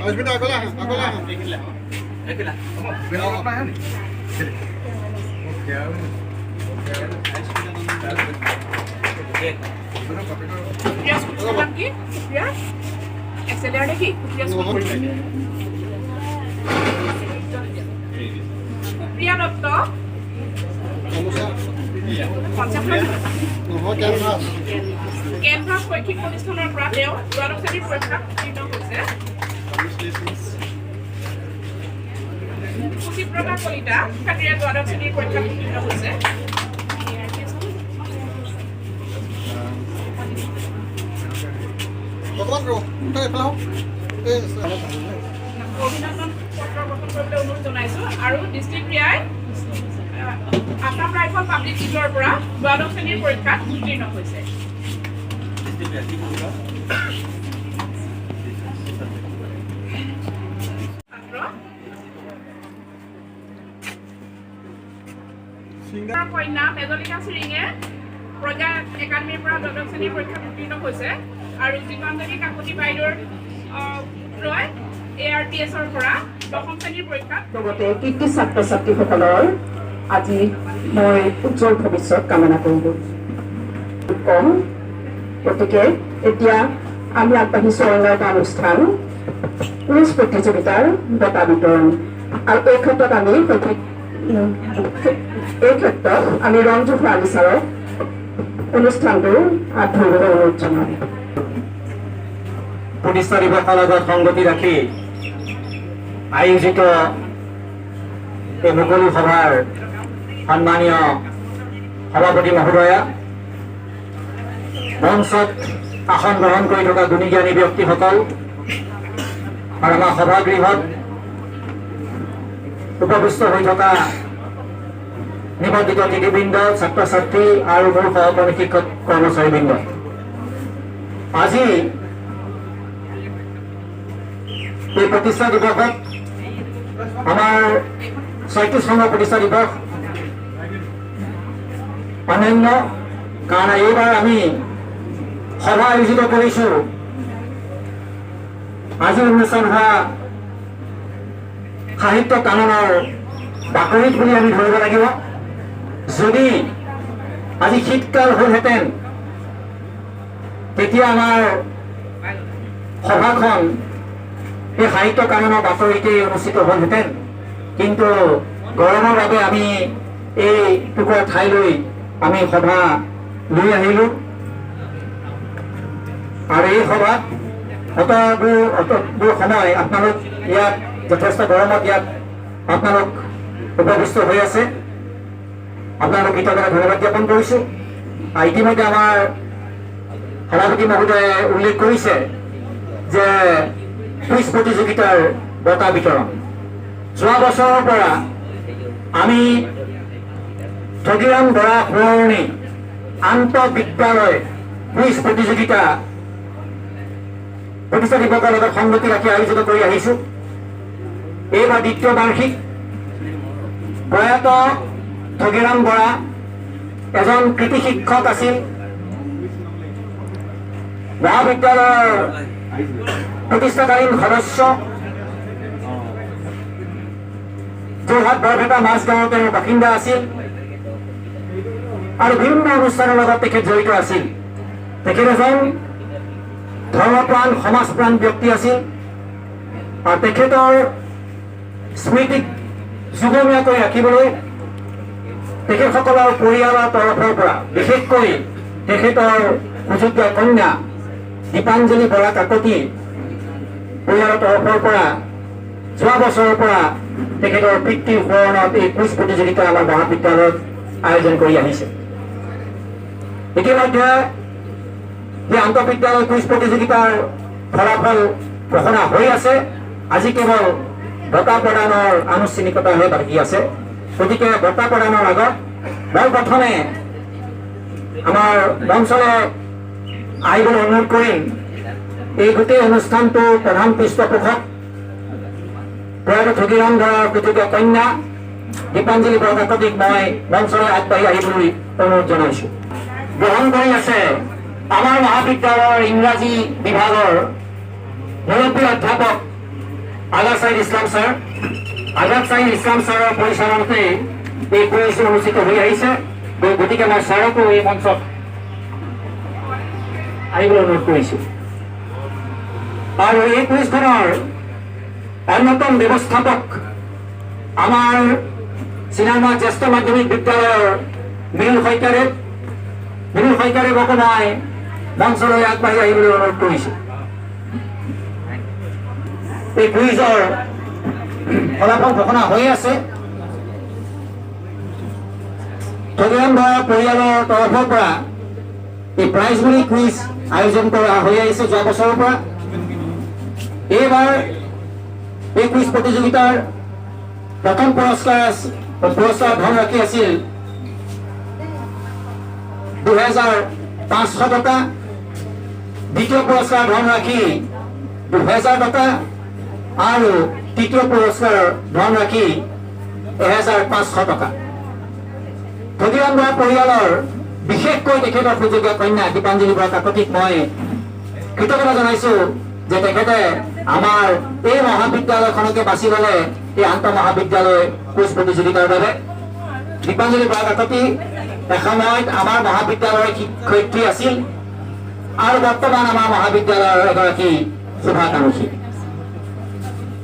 সুপ্ৰিয়া দত্ত, কেনভাছ শৈক্ষিক প্ৰতিষ্ঠানৰ পৰা তেওঁ দ্বাদশ শ্ৰেণীৰ পৰীক্ষাত উত্তীৰ্ণ হৈছে। সুচিব্ৰতা কলিতা খাতিৰে দ্বাদশ শ্ৰেণীৰ পৰীক্ষাত উত্তীৰ্ণ হৈছে। অভিনন্দন পত্ৰ গঠন কৰিবলৈ অনুৰোধ জনাইছো। আৰু দৃষ্টিপ্ৰিয়াই আসাম ৰাইফল পাব্লিক স্কুলৰ পৰা দ্বাদশ শ্ৰেণীৰ পৰীক্ষাত উত্তীৰ্ণ হৈছে। কন্যা মেজলিকা চিৰিঙে প্ৰজা একাডেমীৰ পৰা দ্বাদশ শ্ৰেণীৰ পৰীক্ষাত উত্তীৰ্ণ হৈছে। আৰু দীপাঞ্জলি কাকতি বাইদেউৰ পুত্ৰই ARPSৰ পৰা দশম শ্ৰেণীৰ পৰীক্ষাত লগতে কৃতি ছাত্ৰ ছাত্ৰীসকলৰ আজি মই উজ্জ্বল ভৱিষ্যত কামনা কৰিলোঁ। কম গতিকে এতিয়া আমি আগবাঢ়িছোঁ অন্য এটা অনুষ্ঠান, কুইজ প্ৰতিযোগিতাৰ বঁটা বিতৰণ। আৰু এই ক্ষেত্ৰত আমি ৰঞ্জু ভৰালী ছাৰক অনুষ্ঠানটো হাত ধৰিবলৈ অনুৰোধ জনাম। প্ৰতিষ্ঠা দিৱসৰ লগত সংগতি ৰাখি আয়োজিত এই মুকলি সভাৰ সন্মানীয় সভাপতি মহোদয়া, মঞ্চত আসন গ্ৰহণ কৰি থকা গুণী জ্ঞানী ব্যক্তিসকল আৰু আমাৰ সভাগৃহত উপবিষ্ট হৈ থকা নিবন্ধিত অতিথিবৃন্দ, ছাত্ৰ ছাত্ৰী আৰু মোৰ সহকৰ্মী শিক্ষক কৰ্মচাৰীবৃন্দ, আজি এই প্ৰতিষ্ঠা দিৱসত আমাৰ ৩৬সংঘৰ প্ৰতিষ্ঠা দিৱস অনন্য, কাৰণ এইবাৰ আমি সভা আয়োজিত কৰিছোঁ। আজি অনুষ্ঠান হোৱা সাহিত্য কাননৰ বাকৰিত বুলি আমি ধৰিব লাগিব। যদি আজি শীতকাল হ'লহেঁতেন তেতিয়া আমাৰ সভাখন এই সাহিত্য কাননৰ বাতৰিতেই অনুষ্ঠিত হ'লহেঁতেন, কিন্তু গৰমৰ বাবে আমি এই টুকুৰা ঠাইলৈ আমি সভা লৈ আহিলোঁ। আৰু এই সভাত অতবোৰ সময় আপোনালোক ইয়াত যথেষ্ট গৰমত ইয়াত আপোনালোক উপবিষ্ট হৈ আছে। আপোনালোক কৃতজ্ঞতা ধন্যবাদ জ্ঞাপন কৰিছোঁ। ইতিমধ্যে আমাৰ সভাপতি মহোদয়ে উল্লেখ কৰিছে যে কুইজ প্ৰতিযোগিতাৰ বঁটা বিতৰণ যোৱা বছৰৰ পৰা আমি ঠগিৰাম বৰা সোঁৱৰণী আন্তঃবিদ্যালয় কুইজ প্ৰতিযোগিতা প্ৰতিষ্ঠা দিৱসৰ লগত সংগতি ৰাখি আয়োজিত কৰি আহিছোঁ। এইবাৰ দ্বিতীয় বাৰ্ষিক। প্ৰয়াত ঠগিৰাম বৰা এজন কৃতি শিক্ষক আছিল। মহাবিদ্যালয়ৰ প্ৰতিষ্ঠাকালীন সদস্য। যোৰহাট বৰপেটা মাজগাঁৱৰ তেওঁৰ বাসিন্দা আছিল আৰু বিভিন্ন অনুষ্ঠানৰ লগত তেখেত জড়িত আছিল। তেখেত এজন ধৰ্মপ্ৰাণ সমাজপ্ৰাণ ব্যক্তি আছিল আৰু তেখেতৰ স্মৃতিক যুগমীয়া কৰি ৰাখিবলৈ তেখেতসকলৰ পৰিয়ালৰ তৰফৰ পৰা, বিশেষকৈ তেখেতৰ সুযোগ্য কন্যা দীপাঞ্জলি বৰা কাকতি পৰিয়ালৰ তৰফৰ পৰা যোৱা বছৰৰ পৰা তেখেতৰ পিতৃৰ সোঁৱৰণত এই কুইজ প্ৰতিযোগিতা আমাৰ মহাবিদ্যালয়ত আয়োজন কৰি আহিছে। ইতিমধ্যে এই আন্তঃবিদ্যালয় কুইজ প্ৰতিযোগিতাৰ ফলাফল ঘোষণা হৈ আছে। আজি কেৱল বঁটা প্ৰদানৰ আনুষ্ঠানিকতাহে বাকী আছে। গতিকে বঁটা প্ৰদানৰ আগত মই প্ৰথমে আমাৰ মঞ্চলৈ আহিবলৈ অনুৰোধ কৰিম এই গোটেই অনুষ্ঠানটোৰ প্ৰধান পৃষ্ঠপোষক প্ৰয়াত ঠগিৰাম বৰাৰ কৃতজ্ঞ কন্যা দীপাঞ্জলি বৰা কাকতিক মই মঞ্চলৈ আগবাঢ়ি আহিবলৈ অনুৰোধ জনাইছোঁ। গ্ৰহণ কৰি আছে আমাৰ মহাবিদ্যালয়ৰ ইংৰাজী বিভাগৰ মুৰব্বী অধ্যাপক আজাদ ছাইদ ইছলাম ছাৰ। আজাদ ছাইদ ইছলাম ছাৰৰ পৰিচালনাতে এই কুইজ অনুষ্ঠিত হৈ আহিছে। গতিকে মই ছাৰকো এই মঞ্চত আহিবলৈ অনুৰোধ কৰিছোঁ। আৰু এই কুইজখনৰ অন্যতম ব্যৱস্থাপক আমাৰ চিনাৰমা জ্যেষ্ঠ মাধ্যমিক বিদ্যালয়ৰ মৃণাল শইকীয়াদেৱকো মই মঞ্চলৈ আগবাঢ়ি আহিবলৈ অনুৰোধ কৰিছোঁ। এই কুইজৰ ফলাফল ঘোষণা হৈ আছে। ঠগিৰাম বৰা পৰিয়ালৰ তৰফৰ পৰা এই প্ৰাইজ মানি কুইজ আয়োজন কৰা হৈ আহিছে যোৱা বছৰৰ পৰা। এইবাৰ এই কুইজ প্ৰতিযোগিতাৰ প্ৰথম পুৰস্কাৰ ধনৰাশি আছিল ২৫০০ টকা, দ্বিতীয় পুৰস্কাৰ ধনৰাশি ২০০০ টকা আৰু তৃতীয় পুৰস্কাৰ ধনৰাশি ১৫০০ টকা। ঠগিৰাম বৰা পৰিয়ালৰ বিশেষকৈ তেখেতৰ সুযোগ্য কন্যা দীপাঞ্জলি বৰা কাকতিক মই কৃতজ্ঞতা জনাইছোঁ যে তেখেতে আমাৰ এই মহাবিদ্যালয়খনকে বাছি ল'লে এই আন্তঃ মহাবিদ্যালয় কুইজ প্ৰতিযোগিতাৰ বাবে। দীপাঞ্জলি বৰা কাকতি এসময়ত আমাৰ মহাবিদ্যালয়ৰ শিক্ষয়িত্ৰী আছিল আৰু বৰ্তমান আমাৰ মহাবিদ্যালয়ৰ এগৰাকী শুভাকাংক্ষী।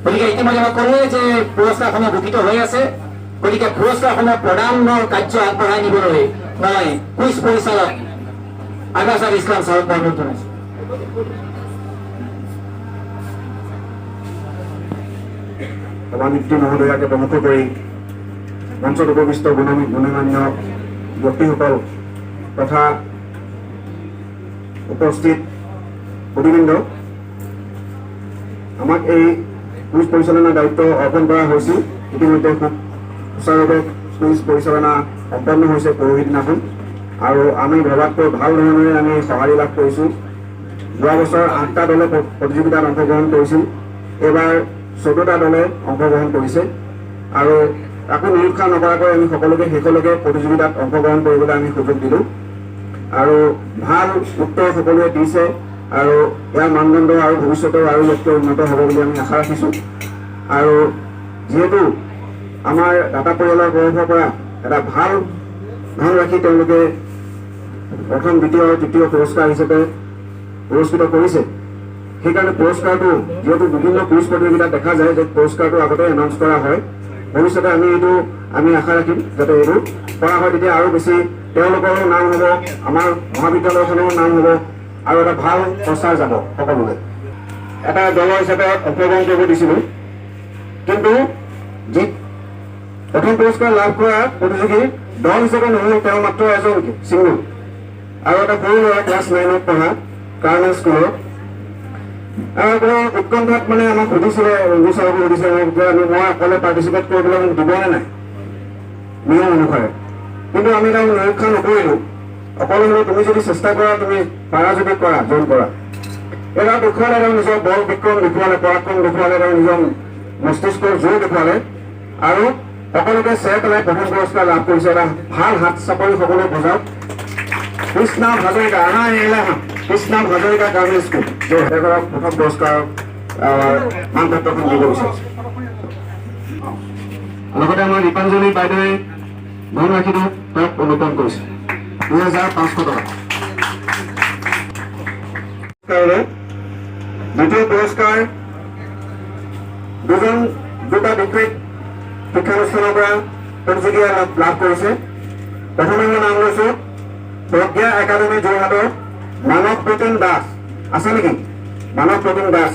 গতিকে ইতিমধ্যে মই ক'লোৱে যে পুৰস্কাৰসমূহ ঘোষিত হৈ আছে। গতিকে পুৰস্কাৰসমূহ প্ৰদানৰ কাৰ্য আগবঢ়াই নিবলৈ মই কুইজ পৰিচালক আজাদ ছাইদ ইছলাম ছাৰক অনুৰোধ জনাইছোঁ। সভানেত্ৰী মহোদয়াকে প্ৰমুখ কৰি মঞ্চত উপবিষ্ট গণ্যমান্য ব্যক্তিসকল তথা উপস্থিত সুধীবৃন্দ, আমাক এই কুইজ পৰিচালনাৰ দায়িত্ব অৰ্পণ কৰা হৈছিল। ইতিমধ্যে খুব সুচাৰুৰূপে কুইজ পৰিচালনা সম্পন্ন হৈছে পৰহি দিনাখন আৰু আমি ভবাতকৈ ভাল ধৰণেৰে আমি সঁহাৰি লাভ কৰিছোঁ। যোৱা বছৰ 8টা দলে প্ৰতিযোগিতাত অংশগ্ৰহণ কৰিছিল, এইবাৰ 14টা দলে অংশগ্ৰহণ কৰিছে আৰু আকৌ নিৰীক্ষা নকৰাকৈ আমি সকলোকে শেষলৈকে প্ৰতিযোগিতাত অংশগ্ৰহণ কৰিবলৈ আমি সুযোগ দিলোঁ আৰু ভাল উত্তৰ সকলোৱে দিছে আৰু ইয়াৰ মানদণ্ড আৰু ভৱিষ্যতেও আৰু ইয়াতকৈ উন্নত হ'ব বুলি আমি আশা ৰাখিছোঁ। আৰু যিহেতু আমাৰ দাতা পৰিয়ালৰ তৰফৰ পৰা এটা ভাল ধনৰাশি তেওঁলোকে প্ৰথম দ্বিতীয় আৰু তৃতীয় পুৰস্কাৰ হিচাপে পুৰস্কৃত কৰিছে, সেইকাৰণে পুৰস্কাৰটো যিহেতু বিভিন্ন কুইজ প্ৰতিযোগিতাত দেখা যায় যে পুৰস্কাৰটো আগতে এনাউন্স কৰা হয়, ভৱিষ্যতে আমি আশা ৰাখিম যাতে এইটো কৰা হয়, তেতিয়া আৰু বেছি তেওঁলোকৰো নাম হ'ব, আমাৰ মহাবিদ্যালয়খনৰো নাম হ'ব আৰু এটা ভাল প্ৰচাৰ যাব সকলোলৈ। এটা দল হিচাপে অংশগ্ৰহণ কৰিব দিছিলোঁ, কিন্তু যি প্ৰথম পুৰস্কাৰ লাভ কৰা প্ৰতিযোগী দল হিচাপে নহ'ল, তেওঁ মাত্ৰ এজন ছিংগল আৰু এটা সৰু ল'ৰা ক্লাছ 9ত পঢ়া কাৰ্ণেল স্কুলত। কোনো উৎকণ্ঠাত মানে আমাক সুধিছিলে, ৰঞ্জু ছাৰকো সুধিছিলে যে মই অকলে পাৰ্টিচিপেট কৰিবলৈ মোক দিবনে নাই নিয়ম অনুসাৰে, কিন্তু আমি তেওঁক নিৰীক্ষা নকৰিলোঁ। অকলে হ'লেও তুমি যদি চেষ্টা কৰা, তুমি পাৰা যদি কৰা, জইন কৰা। এটা দেখুৱালে তেওঁ নিজৰ বল বিক্ৰম দেখুৱালে, পৰাক্ৰম দেখুৱালে, তেওঁ নিজৰ মস্তিষ্কৰ জোৰ দেখুৱালে আৰু সকলোকে চেৰ পেলাই প্ৰথম পুৰস্কাৰ লাভ কৰিছে। এটা ভাল হাত চাপৰি সকলোৱে বজাওক। কৃষ্ণাম হাজৰিকা কৃষ্ণাম হাজৰিকা গাৰ্মেণ্ট স্কুল তেওঁলোকক প্ৰথম পুৰস্কাৰ মানপত্ৰখন দিব বিচাৰিছোঁ। লগতে আমাৰ দীপাঞ্জলি বাইদেৱে ধনৰাশিটো তেওঁক অনুপন কৰিছে 2500 টকা। দ্বিতীয় পুৰস্কাৰ দুটা বিক্ৰীত শিক্ষানুষ্ঠানৰ পৰা প্ৰতিযোগীয়ে লাভ কৰিছে। প্ৰথমে মই নাম লৈছোঁ প্ৰজ্ঞা একাডেমী যোৰহাটৰ মানৱ প্ৰতীম দাস, আছে নেকি? মানৱ প্ৰতীম দাস,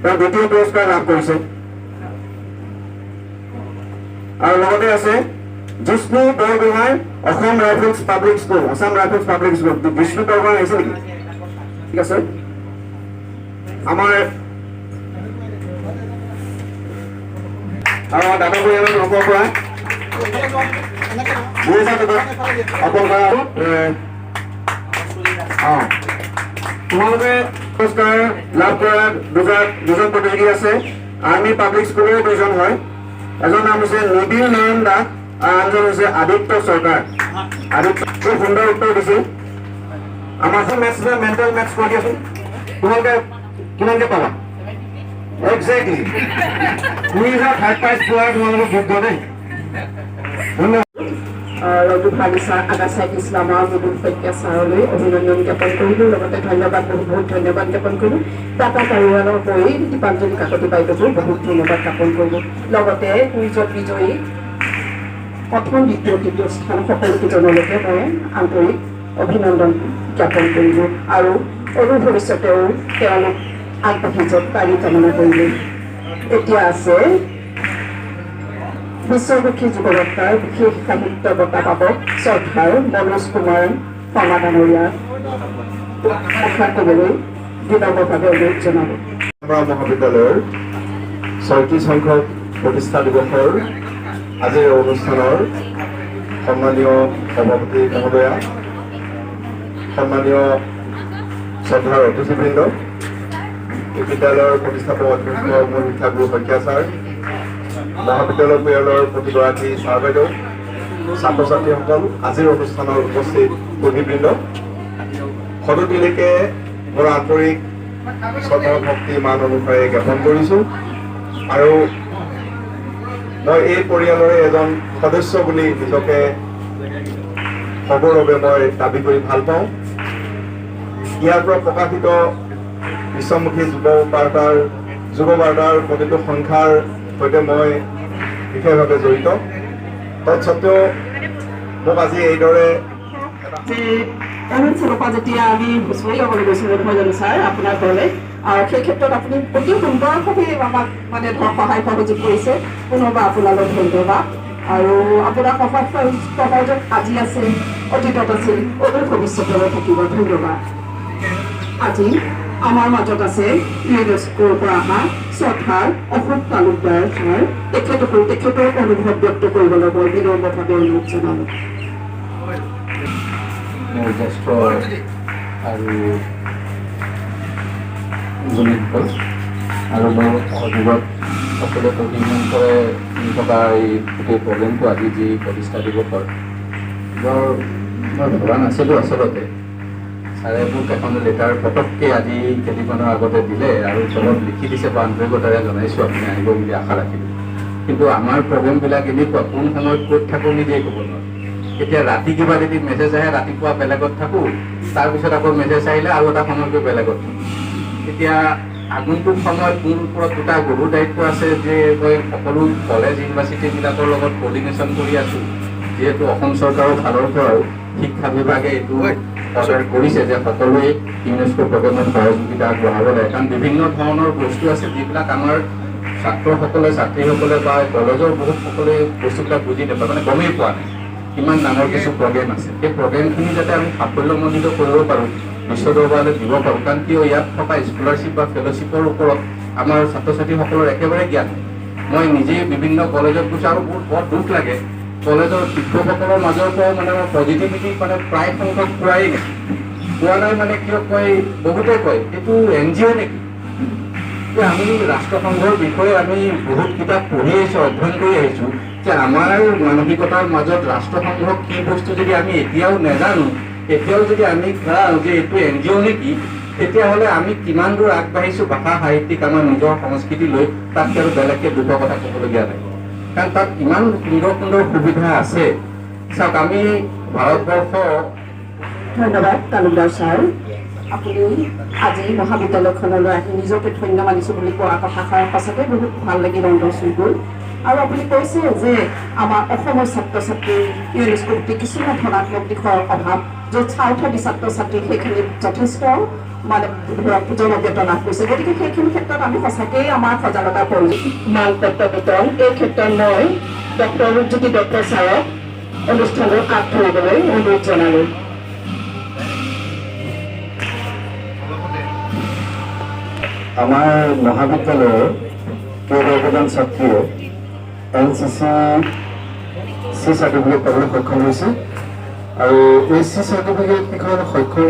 তেওঁ দ্বিতীয় পুৰস্কাৰ লাভ কৰিছে। আৰু লগতে আছে Jishnu Borgohain Assam rifles public school, Assam rifles public school. Jishnu Borgohain আহিছে নেকি? ঠিক আছে। আমাৰ দাদা পৰিয়ালৰ তৰফৰ পৰা 2000 টকা অৰ্পণ কৰা। তোমালোকে পুৰস্কাৰ লাভ কৰা দুজন প্ৰতিযোগী আছে। আৰ্মি পাব্লিক স্কুলৰে দুজন হয়, এজন নাম হৈছে নিবিল নয়ন দাস আৰু আনজন হৈছে আদিত্য চৰকাৰ। আদিত্য খুব সুন্দৰ উত্তৰ দিছিল। আমাৰ মেথছ মেণ্টেল মেথছ কৰি দিয়াচোন, তোমালোকে কিমানকে পাবা? এক্সেক্টলি 2000 থাৰ্ড প্ৰাইজ পোৱাৰ তোমালোকক যোগ্য দেই। ধন্যবাদ। ৰঘু ভাগিছা আগাছাইট ইছলামৰ মুদুল শইকীয়া ছাৰলৈ অভিনন্দন জ্ঞাপন কৰিলোঁ, লগতে ধন্যবাদ বহুত ধন্যবাদ জ্ঞাপন কৰিলোঁ। টাটা পৰিয়ালৰ হৈ দীপাঞ্জলি কাকতি বাইদেউকো বহুত ধন্যবাদ জ্ঞাপন কৰিলোঁ। লগতে কুইজত বিজয়ী প্ৰথম দ্বিতীয় তৃতীয় স্থান সকলোকেইজনলৈকে মই আন্তৰিক অভিনন্দন জ্ঞাপন কৰিলোঁ আৰু অদূৰ ভৱিষ্যতেও তেওঁলোক আগবাঢ়ি যাওক তাৰি কামনা কৰিলোঁ। এতিয়া আছে বিশ্বমুখী যুৱ বক্তাৰ বিশেষ সাহিত্য বঁটা পাব শ্ৰদ্ধাৰ মনোজ কুমাৰ শৰ্মা ডাঙৰীয়া, কথা ক'বলৈ বিনম্ৰভাৱে অনুৰোধ জনাব। মহাবিদ্যালয়ৰ 36 সংখ্যক প্ৰতিষ্ঠা দিৱসৰ আজিৰ অনুষ্ঠানৰ সন্মানীয় সভাপতি মহোদয়া, সন্মানীয় শ্ৰদ্ধাৰ অতিথিবৃন্দ, এই বিদ্যালয়ৰ প্ৰতিষ্ঠাপক অধ্যক্ষ মোৰ শিক্ষাগুৰু শইকীয়া ছাৰ, মহাবিদ্যালয় পৰিয়ালৰ প্ৰতিগৰাকী ছাৰ বাইদেউ, ছাত্ৰ ছাত্ৰীসকল, আজিৰ অনুষ্ঠানৰ উপস্থিত অতিথিবৃন্দ, সদুতিলৈকে মোৰ আন্তৰিক শ্ৰদ্ধা ভক্তি মান অনুসাৰে জ্ঞাপন কৰিছোঁ আৰু মই এই পৰিয়ালৰে এজন সদস্য বুলি নিজকে হ'বৰ বাবে মই দাবী কৰি ভাল পাওঁ। ইয়াৰ পৰা প্ৰকাশিত বিশ্বমুখী যুৱ বাৰ্তাৰ প্ৰতিটো সংখ্যাৰ সৈতে মই বিশেষভাৱে জড়িত। তৎসত্বেও মোক আজি এইদৰে অৰুণাচলৰ পৰা যেতিয়া আমি হুঁচৰি গাবলৈ গৈছিলোঁ নহয় জানো ছাৰ আপোনাৰ ঘৰলৈ, আৰু সেই ক্ষেত্ৰত আপুনি অতি সুন্দৰভাৱে আমাক মানে সহায় সহযোগ কৰিছে। পুনৰবাৰ আপোনালৈ ধন্যবাদ আৰু আপোনাৰ সহযোগ আজি আছে, অতীতত আছিল, অদূৰ ভৱিষ্যতলৈ থাকিব। ধন্যবাদ। আজি আমাৰ মাজত আছে ইউনেস্কোৰ পৰা অহা শ্ৰদ্ধাৰ অশোক তালুকদাৰ ছাৰ। তেখেতৰ অনুভৱ ব্যক্ত কৰিবলৈ মই বিনম্ৰভাৱে অনুৰোধ জনালোঁ। মোৰ জ্যেষ্ঠ আৰু জনীসকল আৰু মোৰ সহযোগত সকলোৱে প্ৰতিমান কৰে থকা এই গোটেই প্ৰগ্ৰেমটো আজি যি প্ৰতিষ্ঠা দিৱসৰ মই ভবা নাছিলোঁ আচলতে। ছাৰে মোক এখন লেটাৰ পটককৈ আজি কেইদিনমানৰ আগতে দিলে আৰু তলত লিখি দিছে বা আন্তৰিকতাৰে জনাইছোঁ আপুনি আহিব বুলি আশা ৰাখিলোঁ। কিন্তু আমাৰ প্ৰগ্ৰেমবিলাক এনেকুৱা কোন সময়ত ক'ত থাকোঁ নিজেই ক'ব নোৱাৰোঁ। এতিয়া ৰাতি কিবা যদি মেছেজ আহে ৰাতিপুৱা বেলেগত থাকোঁ, তাৰপিছত আকৌ মেছেজ আহিলে আৰু এটা সময়ত গৈ বেলেগত থাকোঁ। এতিয়া আগন্তুক সময়ত মোৰ ওপৰত দুটা গৰু দায়িত্ব আছে যে মই সকলো কলেজ ইউনিভাৰ্চিটিবিলাকৰ লগত কোৰ্ডিনেশ্যন কৰি আছোঁ। যিহেতু অসম চৰকাৰৰ ফালৰ পৰাও শিক্ষা বিভাগে এইটো অৰ্ডাৰ কৰিছে যে সকলোৱে ইউনেস্কো প্ৰগ্ৰেমত সহযোগিতা আগবঢ়াব লাগে। কাৰণ বিভিন্ন ধৰণৰ বস্তু আছে যিবিলাক আমাৰ ছাত্ৰীসকলে বা কলেজৰ বহুত সকলোৱে বস্তুবিলাক বুজি নাপায়, মানে গমেই পোৱা নাই কিমান ডাঙৰ কিছু প্ৰগ্ৰেম আছে। সেই প্ৰগ্ৰেমখিনি যাতে আমি সাফল্যমণ্ডিত কৰিব পাৰোঁ, বিশ্ব দৰবাৰলৈ দিব পাৰোঁ। কাৰণ কিয় ইয়াত থকা স্কলাৰশ্বিপ বা ফেল'শ্বিপৰ ওপৰত আমাৰ ছাত্ৰ ছাত্ৰীসকলৰ একেবাৰে জ্ঞান। মই নিজেই বিভিন্ন কলেজত গৈছোঁ আৰু বৰ দুখ লাগে, কলেজৰ শিক্ষকসকলৰ মাজৰ পৰাও মানে পজিটিভিটি মানে প্ৰায় সংখ্যক পোৱা নাই মানে কিয় কয়, বহুতে কয় এইটো NGO নেকি। আমি ৰাষ্ট্ৰসংঘৰ বিষয়ে আমি বহুত কিতাপ পঢ়ি আহিছোঁ, অধ্যয়ন কৰি আহিছোঁ যে আমাৰ মানসিকতাৰ মাজত ৰাষ্ট্ৰসংঘক কি বস্তু যদি আমি এতিয়াও নাজানো, এতিয়াও যদি আমি কওঁ যে এইটো NGO নেকি, তেতিয়াহ'লে আমি কিমান দূৰ আগবাঢ়িছোঁ ভাষা সাহিত্যিক আমাৰ নিজৰ সংস্কৃতি লৈ, তাতকৈ আৰু বেলেগকৈ দুখৰ কথা ক'বলগীয়া নাই। কাৰণ তাত ইমান সুন্দৰ সুন্দৰ সুবিধা আছে। চাওক আমি ভাৰতবৰ্ষ। ধন্যবাদ তালুকদাৰ ছাৰ। আপুনি আজি মহাবিদ্যালয়খনলৈ আহি নিজকে ধন্য মানিছোঁ বুলি কোৱা কথাষাৰ সঁচাকৈ বহুত ভাল লাগি অন্তৰ চুই গ'ল। আৰু আপুনি কৈছে যে আমাৰ অসমৰ ছাত্ৰ ছাত্ৰীৰ ইউনেস্কোৰ প্ৰতি কিছুমান ধনাত্মক দিশৰ অভাৱ, য'ত স্বাৰ্থী ছাত্ৰ ছাত্ৰী সেইখিনি যথেষ্ট মানে জনপ্ৰিয়তা লাভ কৰিছে। গতিকে সেইখিনি ক্ষেত্ৰত আমি সঁচাকৈয়ে আমাৰ সজাগতা কৰোঁ। মানপত্ৰ বিতৰণ এই ক্ষেত্ৰত মই ডক্টৰ ৰূপজ্যোতি দত্ত ছাৰক অনুষ্ঠানৰ কাষ ধৰিবলৈ অনুৰোধ জনালোঁ। আমাৰ মহাবিদ্যালয়ৰ কেইগৰাকীমান ছাত্ৰীয়ে NCC চাৰ্টিফিকেট পাবলৈ সক্ষম হৈছে আৰু এই চাৰ্টিফিকেটকেইখন সক্ষম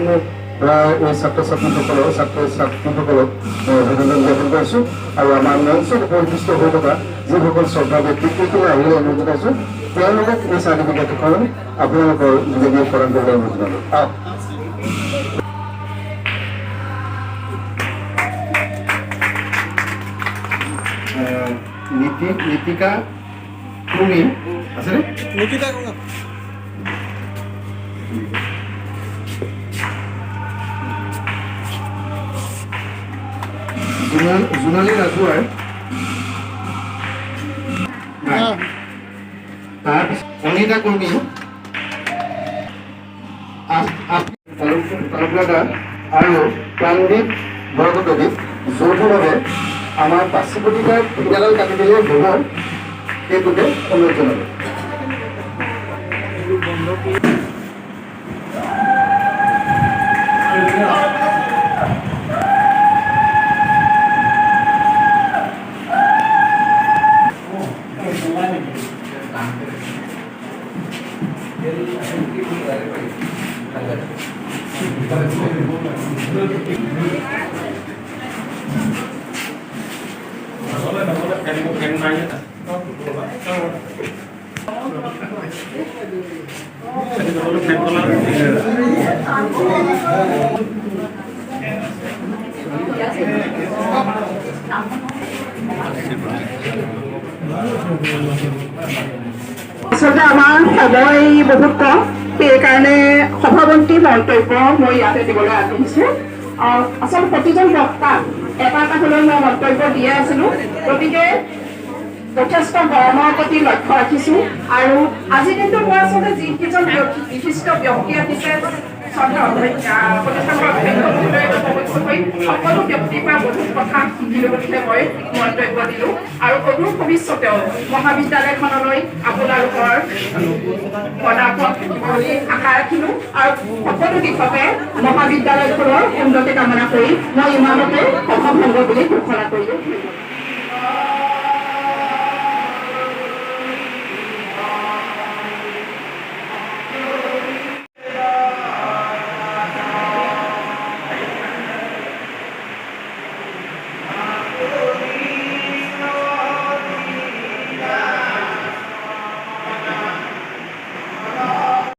হোৱা এই ছাত্ৰ ছাত্ৰীসকলক মই অভিনন্দন জ্ঞাপন কৰিছোঁ আৰু আমাৰ মঞ্চত উপস্থিত হৈ থকা যিসকল শ্ৰদ্ধা ব্যক্তি এইখিনি আহিলে অনুৰোধ জনাইছোঁ, তেওঁলোকক এই চাৰ্টিফিকেটখন আপোনালোকৰ যোগেদি প্ৰদান কৰিবলৈ অনুৰোধ জনালোঁ। নীতিকা কুমি আছেনে? জোনালী ৰাজুৱাৰ, তাৰপিছত অনিতা কৰ্মী, তালুকদাৰ আৰু প্ৰাণদীপ বৰকটকী যৌথভাৱে আমাৰ ৫০ কোটিকাৰ ফিটাডাল কাটি দিলে হ'ব, সেইটোকে অনুৰোধ জনালোঁ। আচলতে আমাৰ সময় বহুত কম, সেইকাৰণে সভাপতিৰ মন্তব্য মই ইয়াতে দিবলৈ আগবাঢ়িছোঁ। আচলতে প্ৰতিজন বক্তাক এটা হ'লেও মই মন্তব্য দিয়ে আছিলোঁ, গতিকে যথেষ্ট গৰমৰ প্ৰতি লক্ষ্য ৰাখিছোঁ। আৰু আজিৰ দিনটোত মই আচলতে যিকেইজন বিশিষ্ট ব্যক্তি আহিছে, সকলো ব্যক্তিৰ পৰা বহুত কথা শিকিলোঁ বুলিহে মই মন্তব্য দিলোঁ আৰু অদূৰ ভৱিষ্যতেও মহাবিদ্যালয়খনলৈ আপোনালোকৰ পদাৰ্পণ থাকিব বুলি আশা ৰাখিলোঁ আৰু সকলো দিশতে মহাবিদ্যালয়খনৰ উন্নতি কামনা কৰি মই ইমানতে সফল হ'ব বুলি ঘোষণা কৰিলোঁ।